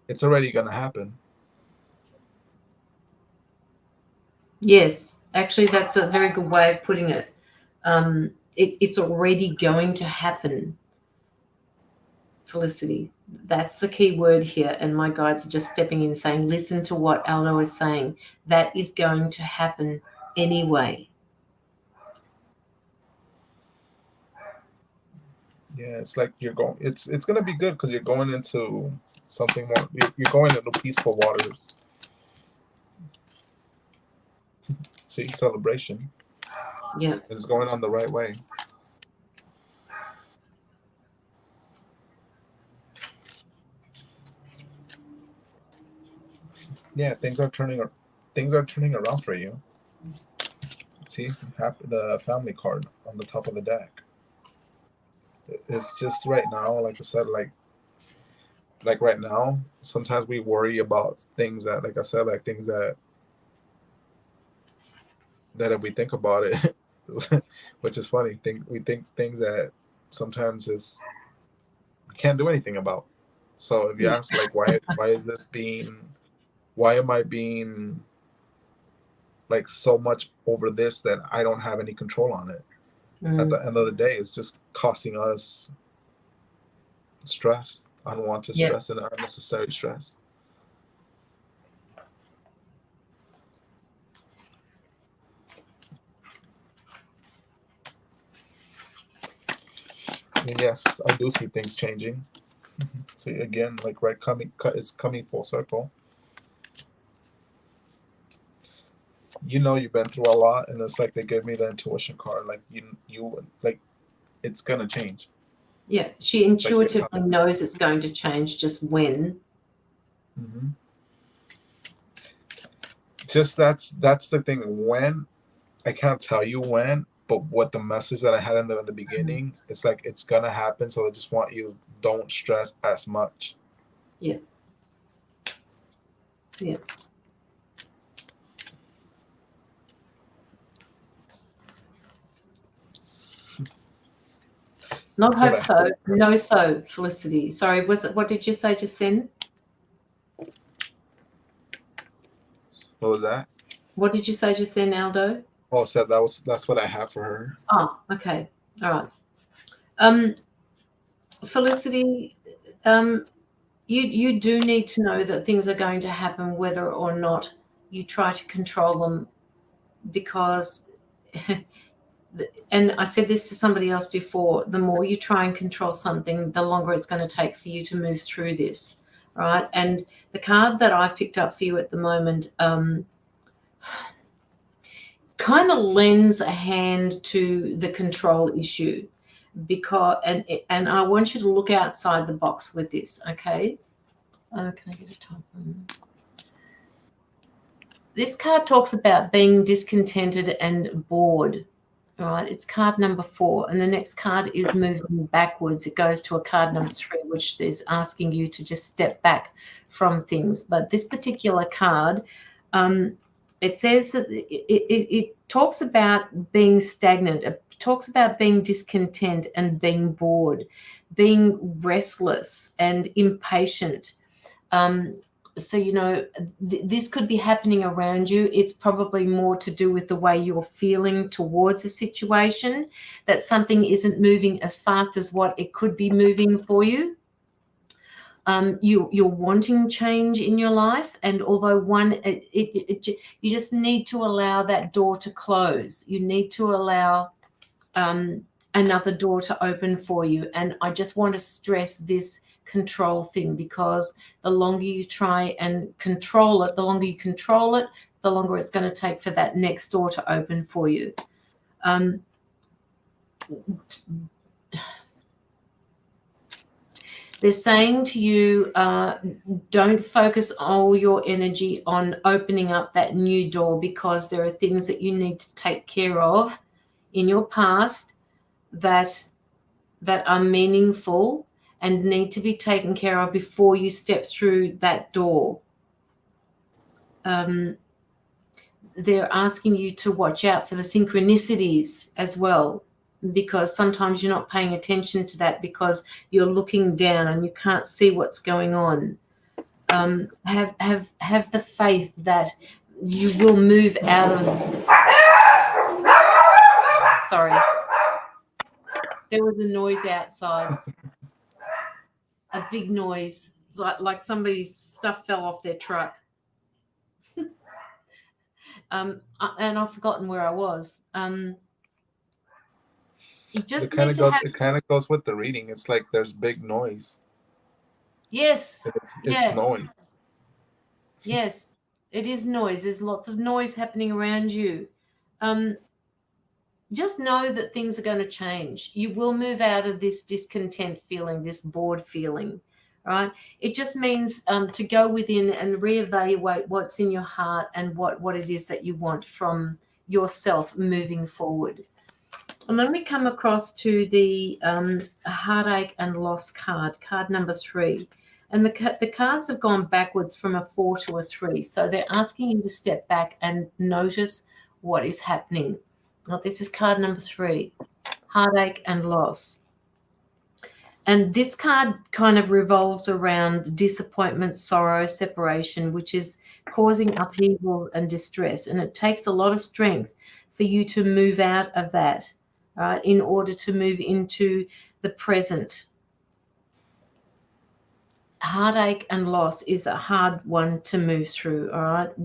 it's already gonna happen. Yes, actually, that's a very good way of putting it. It's already going to happen, Felicity. That's the key word here. And my guides are just stepping in saying, listen to what Aldo is saying. That is going to happen anyway. Yeah, it's like you're going. It's gonna be good because you're going into something more. You're going into peaceful waters. See, celebration. Yeah. It's going on the right way. Yeah, things are turning around for you. See, the family card on the top of the deck. It's just right now, like I said, like right now, sometimes we worry about things that, like I said, like things that if we think about it, which is funny, we think things that sometimes is we can't do anything about. So if you ask like why am I being like so much over this that I don't have any control on it? At the end of the day, it's just costing us stress, unwanted stress, and unnecessary stress. I mean, yes, I do see things changing. See again, like it's coming full circle. You've been through a lot, and it's like they give me the intuition card. Like you like it's gonna change. Yeah, she intuitively knows it's going to change, just when. Mm-hmm. Just that's the thing. When I can't tell you when, but what the message that I had in the beginning, it's like it's gonna happen. So I just want you don't stress as much. Yeah. Yeah. Not hope so. No so, Felicity. Sorry, what did you say just then? What was that? What did you say just then, Aldo? Oh, so that's what I have for her. Oh, okay. All right. Felicity, you do need to know that things are going to happen whether or not you try to control them, because and I said this to somebody else before, the more you try and control something, the longer it's going to take for you to move through this, right? And the card that I've picked up for you at the moment kind of lends a hand to the control issue, because and I want you to look outside the box with this, okay? Can I get a top one? This card talks about being discontented and bored. All right, it's card number 4, and the next card is moving backwards. It goes to a card number 3, which is asking you to just step back from things. But this particular card, it says that it talks about being stagnant. It talks about being discontent and being bored, being restless and impatient. So, you know, this could be happening around you. It's probably more to do with the way you're feeling towards a situation, that something isn't moving as fast as what it could be moving for you. You're wanting change in your life, and although you just need to allow that door to close. You need to allow another door to open for you. And I just want to stress this control thing, because the longer you try and control it, the longer it's going to take for that next door to open for you. They're saying to you, don't focus all your energy on opening up that new door, because there are things that you need to take care of in your past that are meaningful and need to be taken care of before you step through that door. They're asking you to watch out for the synchronicities as well, because sometimes you're not paying attention to that because you're looking down and you can't see what's going on. Have the faith that you will move out of... Sorry. There was a noise outside. A big noise, like somebody's stuff fell off their truck. And I've forgotten where I was. You just it kind of goes with the reading. It's like there's big noise. Yes. It's noise. Yes, it is noise. There's lots of noise happening around you. Just know that things are going to change. You will move out of this discontent feeling, this bored feeling, right? It just means to go within and reevaluate what's in your heart and what it is that you want from yourself moving forward. And then we come across to the heartache and loss card number 3. And the cards have gone backwards from a 4 to a 3. So they're asking you to step back and notice what is happening. This is card number 3, heartache and loss. And this card kind of revolves around disappointment, sorrow, separation, which is causing upheaval and distress. And it takes a lot of strength for you to move out of that, right, in order to move into the present. Heartache and loss is a hard one to move through, all right?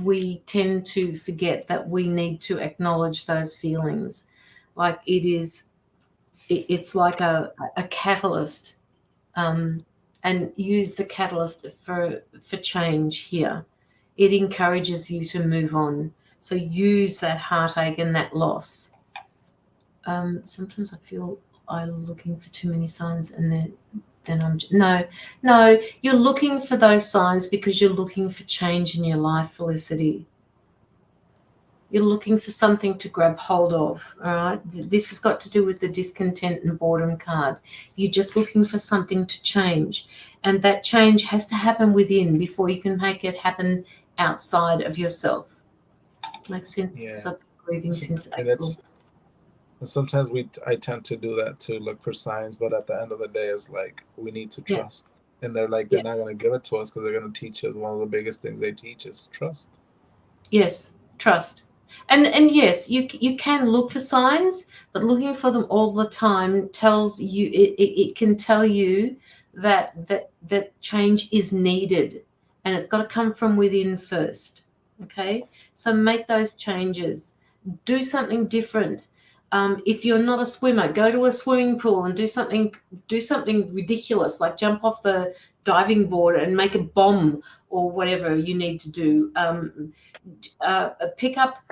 We tend to forget that we need to acknowledge those feelings. Like it's like a catalyst, and use the catalyst for change here. It encourages you to move on. So use that heartache and that loss. Sometimes I feel I'm looking for too many signs, and then I'm no, you're looking for those signs because you're looking for change in your life, Felicity. You're looking for something to grab hold of, all right? This has got to do with the discontent and boredom card. You're just looking for something to change, and that change has to happen within before you can make it happen outside of yourself. Makes sense? Yeah. So grieving since And April. sometimes I tend to do that, to look for signs, but at the end of the day, it's like we need to trust. And they're like, they're not going to give it to us because they're going to teach us. One of the biggest things they teach is trust. Yes, trust. And yes, you can look for signs, but looking for them all the time tells you, it can tell you that change is needed, and it's got to come from within first. Okay, so make those changes. Do something different. If you're not a swimmer, go to a swimming pool and do something ridiculous, like jump off the diving board and make a bomb or whatever you need to do. Uh, pick up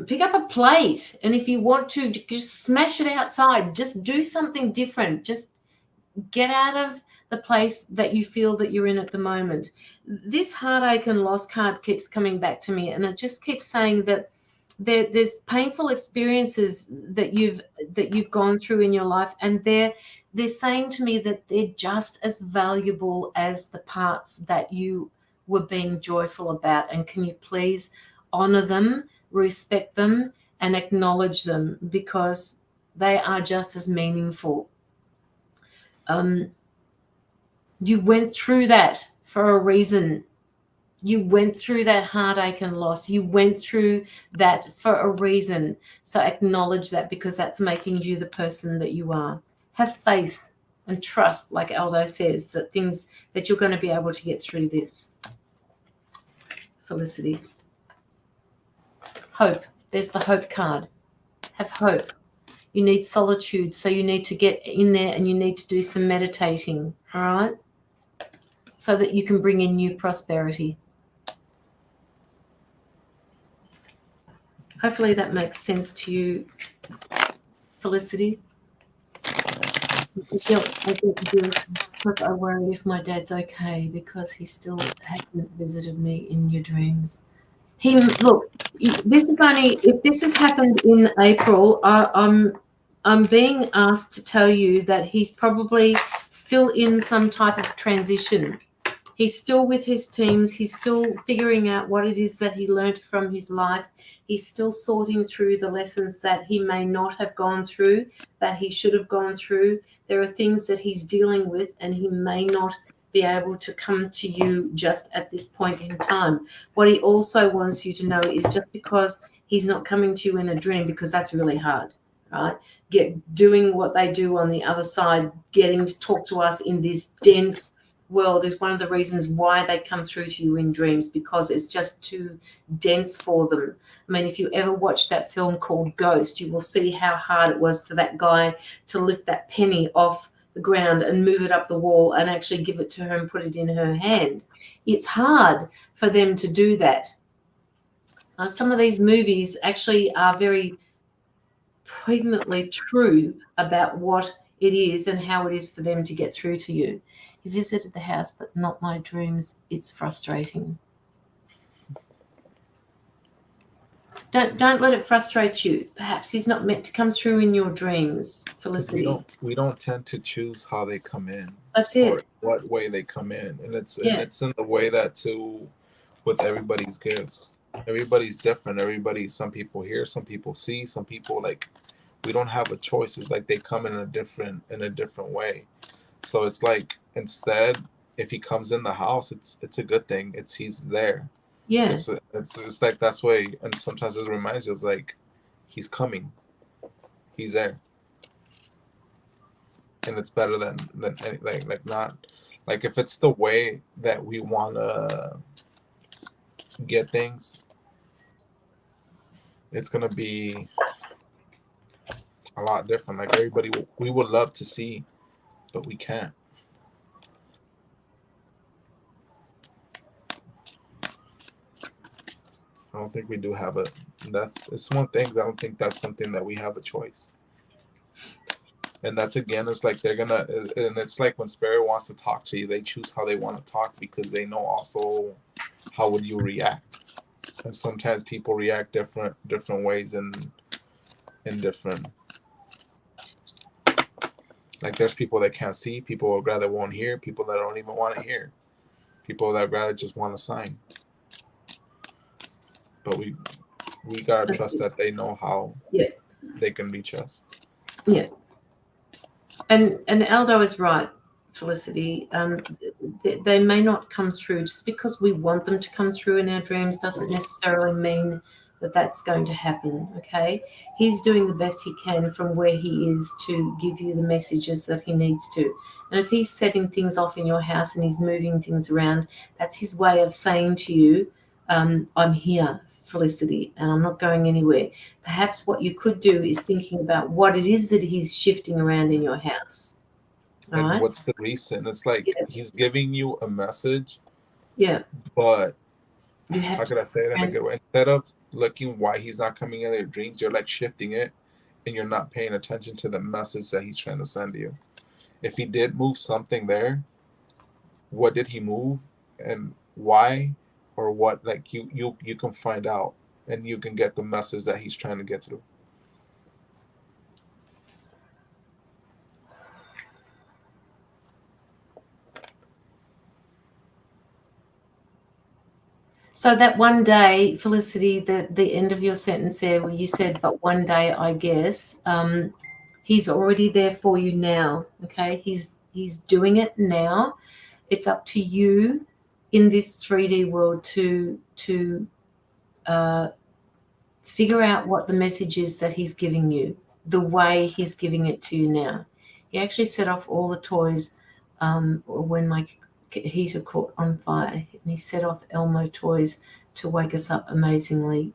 pick up a plate, and if you want to, just smash it outside. Just do something different. Just get out of the place that you feel that you're in at the moment. This heartache and loss card keeps coming back to me, and it just keeps saying that there's painful experiences that you've gone through in your life, and they're saying to me that they're just as valuable as the parts that you were being joyful about. And can you please honor them, respect them, and acknowledge them, because they are just as meaningful. You went through that for a reason. You went through that heartache and loss. You went through that for a reason. So acknowledge that, because that's making you the person that you are. Have faith and trust, like Aldo says, that you're going to be able to get through this. Felicity. Hope. There's the hope card. Have hope. You need solitude, so you need to get in there and you need to do some meditating, all right? So that you can bring in new prosperity. Hopefully that makes sense to you, Felicity. I get guilt because I worry if my dad's okay, because he still hasn't visited me in your dreams. Look, this is only, if this has happened in April, I'm being asked to tell you that he's probably still in some type of transition. He's still with his teams. He's still figuring out what it is that he learned from his life. He's still sorting through the lessons that he may not have gone through, that he should have gone through. There are things that he's dealing with, and he may not be able to come to you just at this point in time. What he also wants you to know is, just because he's not coming to you in a dream, because that's really hard, right? Doing what they do on the other side, getting to talk to us in this dense world, is one of the reasons why they come through to you in dreams, because it's just too dense for them. I mean, if you ever watch that film called Ghost, you will see how hard it was for that guy to lift that penny off the ground and move it up the wall and actually give it to her and put it in her hand. It's hard for them to do that. Some of these movies actually are very poignantly true about what it is and how it is for them to get through to you. You visited the house, but not my dreams. It's frustrating. Don't let it frustrate you. Perhaps he's not meant to come through in your dreams, Felicity. We don't tend to choose how they come in. That's it. Or what way they come in, and it's in the way that too, with everybody's gifts. Everybody's different. Some people hear, some people see, some people, like, we don't have a choice. It's like they come in a different way. So it's like, instead, if he comes in the house, it's a good thing. He's there. Yeah. It's like, that's way. And sometimes it reminds you, it's like, he's coming. He's there. And it's better than anything. Like, not like, if it's the way that we wanna get things, it's gonna be a lot different. Like, everybody, we would love to see, but we can't. I don't think we do have it's one thing. I don't think that's something that we have a choice. And that's, again, it's like and it's like when Spirit wants to talk to you, they choose how they want to talk, because they know also how would you react. And sometimes people react different ways and in different. Like, there's people that can't see, people would rather won't hear, people that don't even want to hear, people that rather just want to sign. But we gotta trust that they know how they can reach us. Yeah. And Aldo is right. Felicity. They may not come through. Just because we want them to come through in our dreams doesn't necessarily mean that that's going to happen, okay? He's doing the best he can from where he is to give you the messages that he needs to. And if he's setting things off in your house and he's moving things around, that's his way of saying to you, I'm here, Felicity, and I'm not going anywhere. Perhaps what you could do is thinking about what it is that he's shifting around in your house. All And right? what's the reason? It's like he's giving you a message, Yeah. but You have how could I say it in a good way? Instead of looking why he's not coming in your dreams, you're like shifting it, and you're not paying attention to the message that he's trying to send you. If he did move something there, what did he move and why, or what? Like you can find out, and you can get the message that he's trying to get through. So that one day, Felicity, the end of your sentence there where you said, but one day, I guess, he's already there for you now, okay? He's doing it now. It's up to you in this 3D world to figure out what the message is that he's giving you, the way he's giving it to you now. He actually set off all the toys when my heater caught on fire, and he set off Elmo toys to wake us up. Amazing,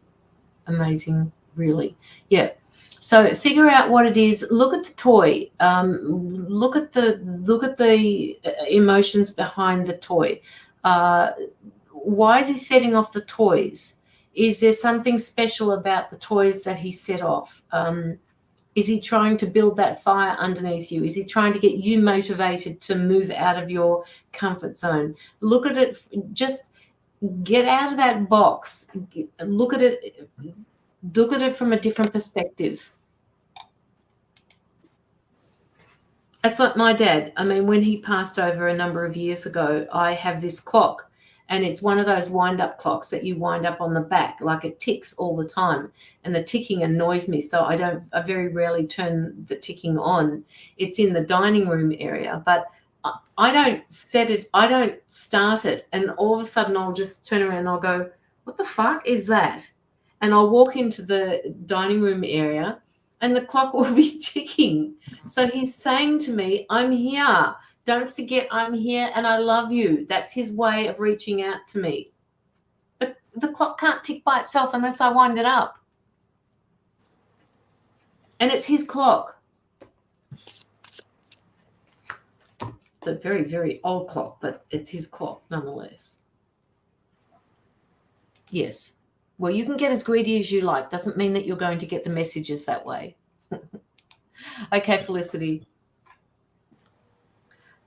really. Yeah. So figure out what it is. Look at the toy. Look at the emotions behind the toy. Why is he setting off the toys? Is there something special about the toys that he set off? Is he trying to build that fire underneath you? Is he trying to get you motivated to move out of your comfort zone? Look at it. Just get out of that box. Look at it. Look at it from a different perspective. It's like my dad. I mean, when he passed over a number of years ago, I have this clock. And it's one of those wind-up clocks that you wind up on the back, like it ticks all the time. And the ticking annoys me, so I very rarely turn the ticking on. It's in the dining room area, but I don't set it, I don't start it. And all of a sudden I'll just turn around and I'll go, what the fuck is that? And I'll walk into the dining room area and the clock will be ticking. So he's saying to me, I'm here. Don't forget I'm here and I love you. That's his way of reaching out to me. But the clock can't tick by itself unless I wind it up. And it's his clock. It's a very, very old clock, but it's his clock nonetheless. Yes. Well, you can get as greedy as you like. Doesn't mean that you're going to get the messages that way. Okay, Felicity.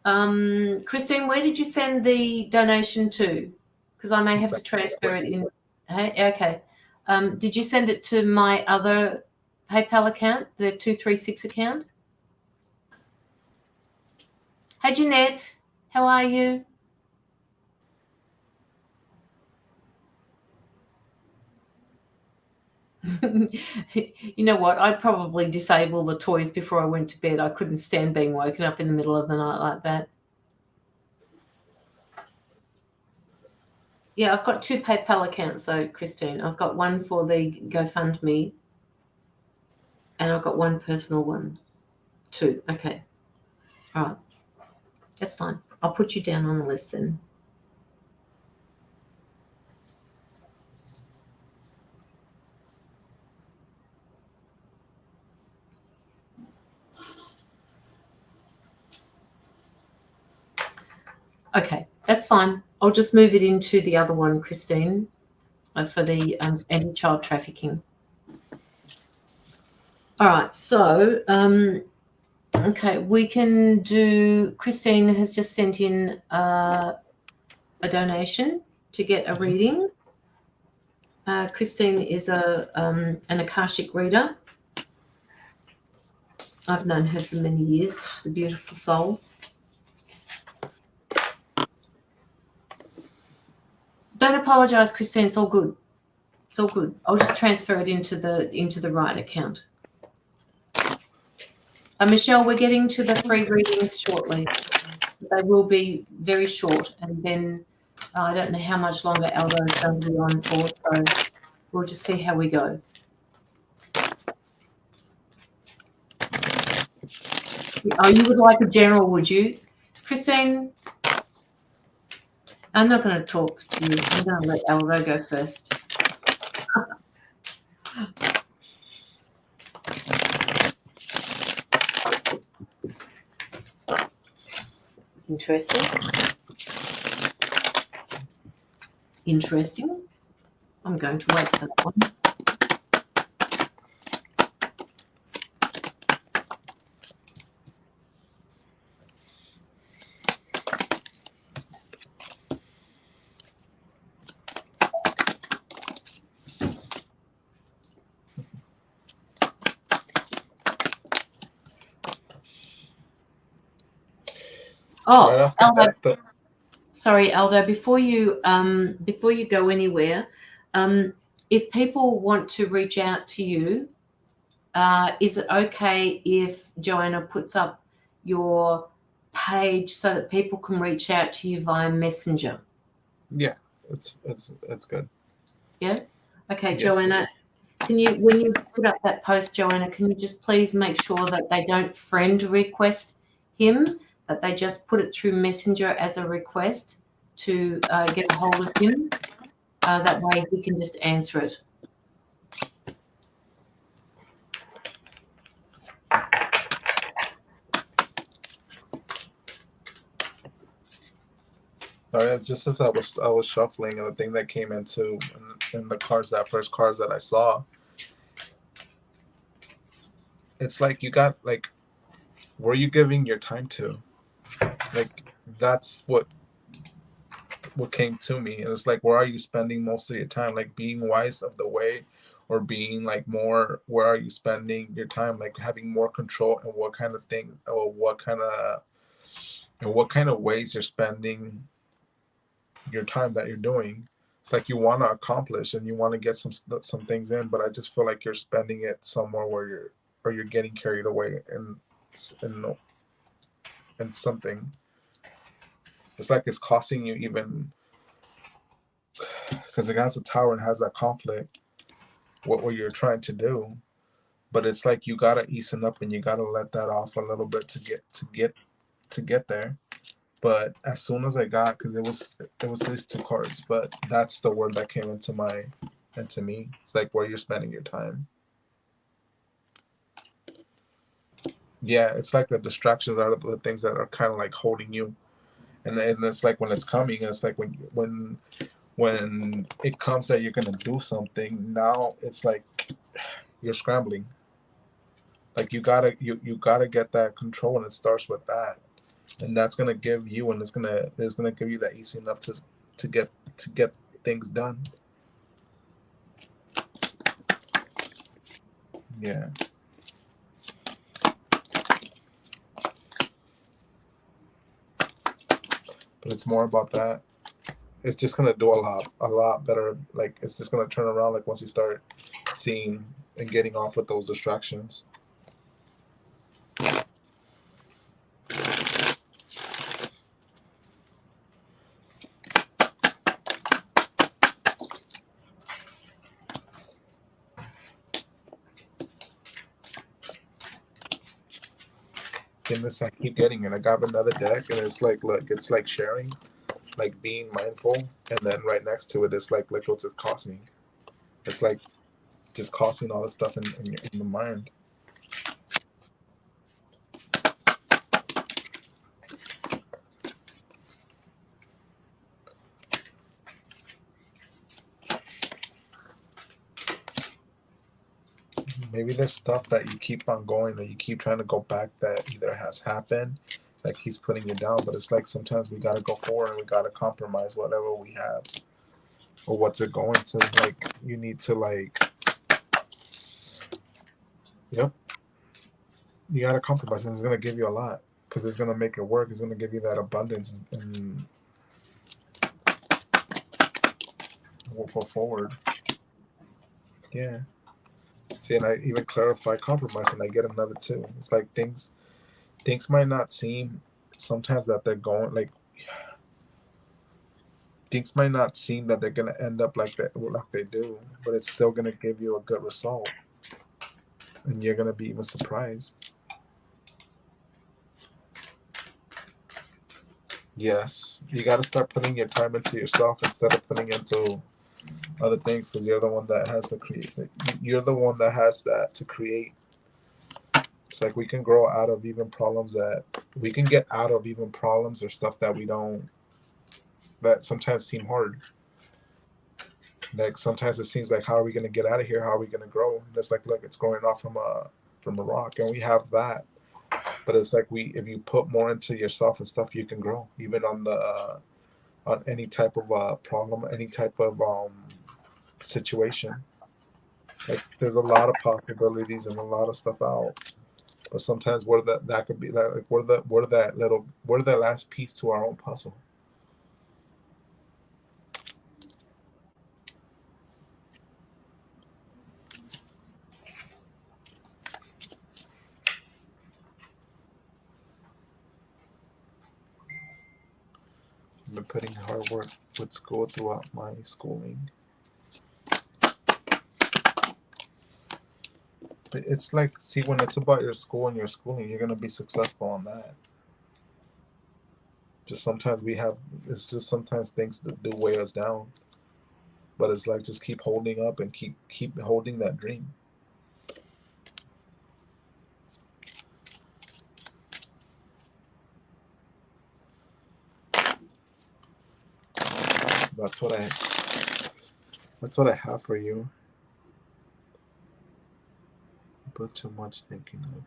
Christine, where did you send the donation to? Because I may have to transfer it in. Hey, okay. Did you send it to my other PayPal account, the 236 account? Hey, Jeanette, how are you? You know what? I'd probably disable the toys before I went to bed. I couldn't stand being woken up in the middle of the night like that. Yeah, I've got two PayPal accounts though, Christine. I've got one for the GoFundMe and I've got one personal one. Two. Okay. All right. That's fine. I'll put you down on the list then. Okay, that's fine. I'll just move it into the other one, Christine, for the anti-child trafficking. All right, so, okay, we can do, Christine has just sent in a donation to get a reading. Christine is an Akashic reader. I've known her for many years. She's a beautiful soul. Don't apologize, Christine. It's all good. It's all good. I'll just transfer it into the right account. Michelle, we're getting to the free readings shortly. They will be very short, and then I don't know how much longer Aldo is going to be on for, so we'll just see how we go. Oh, you would like a general, would you? Christine, I'm not going to talk to you. I'm going to let Aldo go first. Interesting. Interesting. I'm going to wait for that one. Oh, Right after Aldo, that, sorry, Aldo, before you go anywhere, if people want to reach out to you, is it okay if Joanna puts up your page so that people can reach out to you via Messenger? yeah, it's good. Yeah. Okay, Yes. Joanna, can you, when you put up that post, Joanna, can you just please make sure that they don't friend request him, that they just put it through Messenger as a request to get a hold of him? That way he can just answer it. Sorry, it's just as I was shuffling, and the thing that came into in the cards, that first cards that I saw, it's like you got like, where are you giving your time to? Like that's what came to me, and it's like, where are you spending most of your time? Like being wise of the way, or being like more, where are you spending your time? Like having more control and what kind of thing, or what kind of ways you're spending your time that you're doing. It's like you want to accomplish and you want to get some things in, but I just feel like you're spending it somewhere where you're getting carried away and something. It's like it's costing you, even because it has a tower and has that conflict. What you're trying to do, but it's like you gotta easen up and you gotta let that off a little bit to get there. But as soon as I got, because it was these two cards, but that's the word that came into me. It's like where you're spending your time. Yeah, it's like the distractions are the things that are kind of like holding you, and it's like when it's coming, it's like when it comes that you're gonna do something. Now it's like you're scrambling. Like you gotta get that control, and it starts with that, and that's gonna give you, and it's gonna give you that easy enough to get things done. Yeah. But it's more about that. It's just gonna do a lot better. Like it's just gonna turn around. Like once you start seeing and getting off with those distractions. And this, I keep getting it. I got another deck, and it's like, look, it's like sharing, like being mindful, and then right next to it, it's like, look what's it costing. It's like just costing all this stuff in the mind. Maybe there's stuff that you keep on going, or you keep trying to go back, that either has happened, that keeps putting you down. But it's like sometimes we gotta go forward and we gotta compromise whatever we have, or what's it going to. Like you need to yep, you gotta compromise, and it's gonna give you a lot because it's gonna make it work. It's gonna give you that abundance, and we'll go forward. Yeah. See, and I even clarify compromise, and I get another two. It's like things might not seem sometimes that they're going like things might not seem that they're gonna end up like they do, but it's still gonna give you a good result, and you're gonna be even surprised. Yes, you got to start putting your time into yourself instead of putting into other things, because you're the one that has to create. You're the one that has that to create. It's like we can grow out of even problems that we can get out of even problems or stuff that we don't, that sometimes seem hard. Like sometimes it seems like, how are we going to get out of here? How are we going to grow? And it's like, look, it's going off from a rock, and we have that. But it's like if you put more into yourself and stuff, you can grow even on any type of problem, any type of situation. Like there's a lot of possibilities and a lot of stuff out. But sometimes that could be like we're that last piece to our own puzzle. I've been putting hard work with school throughout my schooling. But it's like, see, when it's about your school and your schooling, you're gonna be successful on that. Just sometimes it's just sometimes things that do weigh us down. But it's like just keep holding up and keep holding that dream. That's what I have for you. But too much thinking of.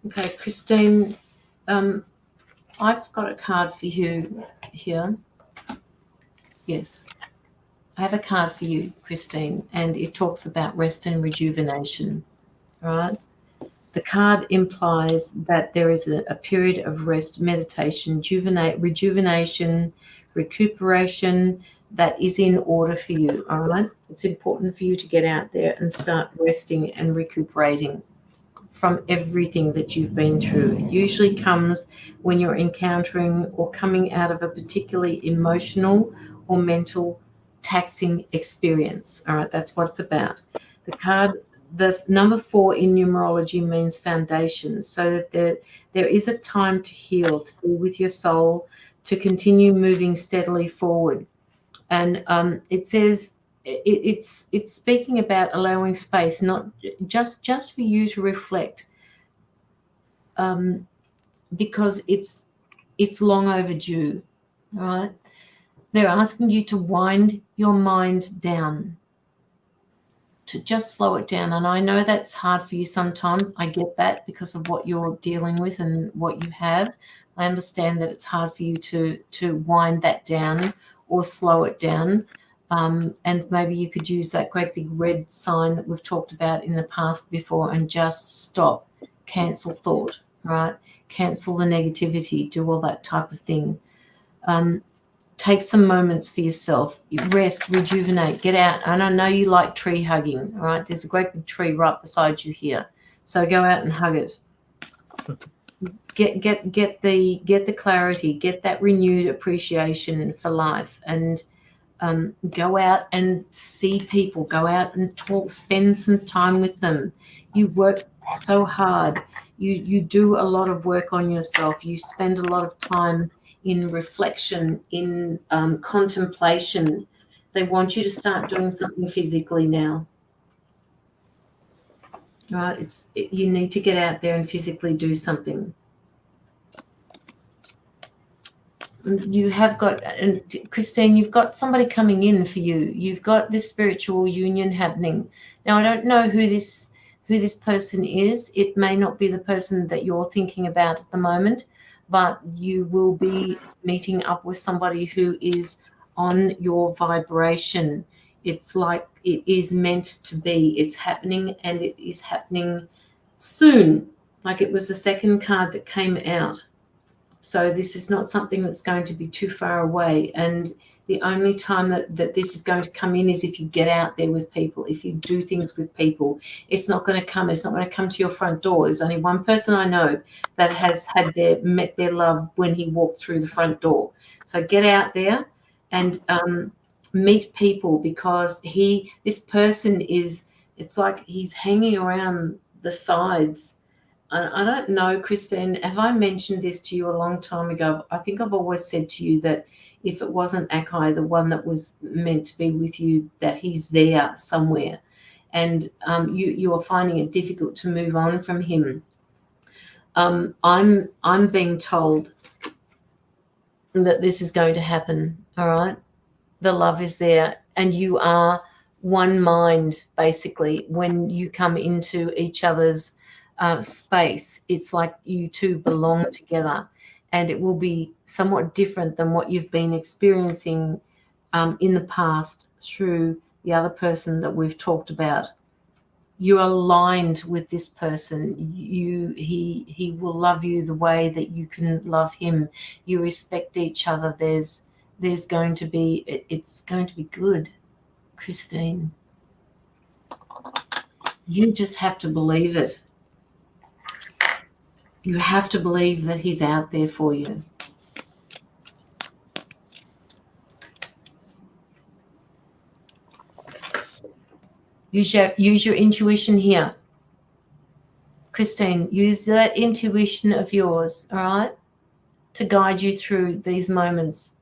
Okay, Christine, I've got a card for you here. Yes, I have a card for you, Christine, and it talks about rest and rejuvenation. All right. The card implies that there is a period of rest, meditation, rejuvenation, recuperation that is in order for you. All right. It's important for you to get out there and start resting and recuperating from everything that you've been through. It usually comes when you're encountering or coming out of a particularly emotional or mental taxing experience. All right. That's what it's about. The number 4 in numerology means foundations, so that there is a time to heal, to be with your soul, to continue moving steadily forward. And it says it's speaking about allowing space, not just for you to reflect, because it's long overdue. All right, they're asking you to wind your mind down, to just slow it down. And I know that's hard for you sometimes. I get that because of what you're dealing with and what you have. I understand that it's hard for you to wind that down or slow it down. And maybe you could use that great big red sign that we've talked about in the past before and just stop, cancel thought, right? Cancel the negativity, do all that type of thing. Take some moments for yourself, rest, rejuvenate, get out. And I know you like tree hugging, all right? There's a great big tree right beside you here. So go out and hug it. Get the clarity, get that renewed appreciation for life, and go out and see people, go out and talk, spend some time with them. You work so hard. You do a lot of work on yourself. You spend a lot of time in reflection, in contemplation. They want you to start doing something physically now. Right? You need to get out there and physically do something. You have got, and Christine, you've got somebody coming in for you. You've got this spiritual union happening. Now, I don't know who this person is. It may not be the person that you're thinking about at the moment, but you will be meeting up with somebody who is on your vibration. It's like it is meant to be. It's happening, and it is happening soon. Like it was the second card that came out. So this is not something that's going to be too far away. And the only time that this is going to come in is if you get out there with people, if you do things with people. It's not going to come to your front door. There's only one person I know that has met their love when he walked through the front door. So get out there and meet people, because this person it's like he's hanging around the sides. I don't know, Christine, have I mentioned this to you a long time ago? I think I've always said to you that if it wasn't Akai, the one that was meant to be with you, that he's there somewhere. And you are finding it difficult to move on from him. I'm being told that this is going to happen, all right? The love is there, and you are one mind, basically. When you come into each other's space, it's like you two belong together, and it will be somewhat different than what you've been experiencing in the past through the other person that we've talked about. You're aligned with this person. He will love you the way that you can love him. You respect each other. It's going to be good, Christine. You just have to believe it. You have to believe that he's out there for you. Use your intuition here. Christine, use that intuition of yours, all right, to guide you through these moments.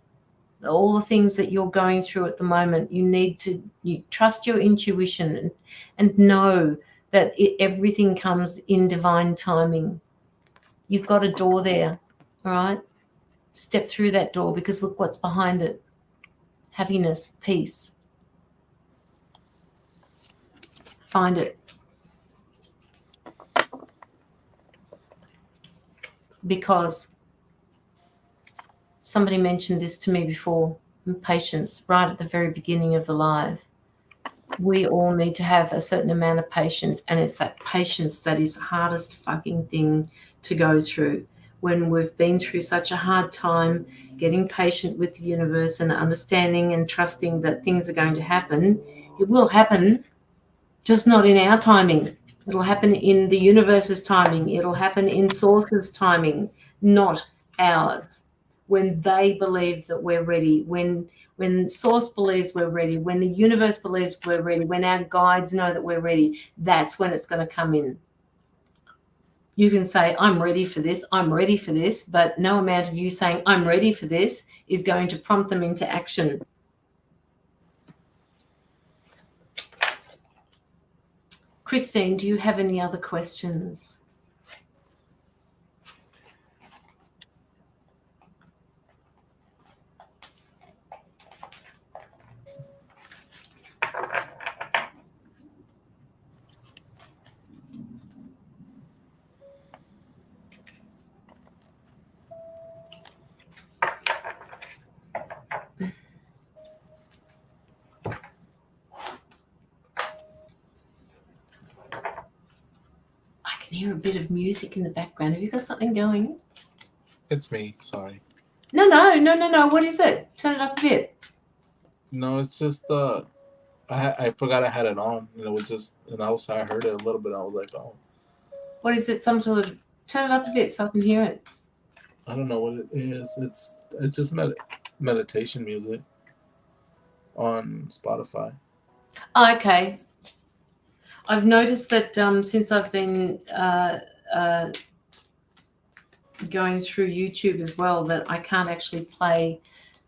All the things that you're going through at the moment, you trust your intuition and know that everything comes in divine timing. You've got a door there, all right? Step through that door, because look what's behind it. Happiness, peace. Find it. Because somebody mentioned this to me before, patience, right at the very beginning of the live. We all need to have a certain amount of patience, and it's that patience that is the hardest fucking thing to go through. When we've been through such a hard time, getting patient with the universe and understanding and trusting that things are going to happen, it will happen, just not in our timing. It'll happen in the universe's timing. It'll happen in Source's timing, not ours. When they believe that we're ready, when Source believes we're ready, when the universe believes we're ready, when our guides know that we're ready, that's when it's going to come in. You can say, I'm ready for this, but no amount of you saying, I'm ready for this, is going to prompt them into action. Christine, do you have any other questions? I hear a bit of music in the background. Have you got something going? It's me. Sorry. No. What is it? Turn it up a bit. No, it's just I forgot I had it on. It was just, and I heard it a little bit. I was like, oh. What is it? Some sort of, turn it up a bit so I can hear it. I don't know what it is. It's just meditation music on Spotify. Oh, okay. I've noticed that since I've been going through YouTube as well, that I can't actually play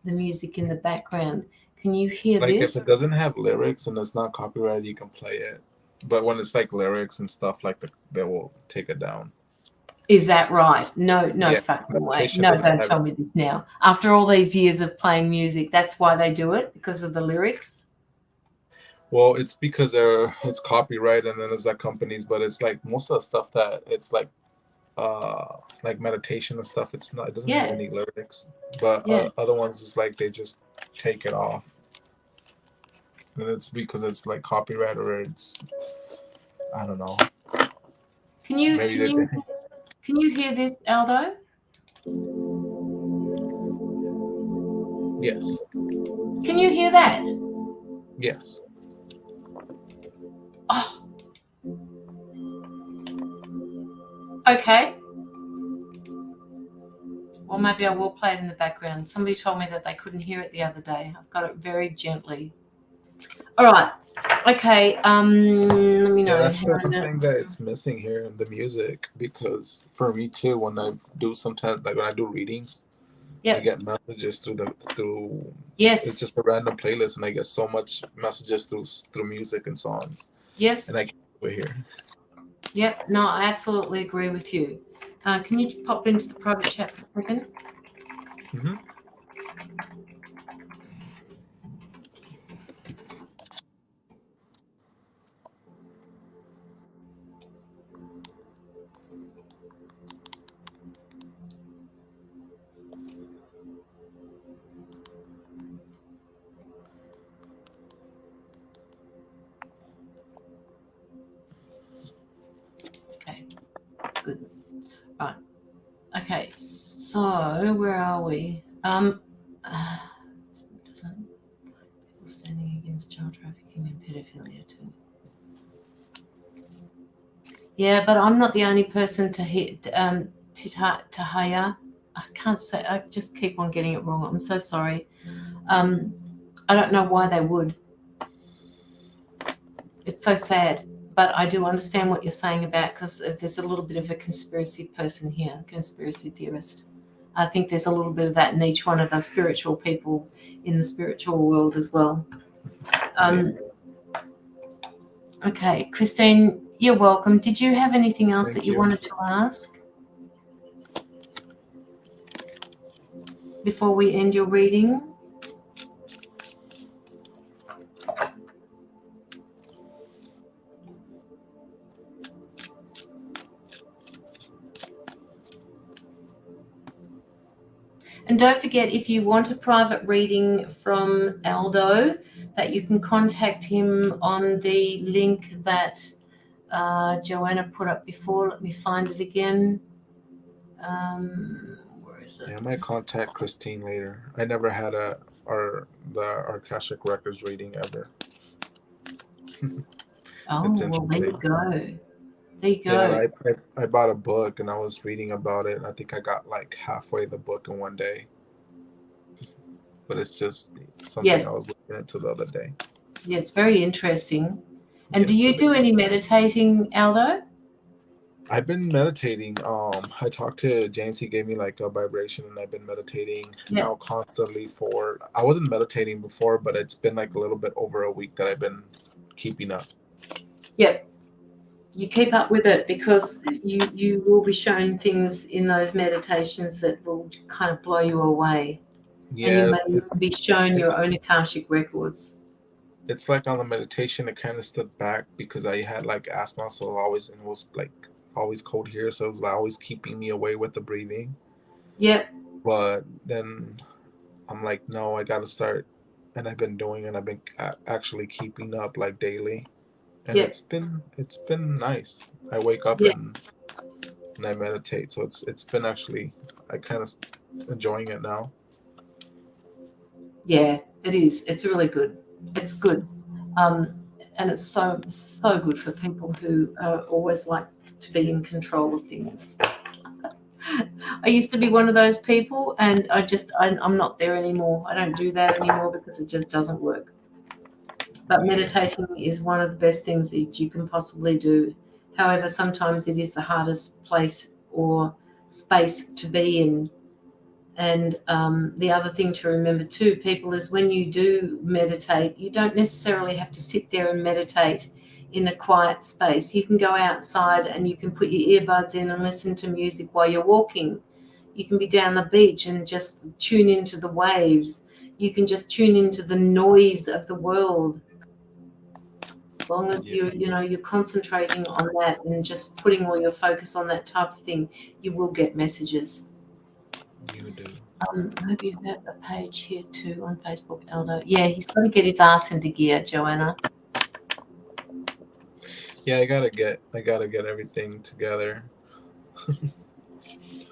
the music in the background. Can you hear like this? If it doesn't have lyrics and it's not copyrighted, you can play it. But when it's like lyrics and stuff, like they will take it down. Is that right? No, Yeah, fucking way. No, don't tell me this now. After all these years of playing music, that's why they do it, because of the lyrics? Well, it's because it's copyright, and then there's like companies, but it's like most of the stuff that it's like meditation and stuff, it doesn't have any lyrics. But other ones is like they just take it off. And it's because it's like copyright, or it's, I don't know. Can you hear this, Aldo? Yes. Can you hear that? Yes. Oh. Okay. Well, maybe I will play it in the background. Somebody told me that they couldn't hear it the other day. I've got it very gently. All right. Okay. Let me know. Yeah, that's the one thing that it's missing here in the music, because for me too, when I do sometimes, like when I do readings, I get messages through Yes. It's just a random playlist, and I get so much messages through music and songs. Yes. And I can't over here. Yep. No, I absolutely agree with you. Can you pop into the private chat for a second? Mm-hmm. Okay. Good. Right. Okay. So where are we? Standing against child trafficking and pedophilia too. Yeah, but I'm not the only person to hit Tahaya. I can't say. I just keep on getting it wrong. I'm so sorry. I don't know why they would. It's so sad, but I do understand what you're saying about, because there's a little bit of a conspiracy person here, conspiracy theorist. I think there's a little bit of that in each one of the spiritual people in the spiritual world as well. Okay, Christine, you're welcome. Did you have anything else that you wanted to ask before we end your reading? And don't forget, if you want a private reading from Aldo, that you can contact him on the link that Joanna put up before. Let me find it again. Where is it? Yeah, I might contact Christine later. I never had the Akashic Records reading ever. Oh, well, there you go. There you go. Yeah, I bought a book and I was reading about it. I think I got like halfway the book in one day. But it's just something I was looking into the other day. Yeah, it's very interesting. And do you do any meditating, Aldo? I've been meditating. I talked to James. He gave me like a vibration, and I've been meditating now constantly I wasn't meditating before, but it's been like a little bit over a week that I've been keeping up. Yep. You keep up with it, because you will be shown things in those meditations that will kind of blow you away. Yeah, and you may be shown your own Akashic records. It's like on the meditation, it kind of stood back because I had like asthma, so it was like always cold here, so it was like always keeping me away with the breathing. Yep. But then I'm like, no, I got to start, and I've been doing it. I've been actually keeping up like daily. And it's been nice. I wake up and I meditate, so it's been actually, I kind of enjoying it now. Yeah, it is. It's really good. It's good, and it's so good for people who always like to be in control of things. I used to be one of those people, and I'm not there anymore. I don't do that anymore because it just doesn't work. But meditating is one of the best things that you can possibly do. However, sometimes it is the hardest place or space to be in. And the other thing to remember too, people, is when you do meditate, you don't necessarily have to sit there and meditate in a quiet space. You can go outside and you can put your earbuds in and listen to music while you're walking. You can be down the beach and just tune into the waves. You can just tune into the noise of the world. As long as you're concentrating on that and just putting all your focus on that type of thing, you will get messages. You do. Maybe you've got a page here too on Facebook, Aldo. Yeah, he's got to get his ass into gear, Joanna. Yeah, I gotta get everything together.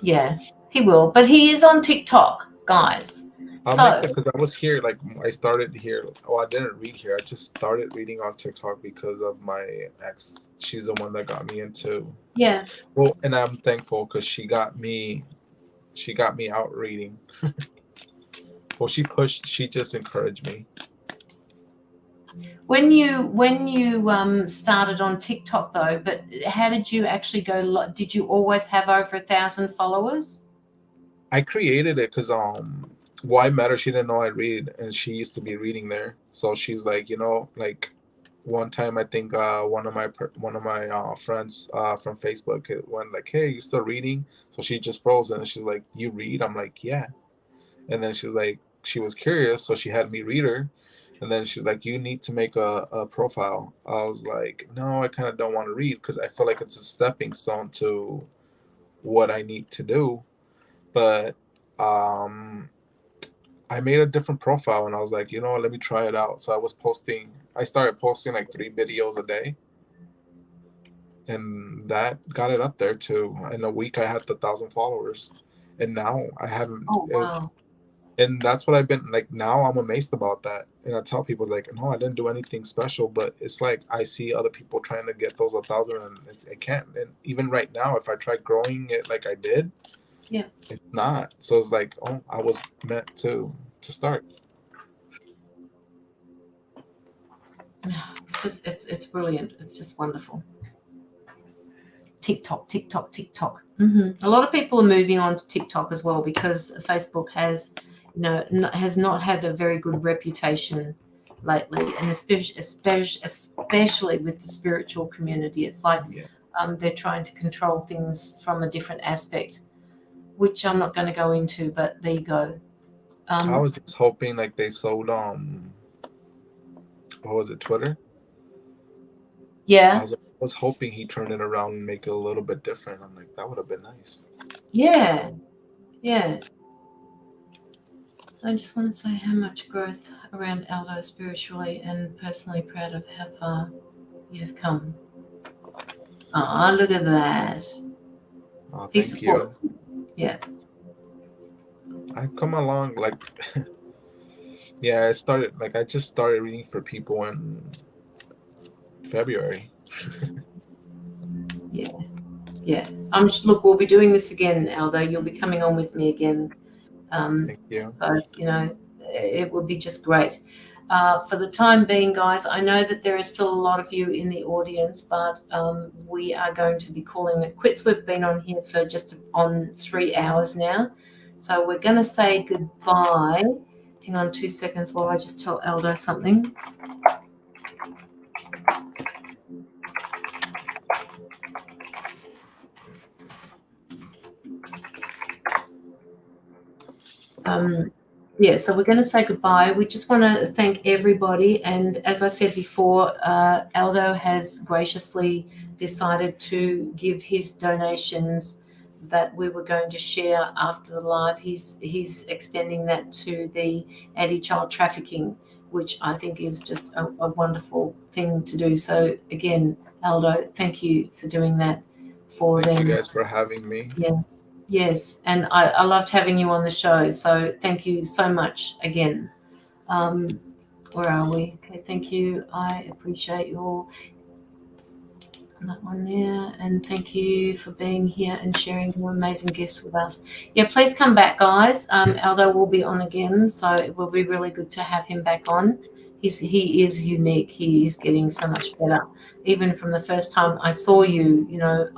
Yeah, he will. But he is on TikTok, guys. I'll make So that because I was here. Like I started here. Oh, I didn't read here. I just started reading on TikTok because of my ex. She's the one that got me into. yeah. Well, and I'm thankful because she got me. She got me out reading. Well, she pushed. She just encouraged me. When you started on TikTok though, but how did you actually go? Did you always have over 1,000 followers? I created it because well, I met her. She didn't know I read, and she used to be reading there. So she's like, like one time I think one of my friends from Facebook went like, "Hey, you still reading?" So she just froze and she's like, "You read?" I'm like, "Yeah." And then she's like, she was curious, so she had me read her. And then she's like, "You need to make a profile." I was like, "No, I kind of don't want to read because I feel like it's a stepping stone to what I need to do." But um I made a different profile and I was like, you know what, let me try it out. So I started posting like 3 videos a day, and that got it up there too. In a week I had 1,000 followers. And now I haven't Oh wow. and that's what I've been like. Now I'm amazed about that. And I tell people like, no, I didn't do anything special, but it's like I see other people trying to get those 1,000 and it can't. And even right now, if I try growing it like I did, Yeah. it's not. So it's like, oh, I was meant to start. It's just it's brilliant. It's just wonderful. TikTok, TikTok, TikTok. A lot of people are moving on to TikTok as well because Facebook has, has not had a very good reputation lately, and especially with the spiritual community. It's like Yeah. they're trying to control things from a different aspect, which I'm not going to go into, but there you go. I was just hoping like they sold what was it, Twitter? Yeah, I was hoping he turned it around and make it a little bit different. I'm like, that would have been nice. yeah, yeah. So I just want to say how much growth around Aldo spiritually and personally proud of how far you've come. Oh, look at that. Oh, He thank you. supports. Yeah. I've come along like yeah, I just started reading for people in February. Yeah. Yeah. Look, we'll be doing this again, Aldo. You'll be coming on with me again. Thank you. So, it would be just great. For the time being, guys, I know that there are still a lot of you in the audience, but we are going to be calling it quits. We've been on here for just on 3 hours now. So we're going to say goodbye. Hang on 2 seconds while I just tell Aldo something. So we're going to say goodbye. We just want to thank everybody. And as I said before, Aldo has graciously decided to give his donations that we were going to share after the live. He's extending that to the anti-child trafficking, which I think is just a wonderful thing to do. So again, Aldo, thank you for doing that for them. Thank you guys for having me. Yeah. Yes, and I loved having you on the show. So thank you so much again. Where are we? Okay, thank you. I appreciate your that one there, and thank you for being here and sharing your amazing gifts with us. Yeah, please come back, guys. Aldo will be on again, so it will be really good to have him back on. He is unique. He is getting so much better. Even from the first time I saw you,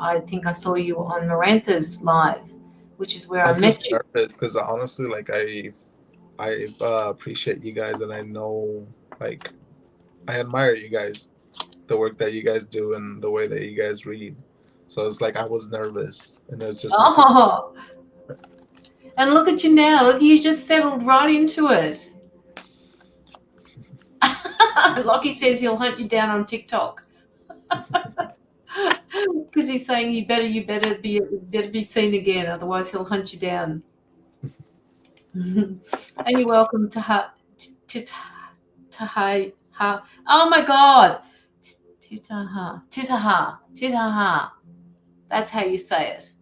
I think I saw you on Marantha's live, which is where I I'm met just you. nervous because honestly, like I appreciate you guys, and I know like I admire you guys, the work that you guys do and the way that you guys read. So it's like I was nervous, and it's just Oh, and look at you now. Look, you just settled right into it. Lockie says he'll hunt you down on TikTok because he's saying you better be seen again, otherwise he'll hunt you down. And you're welcome to ha. Oh my God, Titaha. That's how you say it.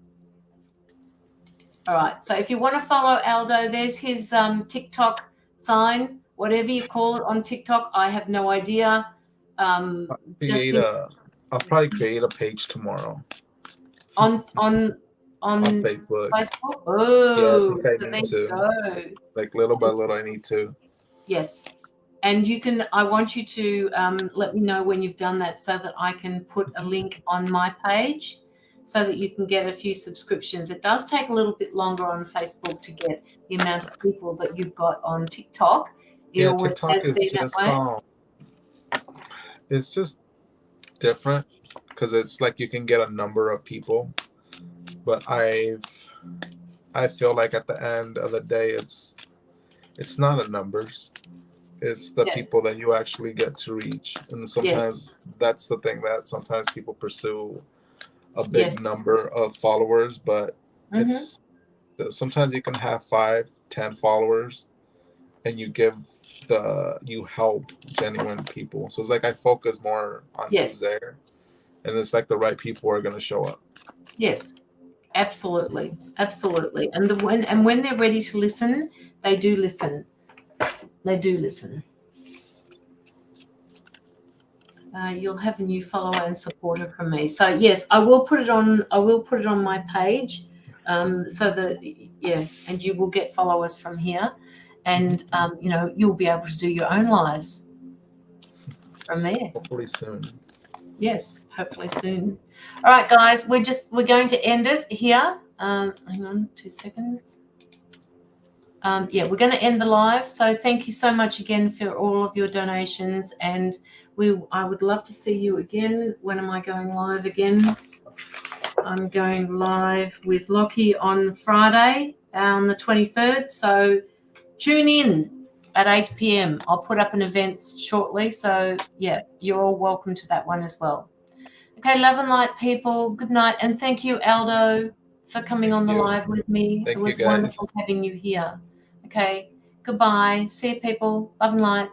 All right. So if you want to follow Aldo, there's his TikTok sign, whatever you call it on TikTok. I have no idea. I'll probably create a page tomorrow on on Facebook. Facebook. Yeah, I Oh, think I so there need you to. go. Like little by little, I need to. Yes. And you can, I want you to let me know when you've done that so that I can put a link on my page so that you can get a few subscriptions. It does take a little bit longer on Facebook to get the amount of people that you've got on TikTok. It always TikTok has is been that just way. it's just different because it's like you can get a number of people, but I feel like at the end of the day, it's not a numbers. It's the people that you actually get to reach, and sometimes that's the thing that sometimes people pursue a big number of followers, but it's sometimes you can have 5-10 followers and you help genuine people. So it's like I focus more on who's there, and it's like the right people are going to show up. Yes, absolutely. And when they're ready to listen, they do listen. You'll have a new follower and supporter from me. So yes, I will put it on my page, so that and you will get followers from here, and you'll be able to do your own lives from there. Hopefully soon. Yes, hopefully soon. All right, guys, we're going to end it here. Hang on 2 seconds. We're going to end the live. So thank you so much again for all of your donations, and I would love to see you again. When am I going live again? I'm going live with Lockie on Friday, on the 23rd. So tune in at 8 p.m. I'll put up an event shortly. So you're all welcome to that one as well. Okay, love and light, people. Good night, and thank you, Aldo, for coming on the live with me. It was wonderful having you here. Okay, goodbye. See you, people. Love and light.